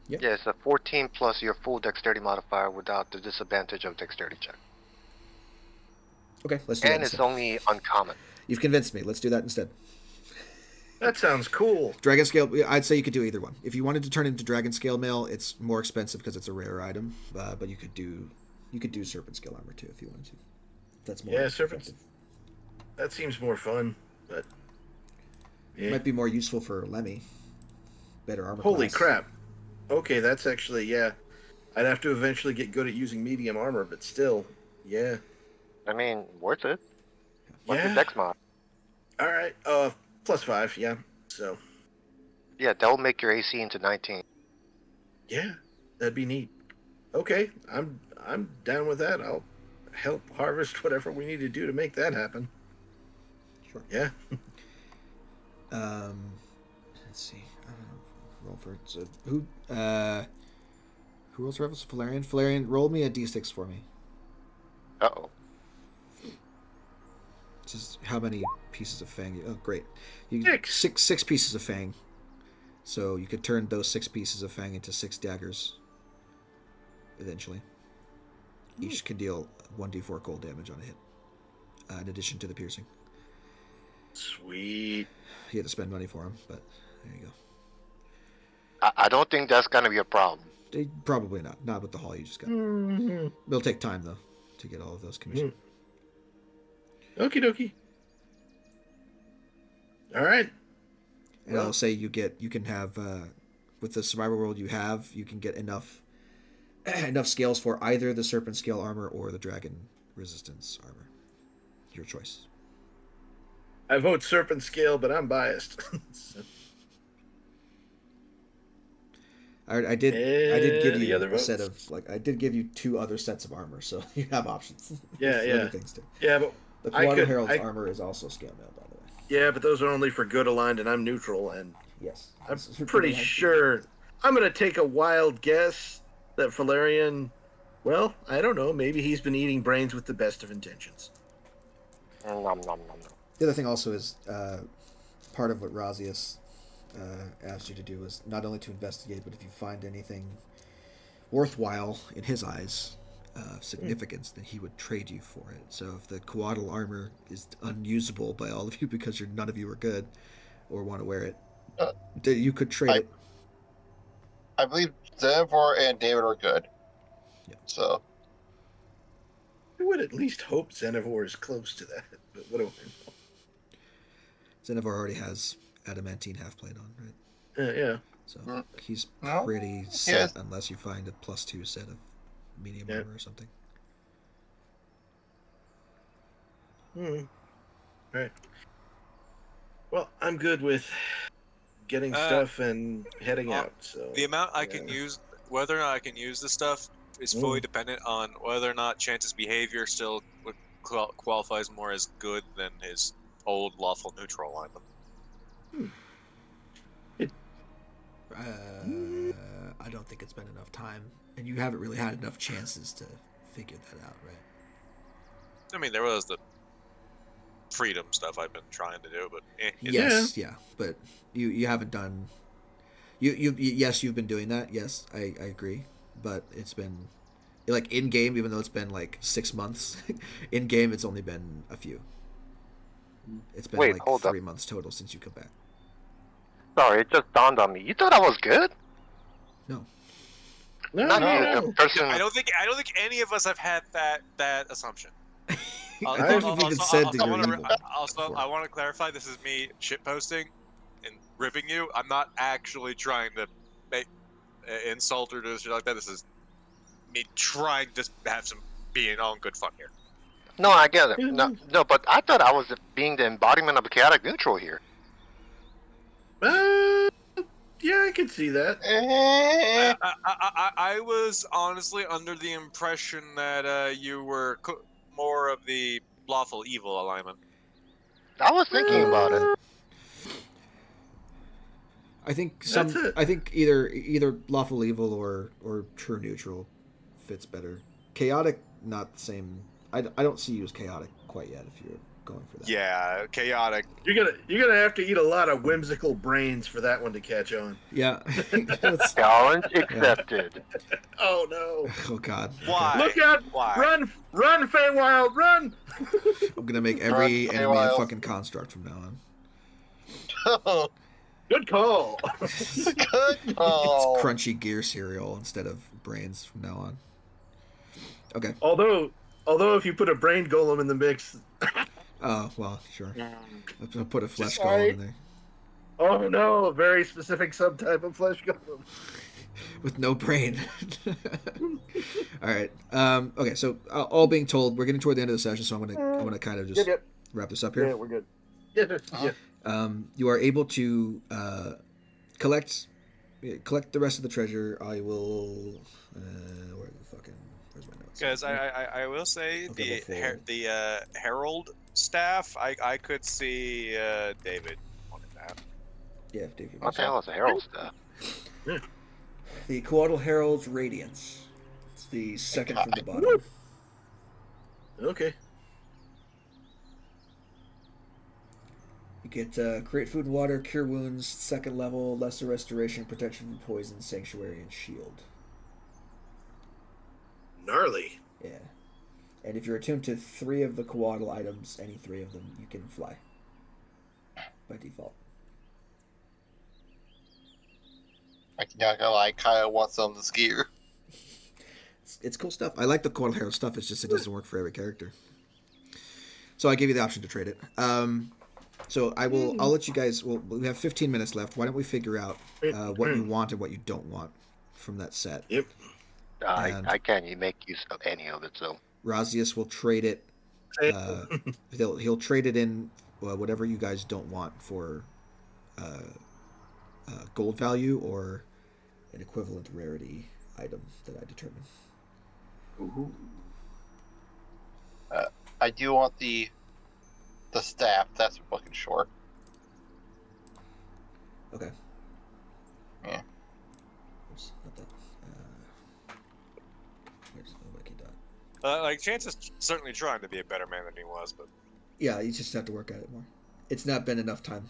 Yeah, it's a 14 plus your full dexterity modifier without the disadvantage of dexterity check. Okay, let's do that And it's instead. only uncommon. You've convinced me. Let's do that instead. That sounds cool. Dragon scale. I'd say you could do either one. If you wanted to turn into dragon scale mail, it's more expensive because it's a rare item. But you could do serpent scale armor too if you wanted to. That's more. Yeah, serpent. effective. That seems more fun, but Yeah. Might be more useful for Lemmy. Better armor Holy class. crap. Okay, that's actually, yeah. I'd have to eventually get good at using medium armor, but still, yeah. I mean, worth it. What's the Yeah. dex mod? All right. +5, yeah. So, Yeah, that'll make your AC into 19. yeah, that'd be neat. Okay, I'm down with that. I'll help harvest whatever we need to do to make that happen. Sure. Yeah. Let's see. I don't know. Roll for so who rolls rifles? Valerian. Valerian, roll me a d6 for me. Uh-oh. Just how many pieces of fang? Oh, great. You Six. six pieces of fang. So you could turn those 6 pieces of fang into 6 daggers. Eventually, each can deal 1d4 cold damage on a hit, in addition to the piercing. Sweet. You had to spend money for them, but there you go. I don't think that's gonna be a problem. Probably not. Not with the haul you just got. Mm-hmm. It'll take time though to get all of those commissioned. Okie dokie. All right. And I'll say you can have with the survival world you can get enough scales for either the serpent scale armor or the dragon resistance armor. Your choice. I vote serpent scale, but I'm biased. I did give Any you other a votes? set of I did give you 2 other sets of armor, so you have options. Yeah, For yeah. other things too. Yeah, but The I Quadrant could- Herald's I- armor is also scale mail, by the way. yeah, but those are only for good aligned, and I'm neutral, and Yes. I'm This is pretty really sure. I'm gonna take a wild guess that Valerian. Well, I don't know. Maybe he's been eating brains with the best of intentions. Nom, nom, nom, nom. The other thing also is part of what Razius asked you to do is not only to investigate, but if you find anything worthwhile in his eyes, of significance, then he would trade you for it. So if the coatl armor is unusable by all of you because none of you are good or want to wear it, then you could trade it. I believe Xenivore and David are good. Yeah. So I would at least hope Xenivore is close to that. But what do I know? Xenivore already has adamantine half-plate on, right? Yeah. So he's No. pretty set unless you find a +2 set of medium armor or something. Right. Well, I'm good with getting stuff and heading out. So The amount I can use, whether or not I can use this stuff, is fully dependent on whether or not Chance's behavior still qualifies more as good than his old lawful neutral alignment. I don't think it's been enough time, and you haven't really had enough chances to figure that out, right? I mean, there was the freedom stuff I've been trying to do, but Yes, yeah, but you haven't done. Yes, you've been doing that. Yes, I agree, but it's been like in game, even though it's been like 6 months. In game, it's only been a few. It's been Wait, like hold up. 3 months total since you come back. Sorry, it just dawned on me. You thought I was good? No, Not you, the person. I don't think any of us have had that assumption. I think you've even said that I you're wanna, evil. also, I want to clarify. This is me shitposting and ripping you. I'm not actually trying to make insult or do shit like that. This is me trying to have some being on good fun here. No, I get it. No, but I thought I was being the embodiment of a chaotic neutral here. Yeah, I can see that. I was honestly under the impression that you were more of the lawful evil alignment. I was thinking about it. I think That's it. I think either lawful evil or true neutral fits better. Chaotic, not the same. I don't see you as chaotic quite yet if you're going for that. Yeah, chaotic. You're gonna have to eat a lot of whimsical brains for that one to catch on. Yeah. That's- Challenge accepted. Oh no! oh God. Why? Look out! Why? Run, Feywild, run! I'm gonna make every Run, enemy a Lemmuel. fucking construct from now on. Good call. Good call. It's crunchy gear cereal instead of brains from now on. Okay. Although if you put a brain golem in the mix, Oh well, sure. I'll put a flesh Sorry. golem in there. Oh no, a very specific subtype of flesh golem. With no brain. All right. Okay. So all being told, we're getting toward the end of the session, so I'm gonna kind of just Yep. wrap this up here. Yeah, we're good. Yeah. You are able to collect the rest of the treasure. I will. Where's my notes? Because I will say Okay, the herald staff, I could see David wanting that. Yeah, if Dave. What the hell is a herald staff? The Coatl Herald's Radiance. It's the second from the bottom. Okay. You get create food and water, cure wounds, second level, lesser restoration, protection from poison, sanctuary, and shield. Gnarly. Yeah. And if you're attuned to 3 of the Coatl items, any 3 of them, you can fly. By default. I'm not gonna lie, Kyle wants some of this gear. It's cool stuff. I like the Coatl Herald stuff, it's just it doesn't work for every character. So I gave you the option to trade it. So I'll let you guys, we have 15 minutes left. Why don't we figure out what you want and what you don't want from that set? Yep. I can't make use of any of it, so. Razius will trade it. He'll trade it in whatever you guys don't want for gold value or an equivalent rarity item that I determine. Ooh. I do want the staff. That's what I'm looking short. Okay. Yeah. Oops, not that. Here's the wiki dot. Like Chance is certainly trying to be a better man than he was, but Yeah, you just have to work at it more. It's not been enough time.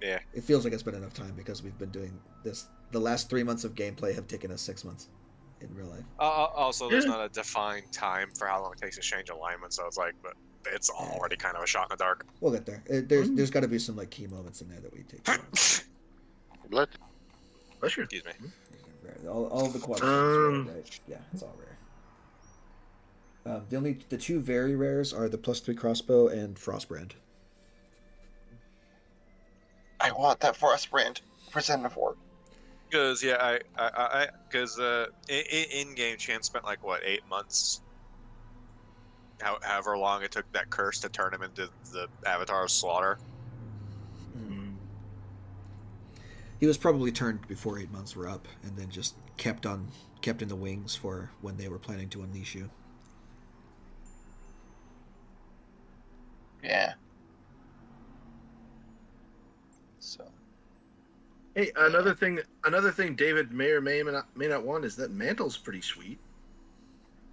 yeah. It feels like it's been enough time because we've been doing this. The last 3 months of gameplay have taken us 6 months in real life. Also, there's not a defined time for how long it takes to change alignment, so it's like, but it's already kind of a shot in the dark. We'll get there. There's got to be some like key moments in there that we take. Let's Oh, sure. Excuse me. All of the quadrants, right? Yeah, it's all rare. The 2 very rares are the +3 crossbow and Frostbrand. I want that Frost brand. Present for. Because because in game Chance spent like what 8 months, however long it took that curse to turn him into the Avatar of Slaughter. He was probably turned before 8 months were up, and then just kept in the wings for when they were planning to unleash you. Yeah. So. Hey, another thing David may or may not want is that mantle's pretty sweet.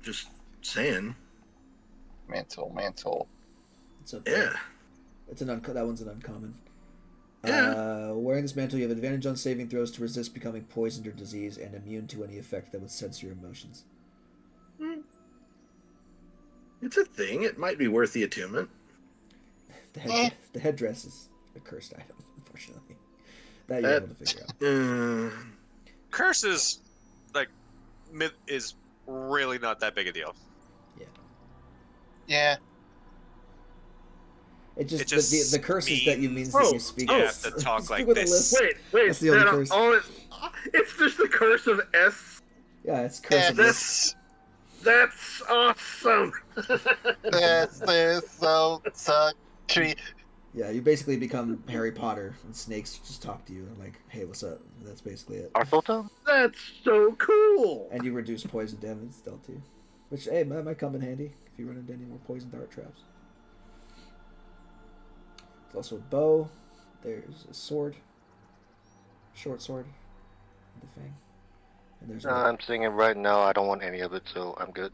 Just saying. Mantle. Yeah. That one's an uncommon. Yeah. Wearing this mantle, you have advantage on saving throws to resist becoming poisoned or diseased, and immune to any effect that would sense your emotions. It's a thing. It might be worth the attunement. The headdress is a cursed item, unfortunately. That you're able to figure out. Curse is is really not that big a deal. Yeah. It just the curse is that you means that you speak. You have to talk like this. Wait. That's the only curse. It's just the curse of S. Yeah, it's curse of this. That's awesome. This is so tree. Yeah, you basically become Harry Potter, and snakes just talk to you and like, "Hey, what's up?" And that's basically it. Arthota? That's so cool. And you reduce poison damage still too, which that might come in handy if you run into any more poison dart traps. There's also a bow. There's a sword, short sword, the fang. And there's I'm seeing it right now. I don't want any of it, so I'm good.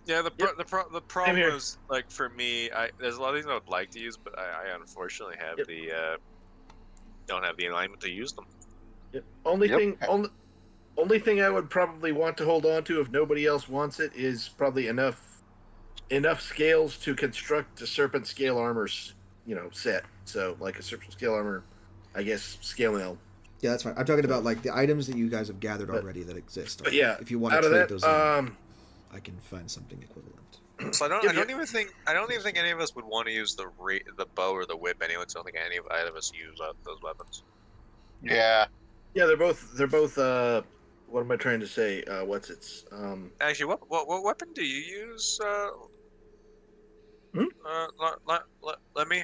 Yeah, the problem is, like, for me, there's a lot of things I would like to use, but I unfortunately have don't have the alignment to use them. Yep. Only thing I would probably want to hold on to if nobody else wants it is probably enough scales to construct a serpent scale armor, set. So like a serpent scale armor, I guess scale nail. Yeah, that's fine. I'm talking about like the items that you guys have gathered already that exist. But yeah, if you want to trade those in, I can find something equivalent. So I don't even think any of us would want to use the bow or the whip anyway. 'Cause I don't think any of us use those weapons. Yeah. Yeah, they're both. What am I trying to say? What's its? Actually, what weapon do you use? Let me.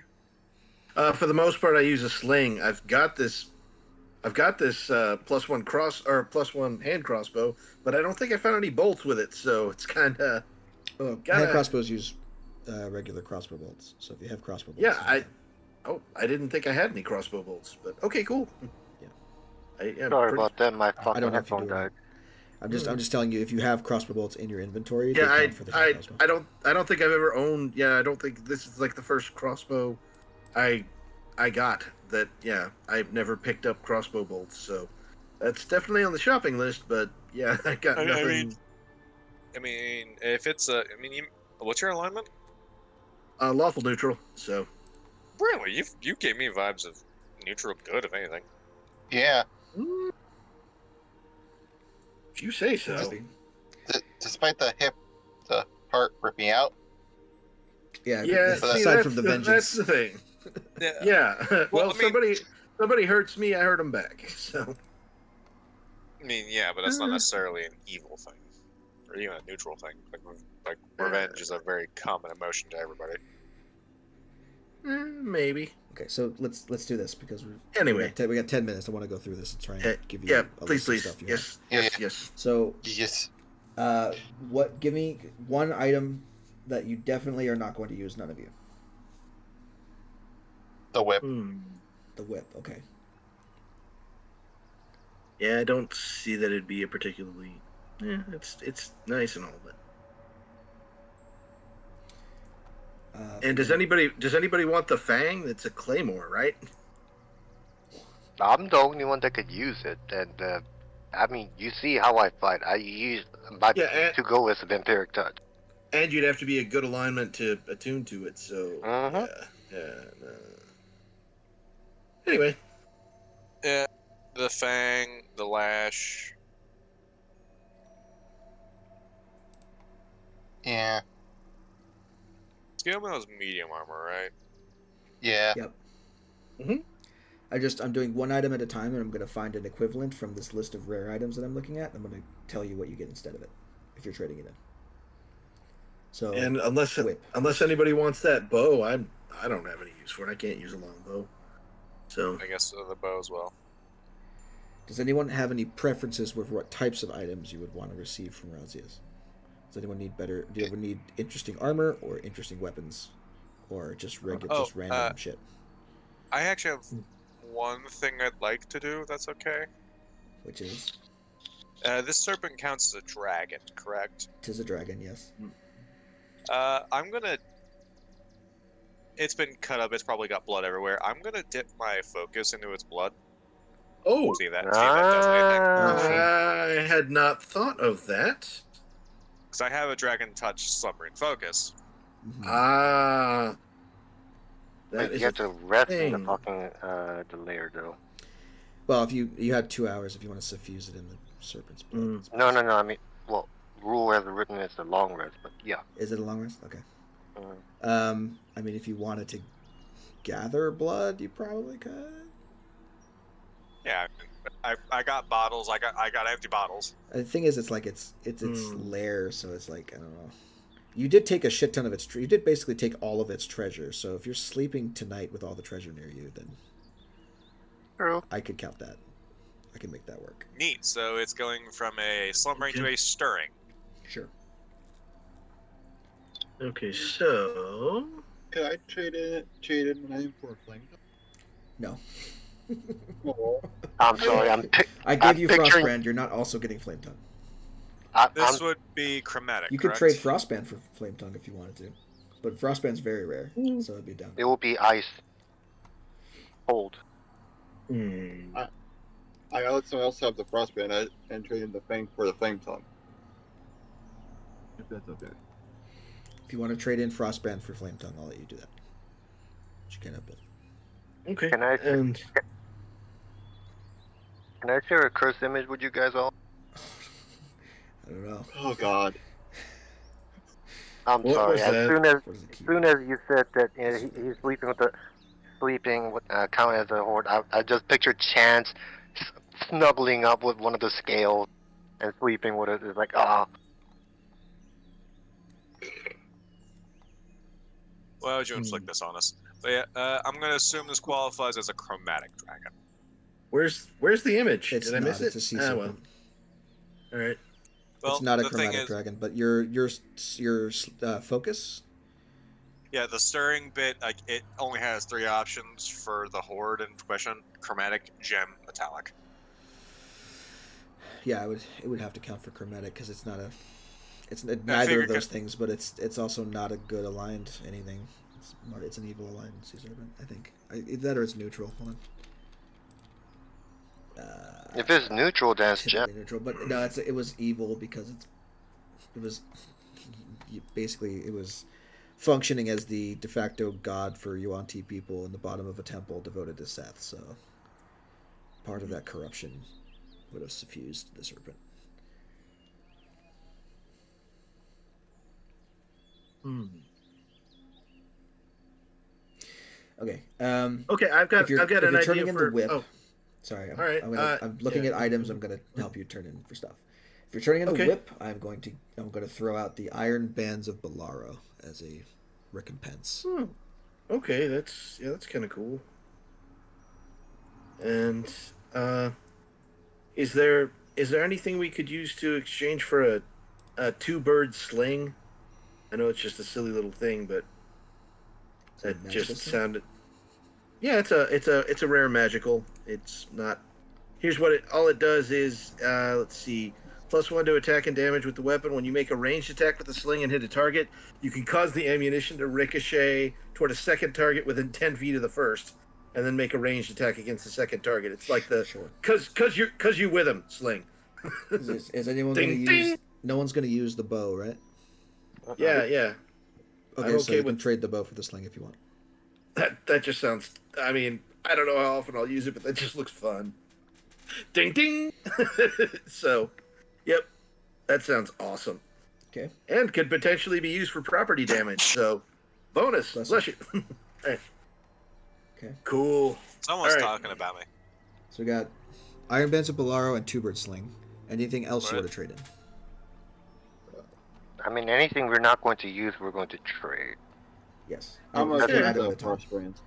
For the most part, I use a sling. I've got this +1 +1 hand crossbow, but I don't think I found any bolts with it, so it's kind of. Hand crossbows use regular crossbow bolts. So if you have crossbow bolts, Yeah, I didn't think I had any crossbow bolts, but okay, cool. Yeah. Sorry about that. My I fucking don't know if you headphone do. died. I'm just telling you, if you have crossbow bolts in your inventory, Yeah, they count for the hand crossbow. I don't think I've ever owned. Yeah, I don't think this is like the first crossbow I got. That yeah, I've never picked up crossbow bolts, so that's definitely on the shopping list. But yeah, I got nothing. I mean, if it's what's your alignment? Lawful neutral. So Really, you gave me vibes of neutral good, if anything. Yeah. if you say so. Despite the part ripping out. Yeah. Yeah. Aside from the vengeance, that's the thing. Yeah. Well, I mean, somebody hurts me, I hurt them back. So. I mean, yeah, but that's not necessarily an evil thing, or even a neutral thing. Like revenge is a very common emotion to everybody. Maybe. Okay, so let's do this because Anyway. we got 10 minutes. I want to go through this and try and give you Yeah, a please, list of stuff you have. Yes. So Yes. give me one item that you definitely are not going to use, none of you. The whip. The whip, okay. Yeah, I don't see that it'd be a particularly. Yeah, it's nice and all, but. And does anybody want the fang? It's a claymore, right? I'm the only one that could use it, and I mean, you see how I fight. I use my to go with the vampiric touch. And you'd have to be a good alignment to attune to it. So Uh-huh. No. Anyway. Yeah, the fang, the lash. Yeah. Scale is medium armor, right? Yeah. Yep. Mm-hmm. I'm doing one item at a time, and I'm going to find an equivalent from this list of rare items that I'm looking at. And I'm going to tell you what you get instead of it, if you're trading it in. So. And unless anybody wants that bow, I don't have any use for it. I can't use a long bow. So. I guess the bow as well. Does anyone have any preferences with what types of items you would want to receive from Razias? Does anyone need better? Do you ever need interesting armor or interesting weapons, or just random shit? I actually have one thing I'd like to do. If that's okay. Which is? This serpent counts as a dragon, correct? Tis a dragon, yes. I'm gonna. It's been cut up. It's probably got blood everywhere. I'm gonna dip my focus into its blood. Oh, See if that does anything. I had not thought of that. Because I have a dragon touch slumbering focus. Mm-hmm. That You is have to rest in the thing. fucking the lair, though. Well, if you had 2 hours, if you want to suffuse it in the serpent's blood. it's No. possible. I mean, well, rule as written is the long rest, but yeah. Is it a long rest? Okay. Mm. I mean, if you wanted to gather blood, you probably could. Yeah, I got bottles. I got empty bottles. The thing is, it's its lair, so it's like, I don't know. You did take a shit ton of its. You did basically take all of its treasure. So if you're sleeping tonight with all the treasure near you, then True. I could count that. I can make that work. Neat. So it's going from a slumbering to a stirring. Sure. Okay, so Could I trade in my name for a flame? No. Oh, I'm sorry. I gave you picturing- Frostbrand. You're not also getting Flame Tongue. This would be chromatic. You could correct? trade Frostband for Flame Tongue if you wanted to, but Frostband's very rare, so it'd be down. It will be ice. Cold. I also have the frostband and trade in the fang for the flame tongue. If that's okay. If you want to trade in Frostband for Flame Tongue, I'll let you do that. But you can't have both. okay. Can I share a cursed image with you guys all? I don't know. Oh God. I'm What sorry. was As that? soon as you said that he's sleeping with the count as a horde, I just pictured Chance snuggling up with one of the scales and sleeping with it. It's like, ah. Why would you inflict this on us? But yeah, I'm gonna assume this qualifies as a chromatic dragon. Where's the image? It's Did I not. miss It's it? a sea Ah, well. serpent. All right. Well, It's not a the thing chromatic is, dragon, but your focus. yeah, the stirring bit, like it only has 3 options for the horde in question: chromatic, gem, metallic. Yeah, it would have to count for chromatic because it's not a. It's neither of those things, but it's also not a good aligned anything. It's an evil aligned sea serpent, I think. Either that or it's neutral. Hold on. If it's neutral, then it's gem. Neutral, but no, it was evil because it was functioning as the de facto god for Yuan-Ti people in the bottom of a temple devoted to Seth. So part of that corruption would have suffused the serpent. Okay. Okay, I've got an idea turning in for. the whip. Oh, Sorry, all right. I'm looking at items. I'm gonna help you turn in for stuff. If you're turning in the whip, I'm going to throw out the iron bands of Bolaro as a recompense. Okay, that's kind of cool. And is there anything we could use to exchange for a 2-bird sling? I know it's just a silly little thing, but that just sounded. Yeah, it's a rare magical. It's not. Here's what all it does is let's see. +1 to attack and damage with the weapon. When you make a ranged attack with the sling and hit a target, you can cause the ammunition to ricochet toward a second target within 10 feet of the first, and then make a ranged attack against the second target. It's like the cause you with him sling. Is anyone going to use? No one's going to use the bow, right? Yeah. Okay, so you can trade the bow for the sling if you want. That just sounds. I mean, I don't know how often I'll use it, but that just looks fun. Ding ding. So, yep, that sounds awesome. Okay. And could potentially be used for property damage. So, bonus. Bless you. Right. Okay. Cool. Someone's talking about me. So we got iron bands of Bolaro and 2-bird sling. Anything else you want to trade in? I mean, anything we're not going to use, we're going to trade. Yes. I'm going to trade the frost brands.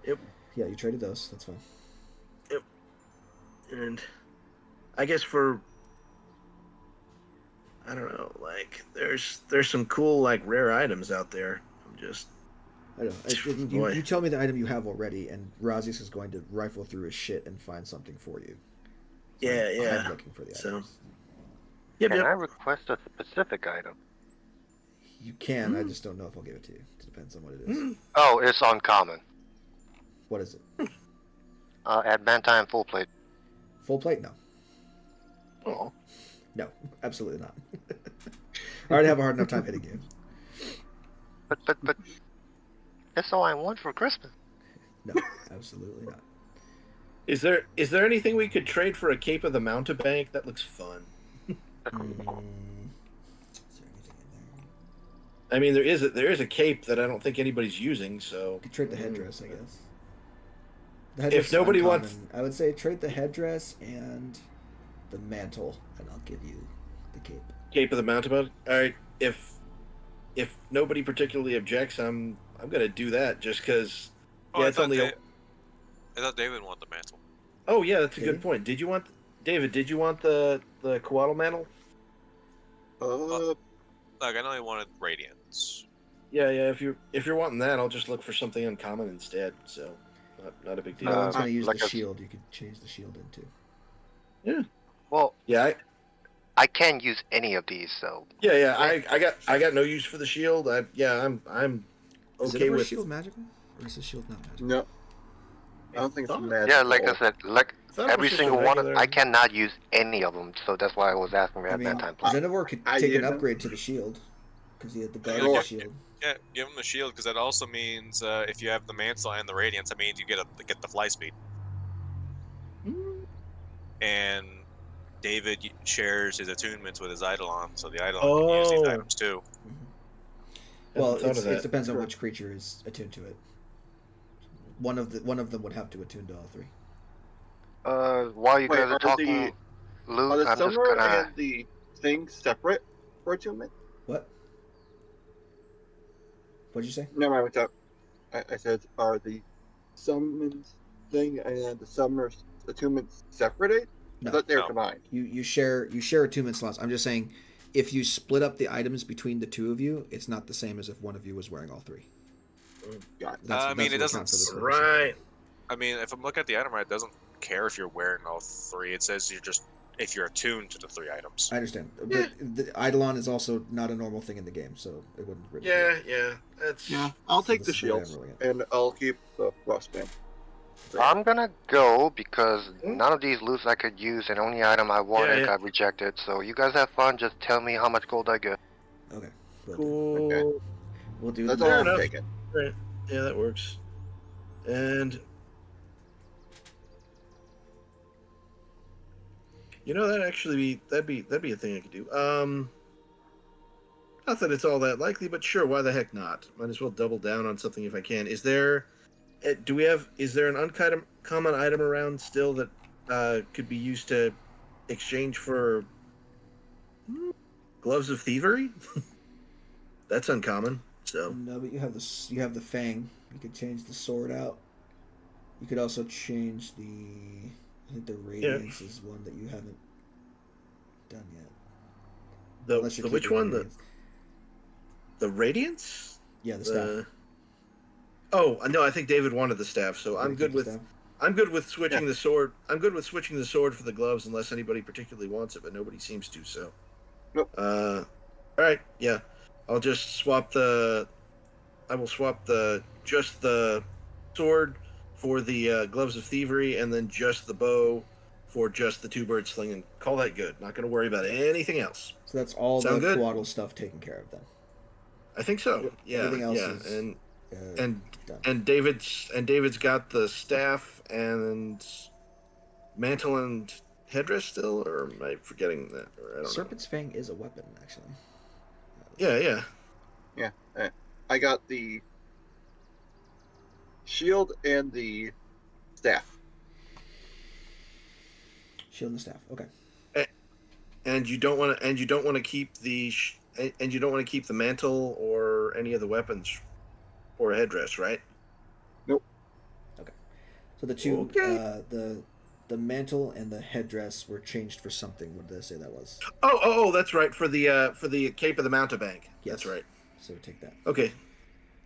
Yep. Yeah, you traded those. That's fine. Yep. And I guess for I don't know, like there's some cool like rare items out there. I don't know. You tell me the item you have already, and Razius is going to rifle through his shit and find something for you. So I'm looking for the items. Can I request a specific item? You can. I just don't know if I'll give it to you. It depends on what it is. Oh, it's uncommon. What is it? Adamantine full plate. Full plate? No. Oh. No, absolutely not. I already have a hard enough time hitting you. But that's all I want for Christmas. No, absolutely not. Is there anything we could trade for a Cape of the Mountebank? That looks fun. Is there anything in there? I mean, there is a cape that I don't think anybody's using, so You could trade the headdress, I guess. If nobody wants, I would say trade the headdress and the mantle, and I'll give you the cape. Cape of the Mountebank. All right, if nobody particularly objects, I'm gonna do that just because. I thought David wanted the mantle. Oh yeah, that's a good point. David? Did you want the Coatl mantle? Like I know he wanted radiance. Yeah. If you're wanting that, I'll just look for something uncommon instead. So, not a big deal. No one's gonna use the shield. You could change the shield into. Yeah. Well. Yeah. I can't use any of these, so. Yeah. I got no use for the shield. I'm Is okay with. shield magical, or is the shield not magical? No. I don't think it's magical. Yeah, like I said, every single one, I cannot use any of them, so that's why I was asking at that time. Zenivor could take an upgrade to the shield, because he had the guard shield. Yeah, give him the shield, because that also means if you have the mantle and the radiance, that means you get the fly speed. And David shares his attunements with his Eidolon, so the Eidolon can use these items too. Well, thought of it that. depends on Sure. which creature is attuned to it. One of them would have to attune to all three. While you Wait, guys are talking, are Luke, the I'm just summoner gonna. and the thing separate for attunement? What? What'd you say? Never mind, what's up? I said, are the summons thing and the summoner's attunement separated? No. I thought they were No. combined. You share attunement slots. I'm just saying, if you split up the items between the two of you, it's not the same as if one of you was wearing all three. Got it. I mean, it what doesn't counts for this purpose. Right. I mean, if I'm looking at the item, it doesn't care if you're wearing all three. It says you're just if you're attuned to the three items. I understand, Yeah. but the Eidolon is also not a normal thing in the game, so it wouldn't. Really Yeah. That's Yeah, I'll So take this the is the way I'm shields, ruling it. and I'll keep the frostband. I'm gonna go because Hmm? none of these loots I could use, and only item I wanted yeah. got rejected. So you guys have fun. Just tell me how much gold I get. Okay. We'll do. Cool. Okay. We'll do That's the all Fair I'm enough. taking. Right. Yeah, that works. And that actually that'd be a thing I could do. Not that it's all that likely, but sure, why the heck not? Might as well double down on something if I can. Is there an uncommon item around still that could be used to exchange for gloves of thievery? That's uncommon. So No, but you have the fang. You could change the sword out. You could also change the. I think the radiance is one that you haven't done yet. Unless you're the which keeping one? radiance. The radiance? Yeah, the staff. Oh no, I think David wanted the staff, so You I'm wanna good keep the with staff? I'm good with switching the sword. I'm good with switching the sword for the gloves unless anybody particularly wants it, but nobody seems to. So, Nope. all right, yeah, I'll just swap the. I will swap just the sword for the gloves of thievery, and then just the bow for just the two-bird sling, and call that good. Not going to worry about anything else. So that's all Sound the good? Quaddle stuff taken care of then. I think so. Yep. Yeah, Everything else yeah, is and done. and David's got the staff and mantle and headdress still, or am I forgetting that? Or I don't know. Serpent's fang is a weapon, actually. Yeah. I got the shield and the staff. Shield and staff. Okay. And you don't want to keep and you don't want to keep the mantle or any of the weapons or headdress, right? So the two, Okay. the mantle and the headdress were changed for something. What did I say that was? Oh, that's right, for the Cape of the Mountebank. Yes. That's right. So take that. Okay.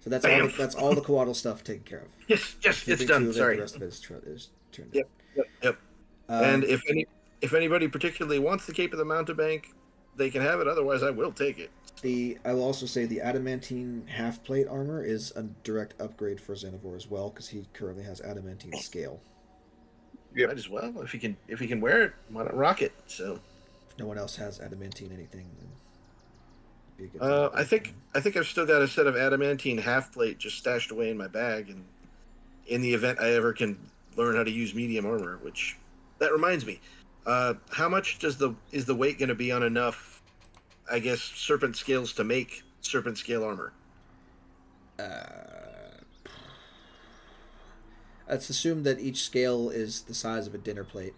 So that's Bam. that's all the Quaddle stuff taken care of. Yes, it's Keeping done. 2 of it, Sorry. the rest of it is turned Yep. in. And if anybody particularly wants the Cape of the Mountebank, they can have it. Otherwise, I will take it. I will also say the adamantine half plate armor is a direct upgrade for Xanavar as well because he currently has adamantine scale. Yep. Might as well if he can wear it. Why not rock it? So. If no one else has adamantine anything, then it'd be a good thing to I do. think I've still got a set of adamantine half plate just stashed away in my bag, and in the event I ever can learn how to use medium armor, which that reminds me, how much is the weight going to be on enough, I guess, serpent scales to make serpent scale armor? Let's assume that each scale is the size of a dinner plate.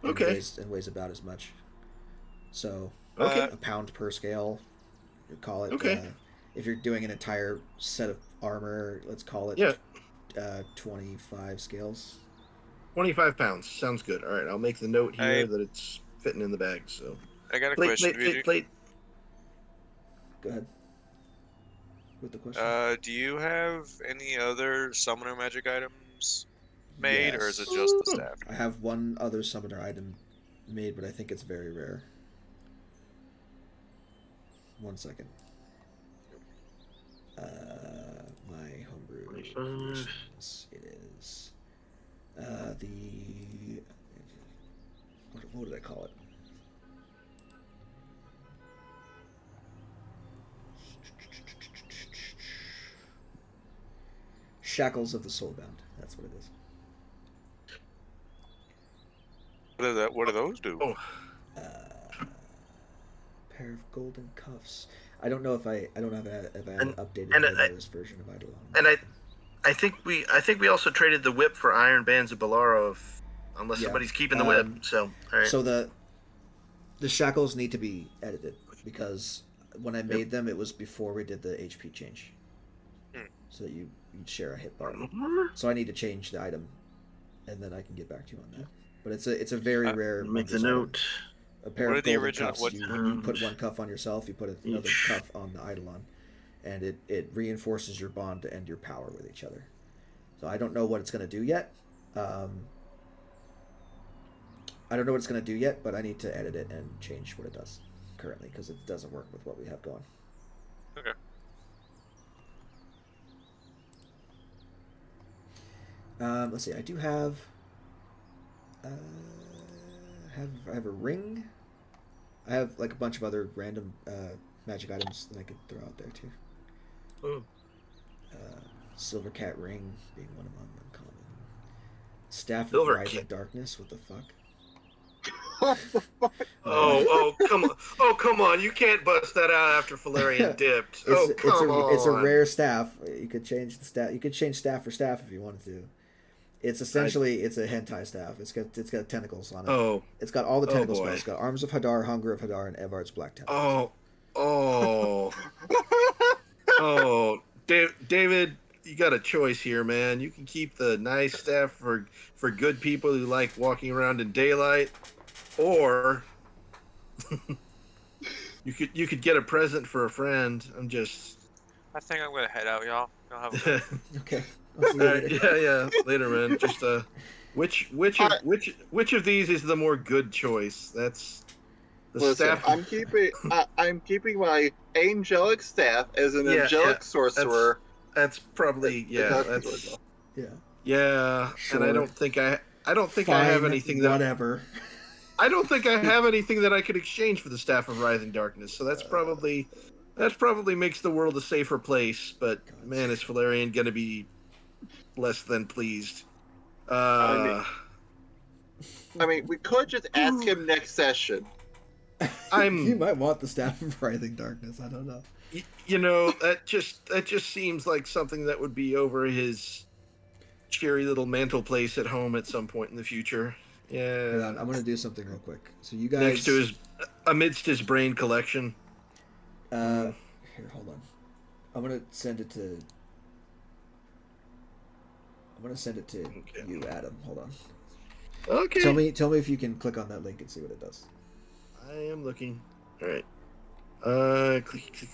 And Okay. weighs about as much. So Okay. a pound per scale. You call it. Okay. If you're doing an entire set of armor, let's call it. Yeah. 25 scales. 25 pounds sounds good. All right, I'll make the note here I- that it's fitting in the bag. So I got a question, Vijay. plate. Go ahead. With the question. Do you have any other summoner magic items made, or is it Yes. just the staff? I have one other summoner item made, but I think it's very rare. 1 second. My homebrew. 25. It is the what did I call it? Shackles of the Soulbound. That's what it is. What do those do? Oh. Pair of golden cuffs. I don't know if I don't have if I have an updated and this version of Eidolon. And I think we also traded the whip for Iron Bands of Bolaro, unless somebody's keeping the whip. So all right. So the shackles need to be edited because when I made them, it was before we did the HP change. So that you'd share a hit bar. So I need to change the item, and then I can get back to you on that. But it's a very rare. Make the note. A pair What of are the golden original- cuffs. what- When you put one cuff on yourself, you put another cuff on the Eidolon, and it reinforces your bond and your power with each other. So I don't know what it's going to do yet. I don't know what it's going to do yet, but I need to edit it and change what it does currently because it doesn't work with what we have going. Okay. Let's see. I do have. I have a ring. I have like a bunch of other random magic items that I could throw out there too. Oh. Silver cat ring being one of them. Uncommon. Staff of Silver rising cat. darkness. What the fuck? Oh, come on! Oh, come on! You can't bust that out after Valerian dipped. It's a rare staff. You could change the staff. You could change staff for staff if you wanted to. It's essentially it's a hentai staff. It's got tentacles on it. Oh, it's got all the tentacle boy. spells. It's got Arms of Hadar, Hunger of Hadar, and Evard's Black Tentacles. Oh, David, you got a choice here, man. You can keep the nice staff for good people who like walking around in daylight, or you could get a present for a friend. I think I'm gonna head out, y'all. Y'all have a good Okay. I'll see you later. yeah, later, man. Just which of these is the more good choice? That's the staff. I'm keeping my angelic staff as an angelic sorcerer. That's probably yeah. Sure. And I don't think I Fine, have anything that whatever. I don't think I have anything that I could exchange for the Staff of Rising Darkness. So that's probably makes the world a safer place. But man, is Valerian gonna be less than pleased? I mean, we could just ask him next session. You might want the Staff of Rising Darkness. I don't know. You know, that just seems like something that would be over his cheery little mantle place at home at some point in the future. Yeah. Hold on, I'm gonna do something real quick. So you guys amidst his brain collection. Here, hold on. I'm gonna send it to you, Adam. Hold on. Okay. Tell me if you can click on that link and see what it does. I am looking. All right. Click.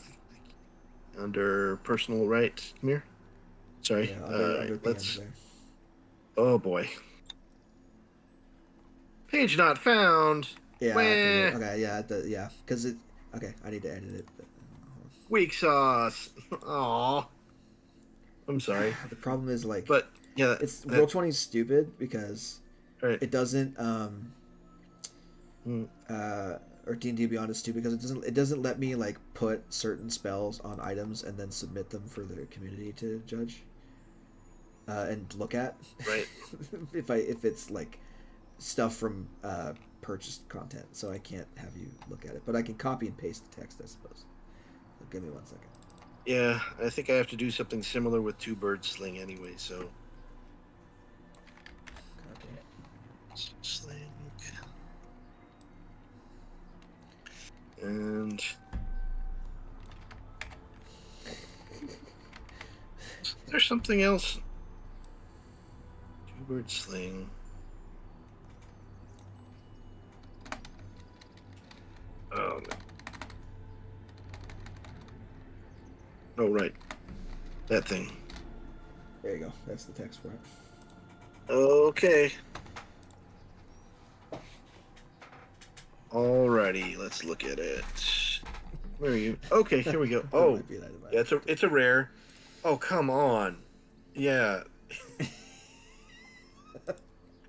Under personal right. Come here. Sorry. Yeah, under let's. there. Oh boy. Page not found. Yeah. Wah. Okay. Yeah. Because it. Okay. I need to edit it. But, Weak sauce. Aw. I'm sorry. The problem is like. But yeah, it's Roll20 is stupid because right. it doesn't. Or D&D Beyond is stupid because it doesn't let me like put certain spells on items and then submit them for the community to judge and look at. Right. if it's like stuff from purchased content, so I can't have you look at it, but I can copy and paste the text, I suppose. So give me 1 second. Yeah, I think I have to do something similar with Two Birds Sling anyway. So. Copy. Sling. And there's something else. Two-bird sling. Oh, right. That thing. There you go. That's the text for it. Okay. Alrighty, let's look at it. Where are you? Okay, here we go. Oh, yeah, it's a rare. Oh, come on. Yeah.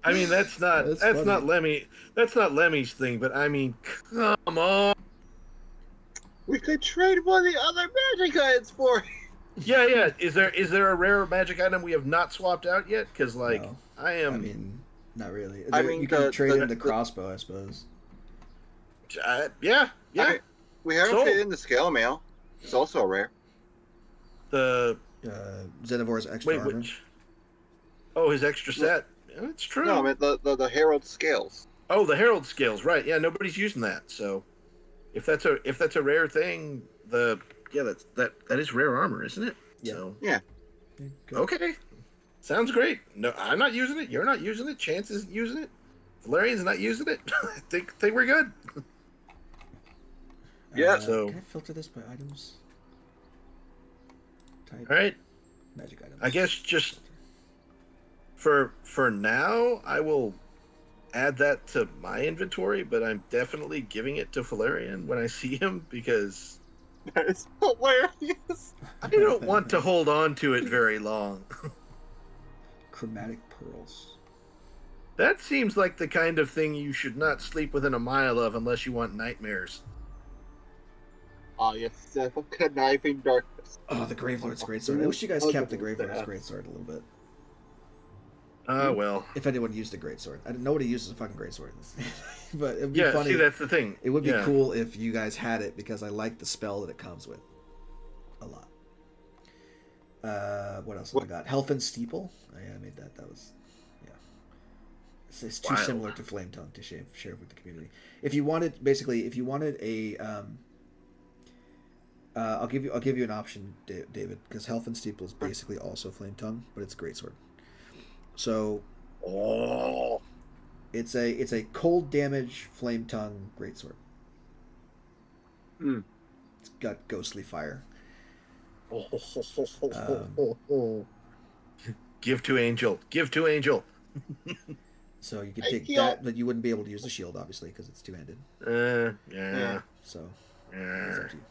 I mean, that's not Lemmy. That's not Lemmy's thing, but I mean, come on. We could trade one of the other magic items for it. Yeah. Is there a rare magic item we have not swapped out yet? Because like No. I mean, not really. You can trade in the crossbow, I suppose. Yeah. We haven't So- traded in the scale mail. It's also a rare. The Xenovor's extra wait, armor. which? Oh, his extra set. Yeah, it's true. No, I mean the Herald scales. Oh, the Herald scales, right? Yeah, nobody's using that. So, if that's a rare thing, that is rare armor, isn't it? Yeah. So, Yeah. okay, sounds great. No, I'm not using it. You're not using it. Chance isn't using it. Valerian's not using it. I think we're good. Yeah. So, can I filter this by items? Type all right. magic items. I guess just for now, I will add that to my inventory, but I'm definitely giving it to Valerian when I see him because That is hilarious. I don't want to hold on to it very long. Chromatic pearls. That seems like the kind of thing you should not sleep within a mile of unless you want nightmares. Ah, yes, conniving darkness. Oh, the Gravelord's Greatsword. I wish you guys kept the Gravelord's Greatsword a little bit. Well. If anyone used a Greatsword. Nobody uses a fucking Greatsword. But it would be Yeah, funny. see, that's the thing. It would be Yeah. cool if you guys had it because I like the spell that it comes with. A lot. What else have I got? Health and Steeple. Oh, yeah, I made that. That was... Yeah. It's too Wild. similar to Flame Tongue to share with the community. If you wanted... Basically, if you wanted a... I'll give you an option, David, because Health and Steeple is basically also Flame Tongue, but it's a Greatsword. So... Oh. It's a cold damage Flame Tongue Greatsword. It's got ghostly fire. Give to Angel. Give to Angel. So you can take that, but you wouldn't be able to use the shield, obviously, because it's two-handed. Yeah. So Yeah. it's up to you.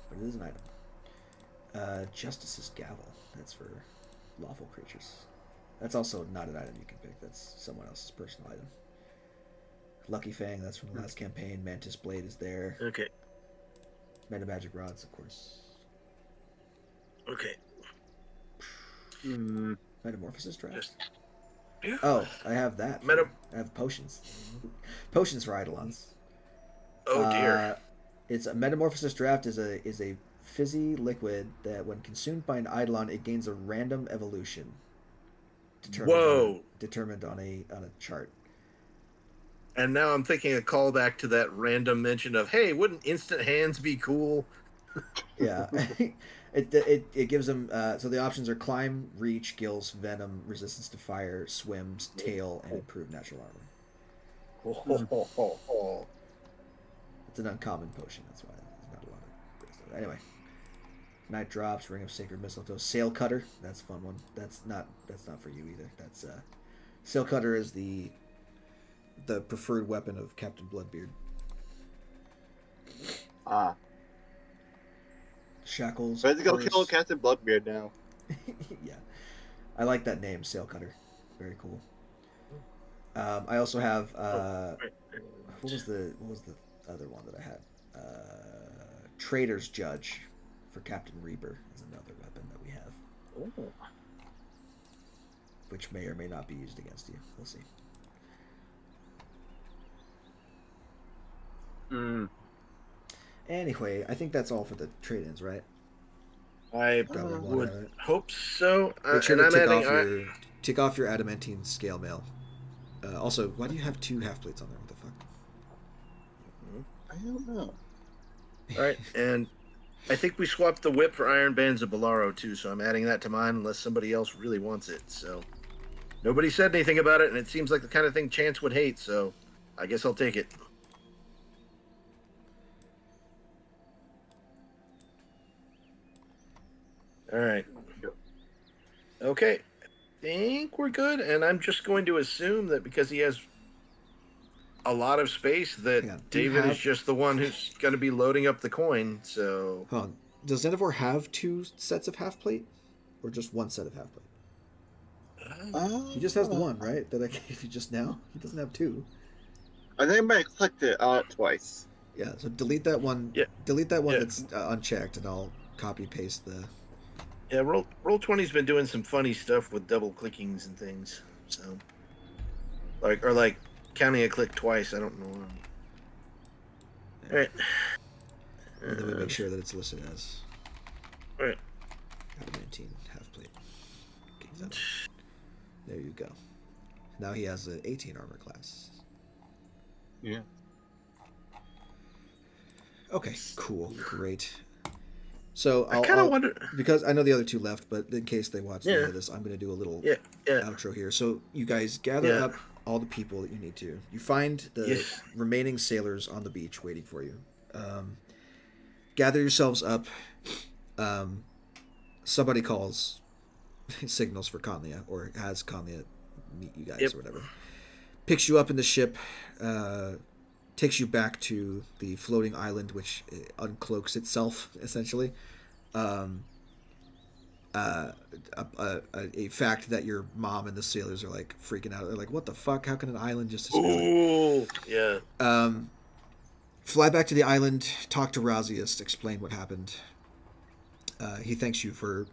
But it is an item. Justice's Gavel. That's for lawful creatures. That's also not an item you can pick. That's someone else's personal item. Lucky Fang, that's from the last campaign. Mantis Blade is there. Okay. Meta Magic Rods, of course. Okay. Metamorphosis Draft. Just. Oh, I have that. I have potions. Potions for Eidolons. Oh dear. It's a Metamorphosis Draft is a fizzy liquid that when consumed by an Eidolon, it gains a random evolution. Determined on a chart. And now I'm thinking a callback to that random mention of, hey, wouldn't instant hands be cool? Yeah. It gives them so the options are climb, reach, gills, venom, resistance to fire, swims, tail, and improved natural armor. It's an uncommon potion, that's why there's not a lot of great stuff. Anyway. Night Drops, Ring of Sacred Mistletoe, Sail Cutter, that's a fun one. That's not for you either. That's Sail Cutter is the preferred weapon of Captain Bloodbeard. Shackles. Let's go kill Captain Bloodbeard now. Yeah. I like that name, Sail Cutter. Very cool. I also have what was the other one that I had? Trader's Judge for Captain Reaper is another weapon that we have. Which may or may not be used against you. We'll see. Anyway, I think that's all for the trade-ins, right? I would hope so. Make sure and to I'm adding... tick off your adamantine scale mail. Also, why do you have 2 half plates on there? What the fuck? I don't know. All right, and I think we swapped the whip for Iron Bands of Bolaro too, so I'm adding that to mine unless somebody else really wants it. So nobody said anything about it, and it seems like the kind of thing Chance would hate, so I guess I'll take it. All right. Okay. I think we're good, and I'm just going to assume that because he has a lot of space that David is just the one who's going to be loading up the coin, so... Hold on. Does Xenophor have 2 sets of half plate? Or just 1 set of half plate? He just has the 1, right? That I gave you just now? He doesn't have 2. I think I might have clicked it twice. Yeah, so delete that one. Yeah. Delete that one that's unchecked, and I'll copy-paste the... Yeah, Roll20's been doing some funny stuff with double clickings and things, so... Like counting a click twice, I don't know. Alright. to make sure that it's listed as Right. adamantine half plate. There you go. Now he has an 18 armor class. Yeah. Okay, cool, great. So I kind of wonder. because I know the other two left, but in case they watch the end Yeah. of this, I'm going to do a little Yeah. outro here. So you guys gather Yeah. up all the people that you need to. You find the Yes. remaining sailors on the beach waiting for you. Gather yourselves up. Somebody calls, signals for Conlia, or has Conlia meet you guys, Yep. or whatever. Picks you up in the ship, takes you back to the floating island, which uncloaks itself, essentially. A fact that your mom and the sailors are like freaking out. They're like, "What the fuck? How can an island just disappear?" Ooh, yeah. Fly back to the island, talk to Razius, explain what happened. He thanks you for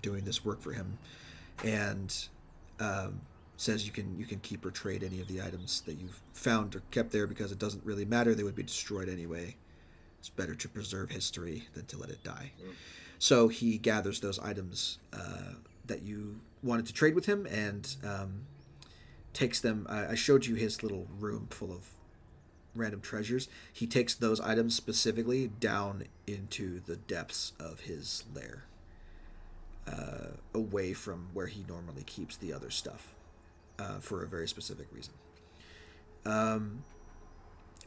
doing this work for him, and says you can keep or trade any of the items that you've found or kept there because it doesn't really matter. They would be destroyed anyway. It's better to preserve history than to let it die. So he gathers those items that you wanted to trade with him and takes them. I showed you his little room full of random treasures. He takes those items specifically down into the depths of his lair, away from where he normally keeps the other stuff, for a very specific reason.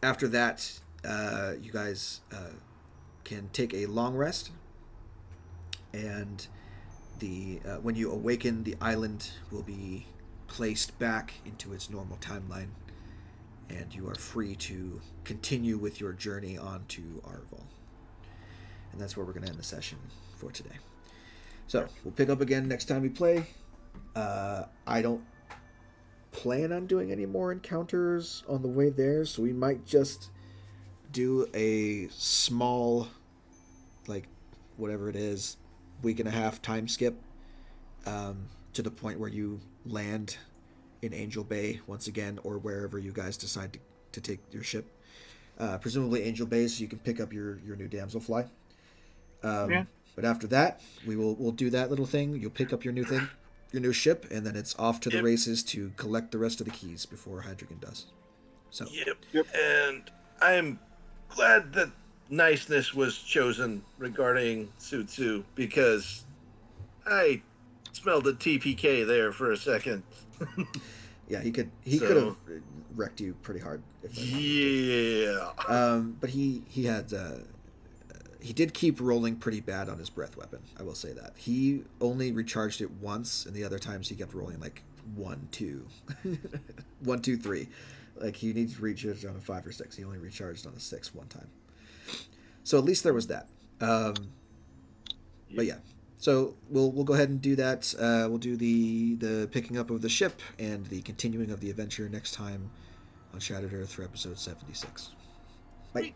After that, you guys can take a long rest, and when you awaken, the island will be placed back into its normal timeline, and you are free to continue with your journey on to Arval. And that's where we're going to end the session for today. So we'll pick up again next time we play. I don't plan on doing any more encounters on the way there, so we might just do a small, like, whatever it is, week and a half time skip to the point where you land in Angel Bay once again, or wherever you guys decide to take your ship. Presumably Angel Bay, so you can pick up your new damselfly. But after that, we'll do that little thing. You'll pick up your new ship, and then it's off to the races to collect the rest of the keys before Hydrogen does. So. Yep. And I'm glad that niceness was chosen regarding Ssutzu, because I smelled a TPK there for a second. Yeah, he could have wrecked you pretty hard. But he did keep rolling pretty bad on his breath weapon. I will say that he only recharged it once, and the other times he kept rolling like 1, 2, 1, 2, 3. Like he needs to recharge on a 5 or 6. He only recharged on a 6 one time. So at least there was that. But yeah. So we'll go ahead and do that. We'll do the picking up of the ship and the continuing of the adventure next time on Shattered Earth for episode 76. Bye.